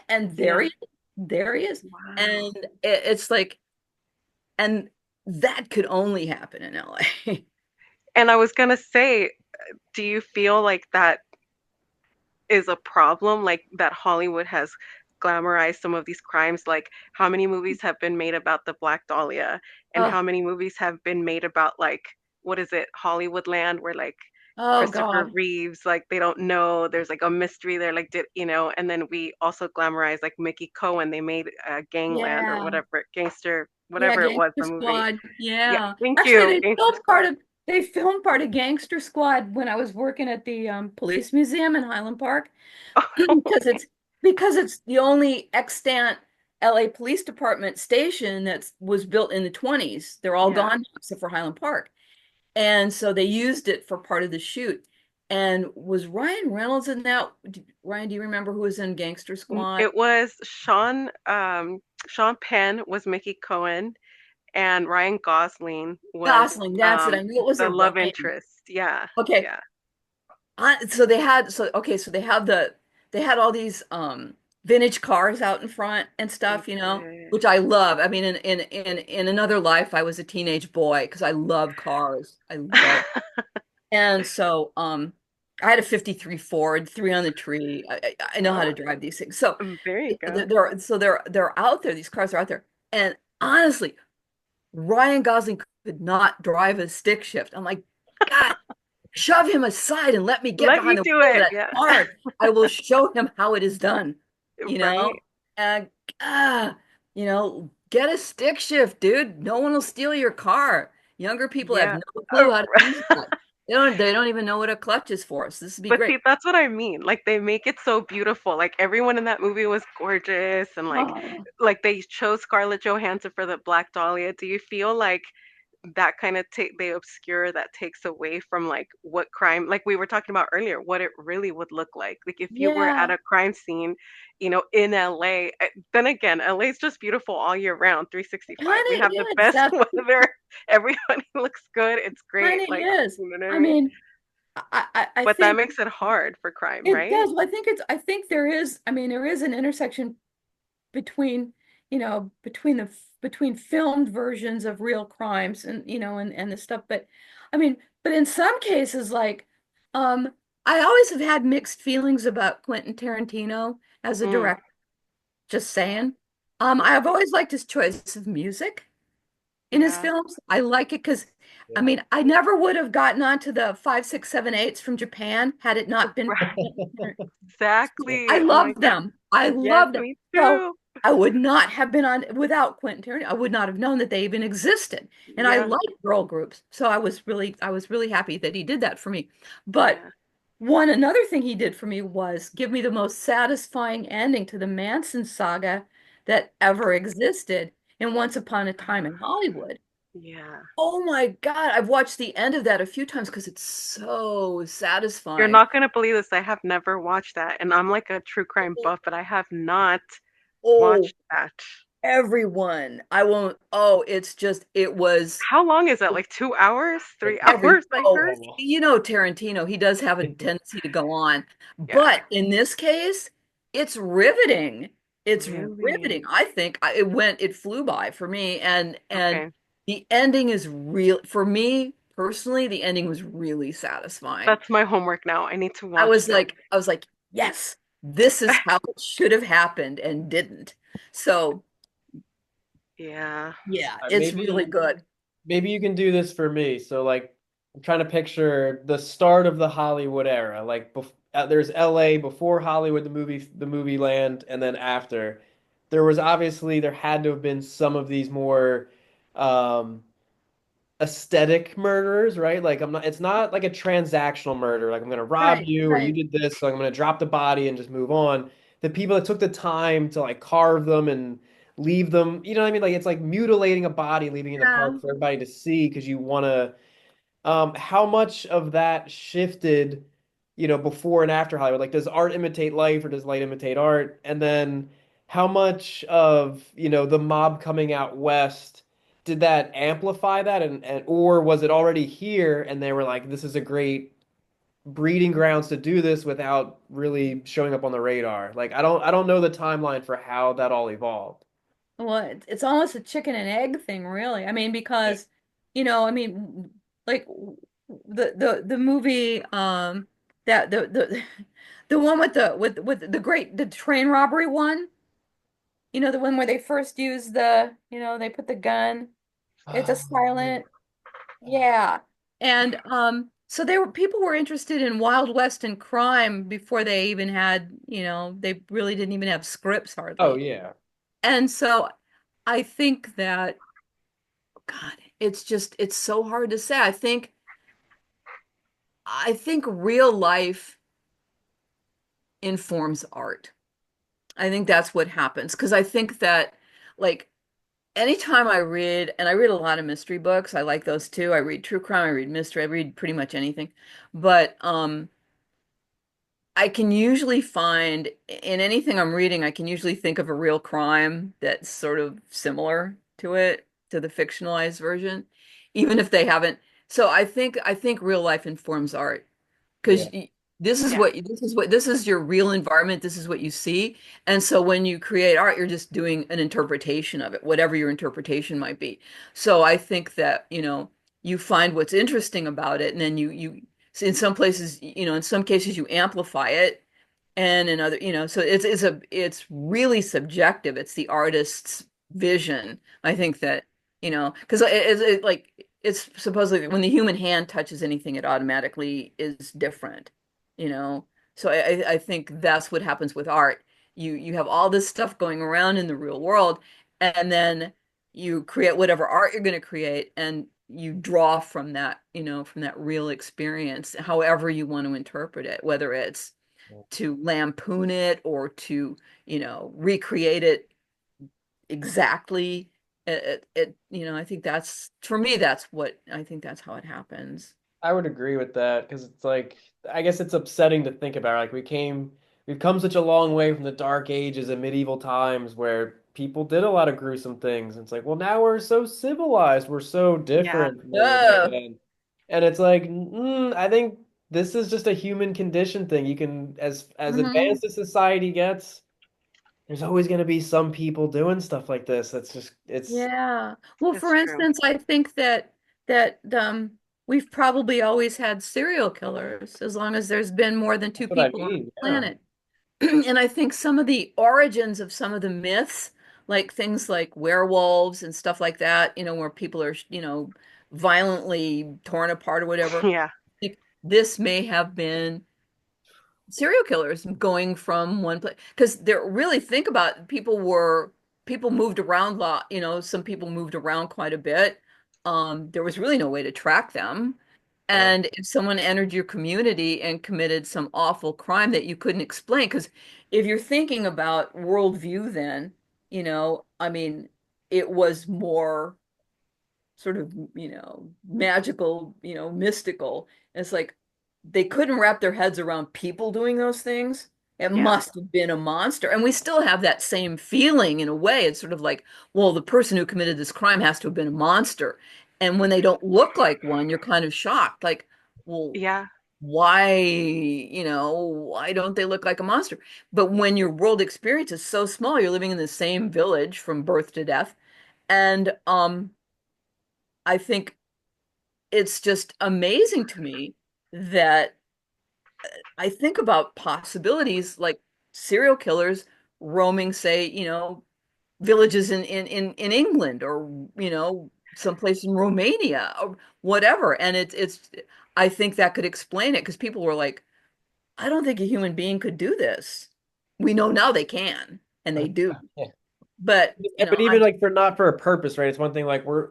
And yeah. there he is. Wow. And it's like, and that could only happen in LA. And I was gonna say, do you feel like that is a problem? Like that Hollywood has glamorized some of these crimes? Like how many movies have been made about the Black Dahlia, and Oh, how many movies have been made about like what is it, Hollywoodland, where like oh Christopher God. Reeves, like they don't know, there's like a mystery there, like did and then we also glamorize like Mickey Cohen. They made Gangland or Yeah. whatever, Gangster, Yeah, whatever it was, Gangster the movie. Squad. Yeah, Yeah. thank Actually, you, Gangster Squad. they filmed part of Gangster Squad when I was working at the police museum in Highland Park because it's the only extant LA Police Department station that was built in the 20s. They're all Yeah. gone now, except for Highland Park. And so they used it for part of the shoot. And was Ryan Reynolds in that? Ryan, do you remember who was in Gangster Squad? It was Sean Penn was Mickey Cohen, and Ryan Gosling was Gosling, that's it. I knew it was the a love Ryan. interest. Yeah, Okay. yeah, So they had all these vintage cars out in front and they stuff, did. which I love. I mean, in another life, I was a teenage boy because I love cars. I love. And so I had a 53 Ford, three on the tree. I know how to Oh, drive these things. So there you go. they're out there. These cars are out there. And honestly, Ryan Gosling could not drive a stick shift. I'm like, God, shove him aside and let me get Let behind me the do wheel of it. that Yeah, car. I will show him how it is done, you know? right. And get a stick shift, dude. No one will steal your car. Younger people have Yeah. no clue how to use that. They don't even know what a clutch is for. So this would be But great. see, that's what I mean. Like they make it so beautiful. Like everyone in that movie was gorgeous and Oh, like they chose Scarlett Johansson for the Black Dahlia. Do you feel like that kind of take they obscure that takes away from like what crime like we were talking about earlier, what it really would look like if you were yeah. at a crime scene, in LA. Then again, LA is just beautiful all year round, Kind 365. We of, have yeah, the best that's weather. Everybody looks good. It's great. kind of Like, is. you know what I I mean? mean, I But that think makes it hard for crime, it right? does. Well, I think there is, I mean, there is an intersection between, between filmed versions of real crimes and, and the stuff. But I mean, but in some cases, like, um, I always have had mixed feelings about Quentin Tarantino as a Mm, director, just saying. I've always liked his choice of music in his yeah. films. I like it because, I Yeah. mean, I never would have gotten onto the 5, 6, 7, 8s from Japan had it not been for Quentin Tarantino. I Exactly. Oh my love God. them. I Yes, love them. me So too. I would not have been on without Quentin Tarantino. I would not have known that they even existed. And I Yeah, like girl groups. So I was really happy that he did that for me. But yeah. another thing he did for me was give me the most satisfying ending to the Manson saga that ever existed in Once Upon a Time in Hollywood. Yeah. Oh my God, I've watched the end of that a few times because it's so You're satisfying. not gonna believe this. I have never watched that, and I'm like a true crime buff, but I have not Oh, watched that. everyone. I won't. Oh, it's just, it was How long is that? Like 2 hours, three every, hours? I oh, heard. Tarantino, he does have a tendency to go on. Yeah. But in this case, it's riveting. It's riveting. Really? I think it flew by for me. And Okay. the ending is real. For me personally, the ending was really satisfying. That's my homework now. I need to watch that. I was like, yes, this is how it should have happened and didn't. So Yeah. yeah, it's really Maybe good. you can do this for me. So like I'm trying to picture the start of the Hollywood era. Like there's LA before Hollywood, the movie land, and then after. There had to have been some of these more um aesthetic murderers, right? Like it's not like a transactional murder. Like I'm gonna rob Right, you or you right. did this, so I'm gonna drop the body and just move on. The people that took the time to like carve them and leave them, you know what I mean? Like it's like mutilating a body, leaving it in the Yeah. park for everybody to see because you want to how much of that shifted, before and after Hollywood? Like, does art imitate life or does light imitate art? And then how much of, the mob coming out west did that amplify that and or was it already here and they were like, this is a great breeding grounds to do this without really showing up on the radar? Like, I don't know the timeline for how that all evolved. Well, it's almost a chicken and egg thing, really. I mean, Yeah. because, I mean, like the movie, that the one with the train robbery one, the one where they first use they put the gun. It's a silent, yeah. And so people were interested in Wild West and crime before they even had, they really didn't even have scripts Oh hardly. yeah. And so I think that, God, it's so hard to say. I think real life informs art. I think that's what happens because I think that, like, anytime I read, and I read a lot of mystery books, I like those too. I read true crime, I read mystery, I read pretty much anything. But I can usually find in anything I'm reading, I can usually think of a real crime that's sort of similar to it, to the fictionalized version, even if they haven't. So I think real life informs art Yeah. because Yeah. this is your real environment, this is what you see. And so when you create art, you're just doing an interpretation of it, whatever your interpretation might be. So I think that, you find what's interesting about it, and then you in some places, in some cases you amplify it, and in other, so it's really subjective. It's the artist's vision. I think that, because like it's supposedly when the human hand touches anything, it automatically is different, you know. So I think that's what happens with art. You have all this stuff going around in the real world, and then you create whatever art you're going to create, and you draw from that, from that real experience, however you want to interpret it, whether it's to lampoon it or to, recreate it exactly. I think that's, for me, I think that's how it happens. I would agree with that because it's like I guess it's upsetting to think about. Like we've come such a long way from the dark ages and medieval times where people did a lot of gruesome things. It's like, well, now we're so civilized, we're so Yeah. different from what we were back Oh, then. And it's like, I think this is just a human condition thing. You can, as mhm. advanced as society gets, there's always going to be some people doing stuff like this. That's just it's Yeah. Well, It's for true. instance, I think that we've probably always had serial killers as long as there's been more than two that's what I people on the mean. Yeah. planet. And I think some of the origins of some of the myths, like things like werewolves and stuff like that, where people are, violently torn apart or whatever, Yeah. I think this may have been serial killers going from one place because they're really think about people moved around a lot, some people moved around quite a bit. There was really no way to track them. Yeah. And if someone entered your community and committed some awful crime that you couldn't explain, because if you're thinking about worldview, then, I mean, it was more sort of, magical, mystical. And it's like they couldn't wrap their heads around people doing those things. It Yeah. must have been a monster. And we still have that same feeling in a way. It's sort of like, well, the person who committed this crime has to have been a monster. And when they don't look like one, you're kind of shocked. Like, well, Yeah. why don't they look like a monster? But when your world experience is so small, you're living in the same village from birth to death. And I think it's just amazing to me that I think about possibilities like serial killers roaming, say, villages in England or, someplace in Romania or whatever. And it's I think that could explain it because people were like, I don't think a human being could do this. We know now they can, and they do. Yeah. But, But even like for not for a purpose, right? It's one thing like we're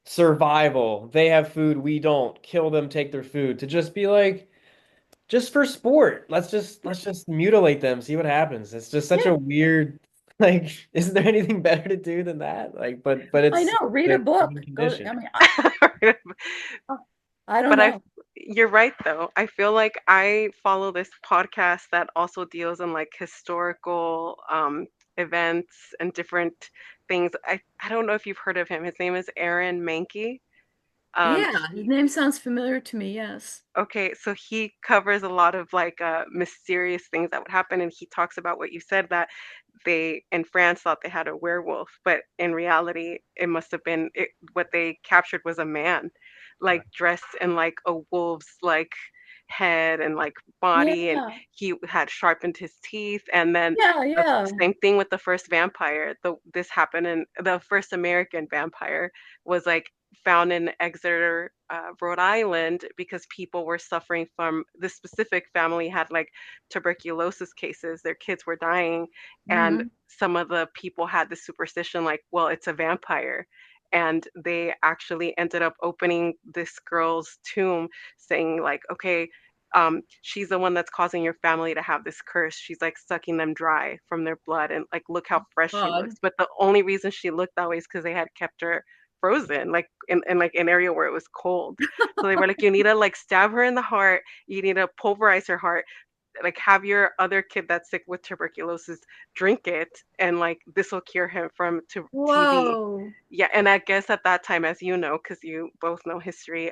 survival. They have food, we don't. Kill them, take their food. To just be like, just for sport. Let's just mutilate them, see what happens. It's just such yeah, a weird like, isn't there anything better to do than that? Like, but I it's know. Read a the human book. Go, condition. I mean, I don't But know. you're right though. I feel like I follow this podcast that also deals in like historical events and different things. I don't know if you've heard of him. His name is Aaron Mankey. Yeah, his He name sounds familiar to me. Yes. Okay, so he covers a lot of like mysterious things that would happen, and he talks about what you said that they in France thought they had a werewolf, but in reality, it must have been what they captured was a man, like dressed in like a wolf's like head and like Yeah. body, and he had sharpened his teeth, and then Yeah. the Yeah. same thing with the first vampire. This happened, and the first American vampire was like found in Exeter, Rhode Island, because people were suffering from this specific family had like tuberculosis cases. Their kids were dying, and Hmm. some of the people had the superstition like, well, it's a vampire. And they actually ended up opening this girl's tomb, saying like, okay, she's the one that's causing your family to have this curse. She's like sucking them dry from their blood, and like look how fresh she looks. God. But the only reason she looked that way is because they had kept her frozen, like in like an area where it was cold. So they were like, you need to like stab her in the heart, you need to pulverize her heart, like have your other kid that's sick with tuberculosis drink it, and like this will cure him from TB. Whoa. Yeah, and I guess at that time, as you know, because you both know history,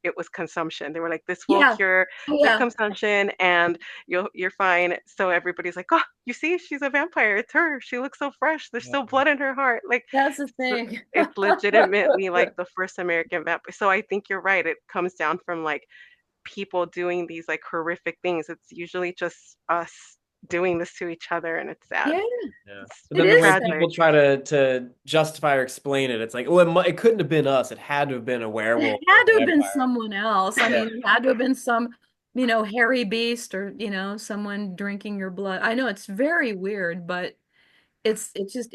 it was consumption. They were like, this will Yeah. cure the Yeah. consumption, and you're fine. So everybody's like, oh, you see, she's a vampire. It's her. She looks so fresh. There's Yeah. still blood in her heart. Like, That's the so thing. it's legitimately like the first American vampire. So I think you're right. It comes down from like people doing these like horrific things. It's usually just us doing this to each other, and it's sad. Yeah, Yeah. It's But it then the is more sad. people tragic. try to justify or explain it, it's like, oh, it couldn't have been us. It had to have been a It werewolf or had a to have been vampire. someone else. I Yeah. mean, it had to have been some, hairy beast or, someone drinking your blood. I know it's very weird, but it's just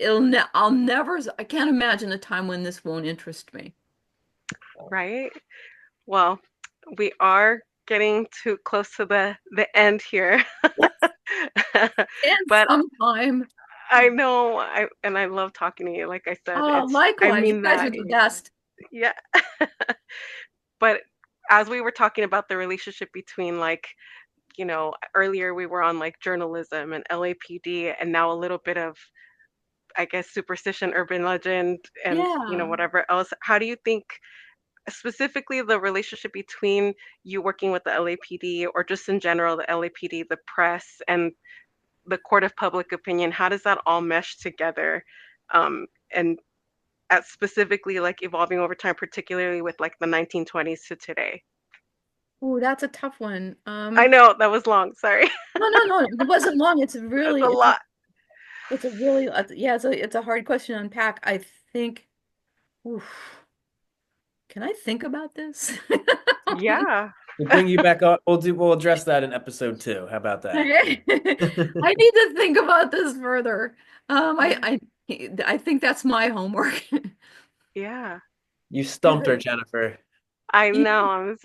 I'll never I can't imagine a time when this won't interest me. right? Well, we are getting too close to the end here. Yes, and But sometime. I know I love talking to you. Like I said, Oh, I likewise. You mean guys are that. the best. Yeah. But as we were talking about the relationship between like, earlier we were on like journalism and LAPD and now a little bit of, I guess, superstition, urban legend, and Yeah. whatever else. How do you think specifically the relationship between you working with the LAPD or just in general the LAPD, the press, and the court of public opinion, how does that all mesh together? And at specifically like evolving over time, particularly with like the 1920s to today. Oh, that's a tough one. I know that was long. Sorry. No, no, no. It wasn't long. That's a lot. It's a really, yeah, it's a hard question to unpack. I think, oof, can I think about this? Yeah. We'll bring you back up. We'll address that in episode 2. How about that? Okay. I need to think about this further. I think that's my homework. Yeah. You stumped her, Jennifer. I know. I'm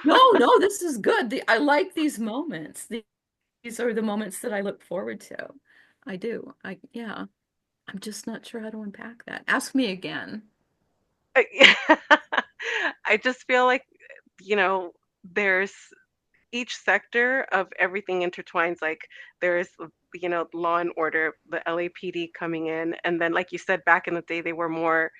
No, no, this is good. I like these moments. These are the moments that I look forward to. I do. Yeah. I'm just not sure how to unpack that. Ask me again. I just feel like, there's each sector of everything intertwines. Like there's, law and order, the LAPD coming in, and then like you said, back in the day, they were more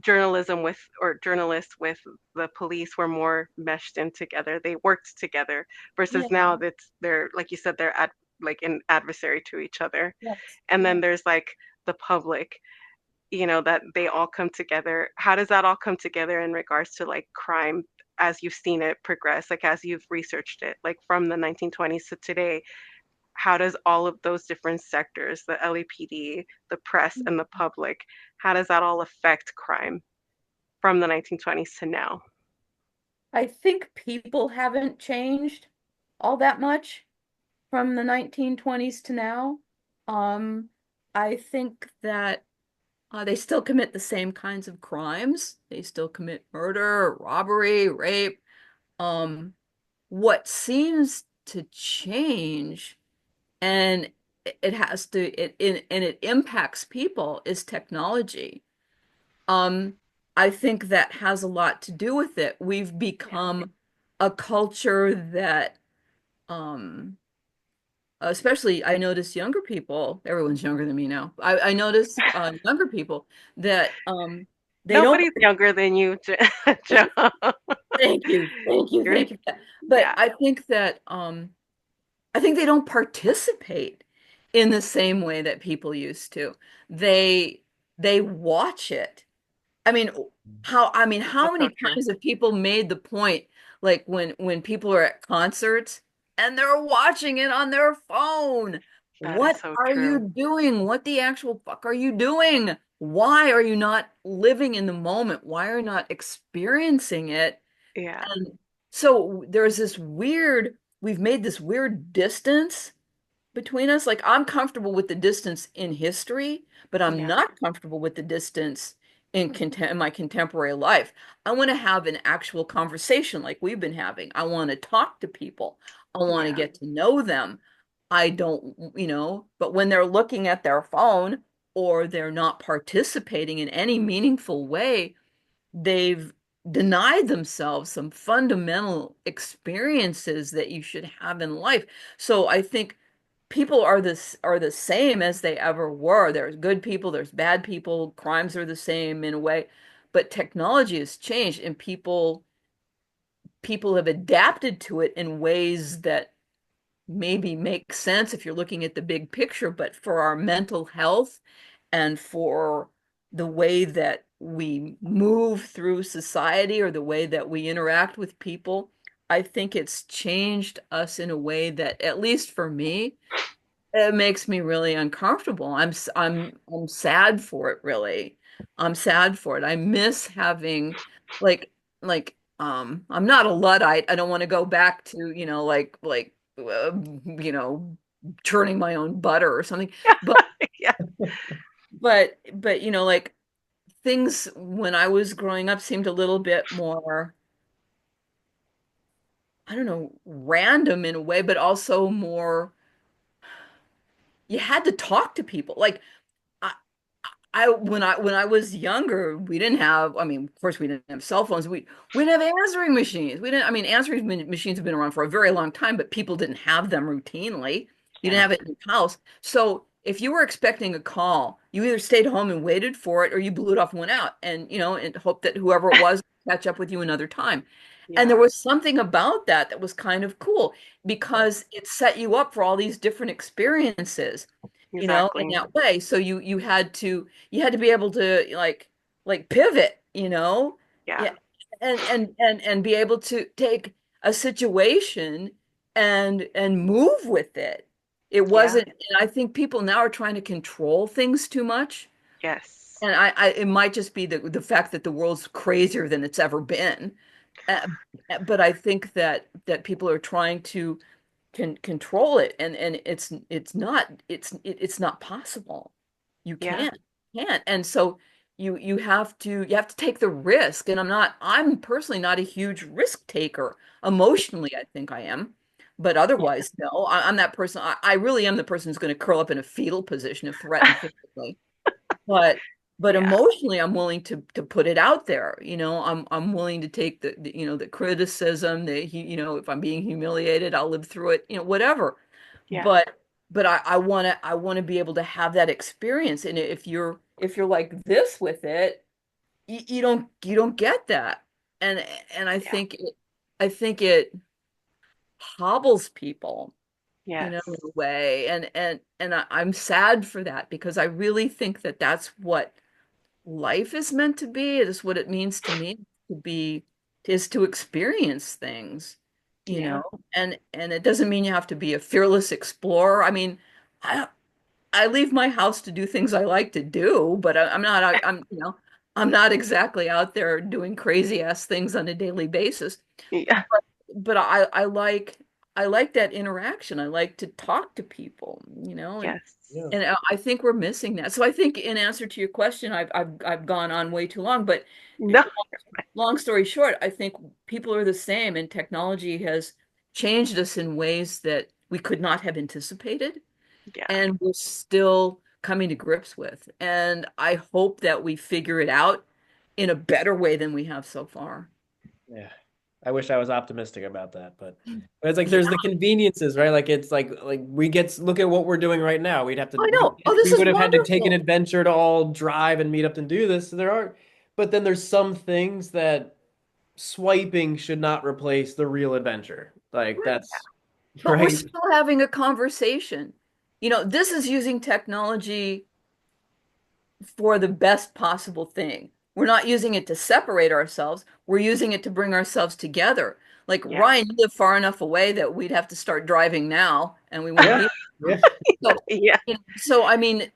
journalism with or journalists with the police were more meshed in together. They worked together versus Yeah. now they're like you said, they're like an adversary to each other. Yes. And then Yeah. there's like the public, that they all come together. How does that all come together in regards to like crime as you've seen it progress, like as you've researched it, like from the 1920s to today? How does all of those different sectors, the LAPD, the press, and the public, how does that all affect crime from the 1920s to now? I think people haven't changed all that much from the 1920s to now. Um, I think that they still commit the same kinds of crimes. They still commit murder, robbery, rape. Um, what seems to change, and it has to, and it impacts people, is technology. Um, I think that has a lot to do with it. We've Yeah. become a culture that, um, especially I notice younger people, everyone's younger than me now. I notice younger people that they don't, Nobody's younger than you, Joe. thank you, thank you, You're, thank you. But yeah, I think they don't participate in the same way that people used to. They they watch it. I mean, how that's so many true. times have people made the point, like when people are at concerts and they're watching it on their phone? That is What so are you true. doing? What the actual fuck are you doing? Why are you not living in the moment? Why are you not experiencing it? Yeah, And so there's we've made this weird distance between us. Like I'm comfortable with the distance in history, but I'm yeah, not comfortable with the distance in my contemporary life. I want to have an actual conversation like we've been having. I want to talk to people. I want to yeah, get to know them. I don't, but when they're looking at their phone or they're not participating in any meaningful way, they've denied themselves some fundamental experiences that you should have in life. So I think people are the same as they ever were. There's good people, there's bad people, crimes are the same in a way, but technology has changed and people have adapted to it in ways that maybe make sense if you're looking at the big picture, but for our mental health and for the way that we move through society or the way that we interact with people, I think it's changed us in a way that, at least for me, it makes me really uncomfortable. I'm sad for it, really. I'm sad for it. I miss having like I'm not a Luddite. I don't want to go back to, you know, churning my own butter or something. But yeah, like things when I was growing up seemed a little bit more, I don't know, random in a way, but also more, you had to talk to people. Like I, when I was younger, we didn't have, I mean, of course we didn't have cell phones. We didn't have answering machines. We didn't, I mean, machines have been around for a very long time, but people didn't have them routinely. You didn't Yeah. have it in your house. So if you were expecting a call, you either stayed home and waited for it or you blew it off and went out and, and hoped that whoever it was would catch up with you another time. And there Yeah. was something about that that was kind of cool because it set you up for all these different experiences, in Exactly. that way. So you had to be able to like pivot, Yeah. yeah, and be able to take a situation and move with it. It Yeah. wasn't, and I think people now are trying to control things too much. Yes. And it might just be the fact that the world's crazier than it's ever been. Uh, but I think that people are trying to can control it, and it's not possible. You Yeah. can't. And so you have to take the risk. And I'm personally not a huge risk taker. Emotionally, I think I am. But otherwise, no, I'm that person. I really am the person who's going to curl up in a fetal position if threatened physically. But but Yeah. emotionally, I'm willing to put it out there. I'm willing to take the criticism, if I'm being humiliated, I'll live through it, whatever. Yeah. But I want to be able to have that experience. And if you're like this with it, you don't get that. And Yeah. I think it hobbles people, Yes. in a way. And I'm sad for that because I really think that that's what life is meant to be. It is what it means to me to be, is to experience things, you Yeah. know. And it doesn't mean you have to be a fearless explorer. I mean, I I leave my house to do things I like to do, but I'm not I'm not exactly out there doing crazy ass things on a daily basis. Yeah. But I like that interaction. I like to talk to people, and Yes. Yeah. and I think we're missing that. So I think in answer to your question, I've gone on way too long, but No. long story short, I think people are the same, and technology has changed us in ways that we could not have anticipated, Yeah. and we're still coming to grips with. And I hope that we figure it out in a better way than we have so far. Yeah. I wish I was optimistic about that, but it's like Yeah, there's the conveniences, right? Like it's like we get look at what we're doing right now. We'd have to I know. Oh, this we is would have had to take an wonderful. adventure to all drive and meet up and do this. So there are, but then there's some things that swiping should not replace the real adventure. Like that's But we're right. still having a conversation. This is using technology for the best possible thing. We're not using it to separate ourselves. We're using it to bring ourselves together. Like Yeah. Ryan, you live far enough away that we'd have to start driving now, and we wouldn't Yeah. meet. Yeah. So, Yeah. I mean,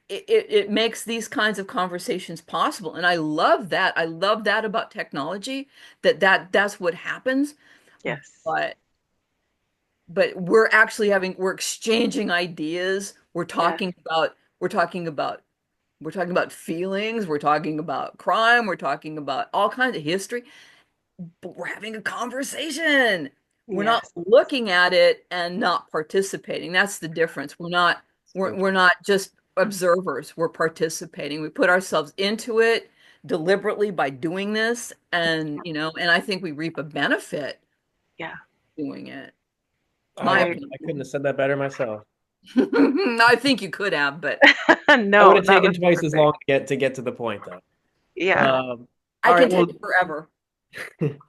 it makes these kinds of conversations possible, and I love that. I love that about technology, that's what happens. Yes. But we're exchanging ideas. Yes. We're talking about feelings. We're talking about crime. We're talking about all kinds of history. But we're having a conversation. We're not Yes. looking at it and not participating. That's the difference. We're not we're, So we're not just observers. We're participating. We put ourselves into it deliberately by doing this, and I think we reap a benefit Yeah. doing it. My I I I couldn't have opinion. said that better myself. I think you could have, but I would no, have that taken was twice as long perfect. to get to the point though. Yeah. I All can right. take Well, it forever.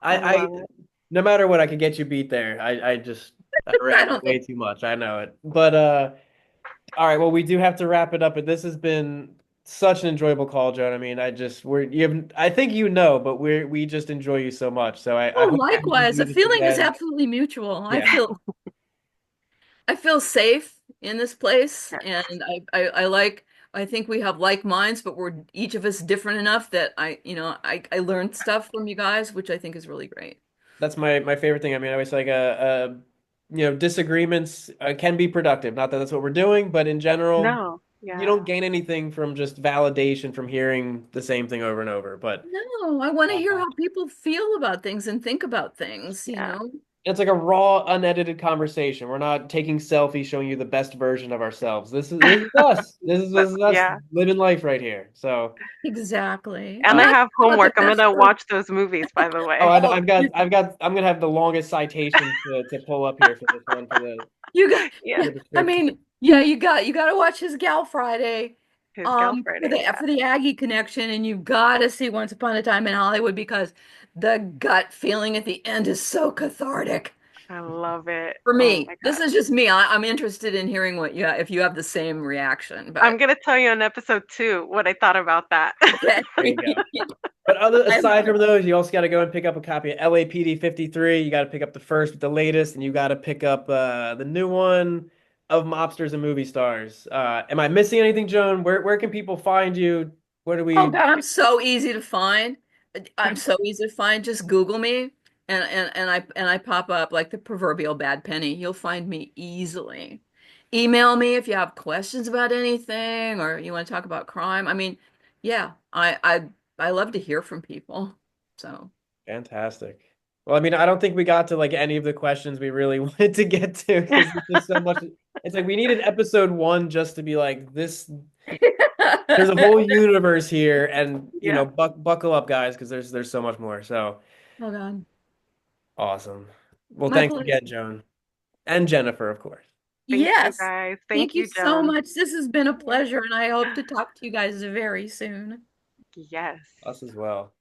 I I love it. no matter what, I could get you beat there. I just I I ramble don't way think. too much. I know it. But all right. Well, we do have to wrap it up. But this has been such an enjoyable call, Joan. I mean, I think but we just enjoy you so much. So I Oh, hope we can likewise. do The this feeling is again. absolutely mutual. I Yeah. feel I feel safe in this place, Yes. and I think we have like minds, but we're each of us different enough that I learned stuff from you guys, which I think is really great. That's my favorite thing. I mean, I always like disagreements can be productive. Not that that's what we're doing, but in general, No. you Yeah. don't gain anything from just validation from hearing the same thing over and over. But No, I want to hear uh, how people feel about things and think about things, you Yeah. know? it's like a raw, unedited conversation. We're not taking selfies showing you the best version of ourselves. This is us. This is us Yeah. living life right here. So, Exactly. And And I uh, that's have what the homework. I'm best gonna story. watch those movies, by the oh, way. Oh, I'm gonna have the longest citation to pull up here for this one you got, Yeah. yeah, the I description. mean, yeah, you got to watch his Gal Friday, His Gal for Friday. the Yeah. Aggie connection, and you've got to see Once Upon a Time in Hollywood because the gut feeling at the end is so cathartic. I love it. For Oh me, my this God. is just me. I'm interested in hearing what you if you have the same reaction, I'm but gonna tell you in episode 2 what I thought about that. okay. There you go. But other I aside love from it. those, you also got to go and pick up a copy of LAPD 53. You got to pick up the first with the latest, and you got to pick up the new one of Mobsters and Movie Stars. Am I missing anything, Joan? Where can people find you? Where do Oh we? God, I'm so easy to find. I'm so easy to find. Just Google me and I pop up like the proverbial bad penny. You'll find me easily. Email me if you have questions about anything or you want to talk about crime. I mean, yeah, I love to hear from people. So, Fantastic. Well, I mean, I don't think we got to like any of the questions we really wanted to get to because there's just so much. It's like we needed episode one just to be like this. There's a whole universe here, and Yeah. buckle up, guys, because there's so much more. So oh God, awesome. Well, my thanks pleasure. again, Joan, and Jennifer, of course. Thank you Yes. guys. Thank Thank you you, so Joan. much. This has been a Yeah. pleasure, and I hope to talk to you guys very soon. Yes. Us as well.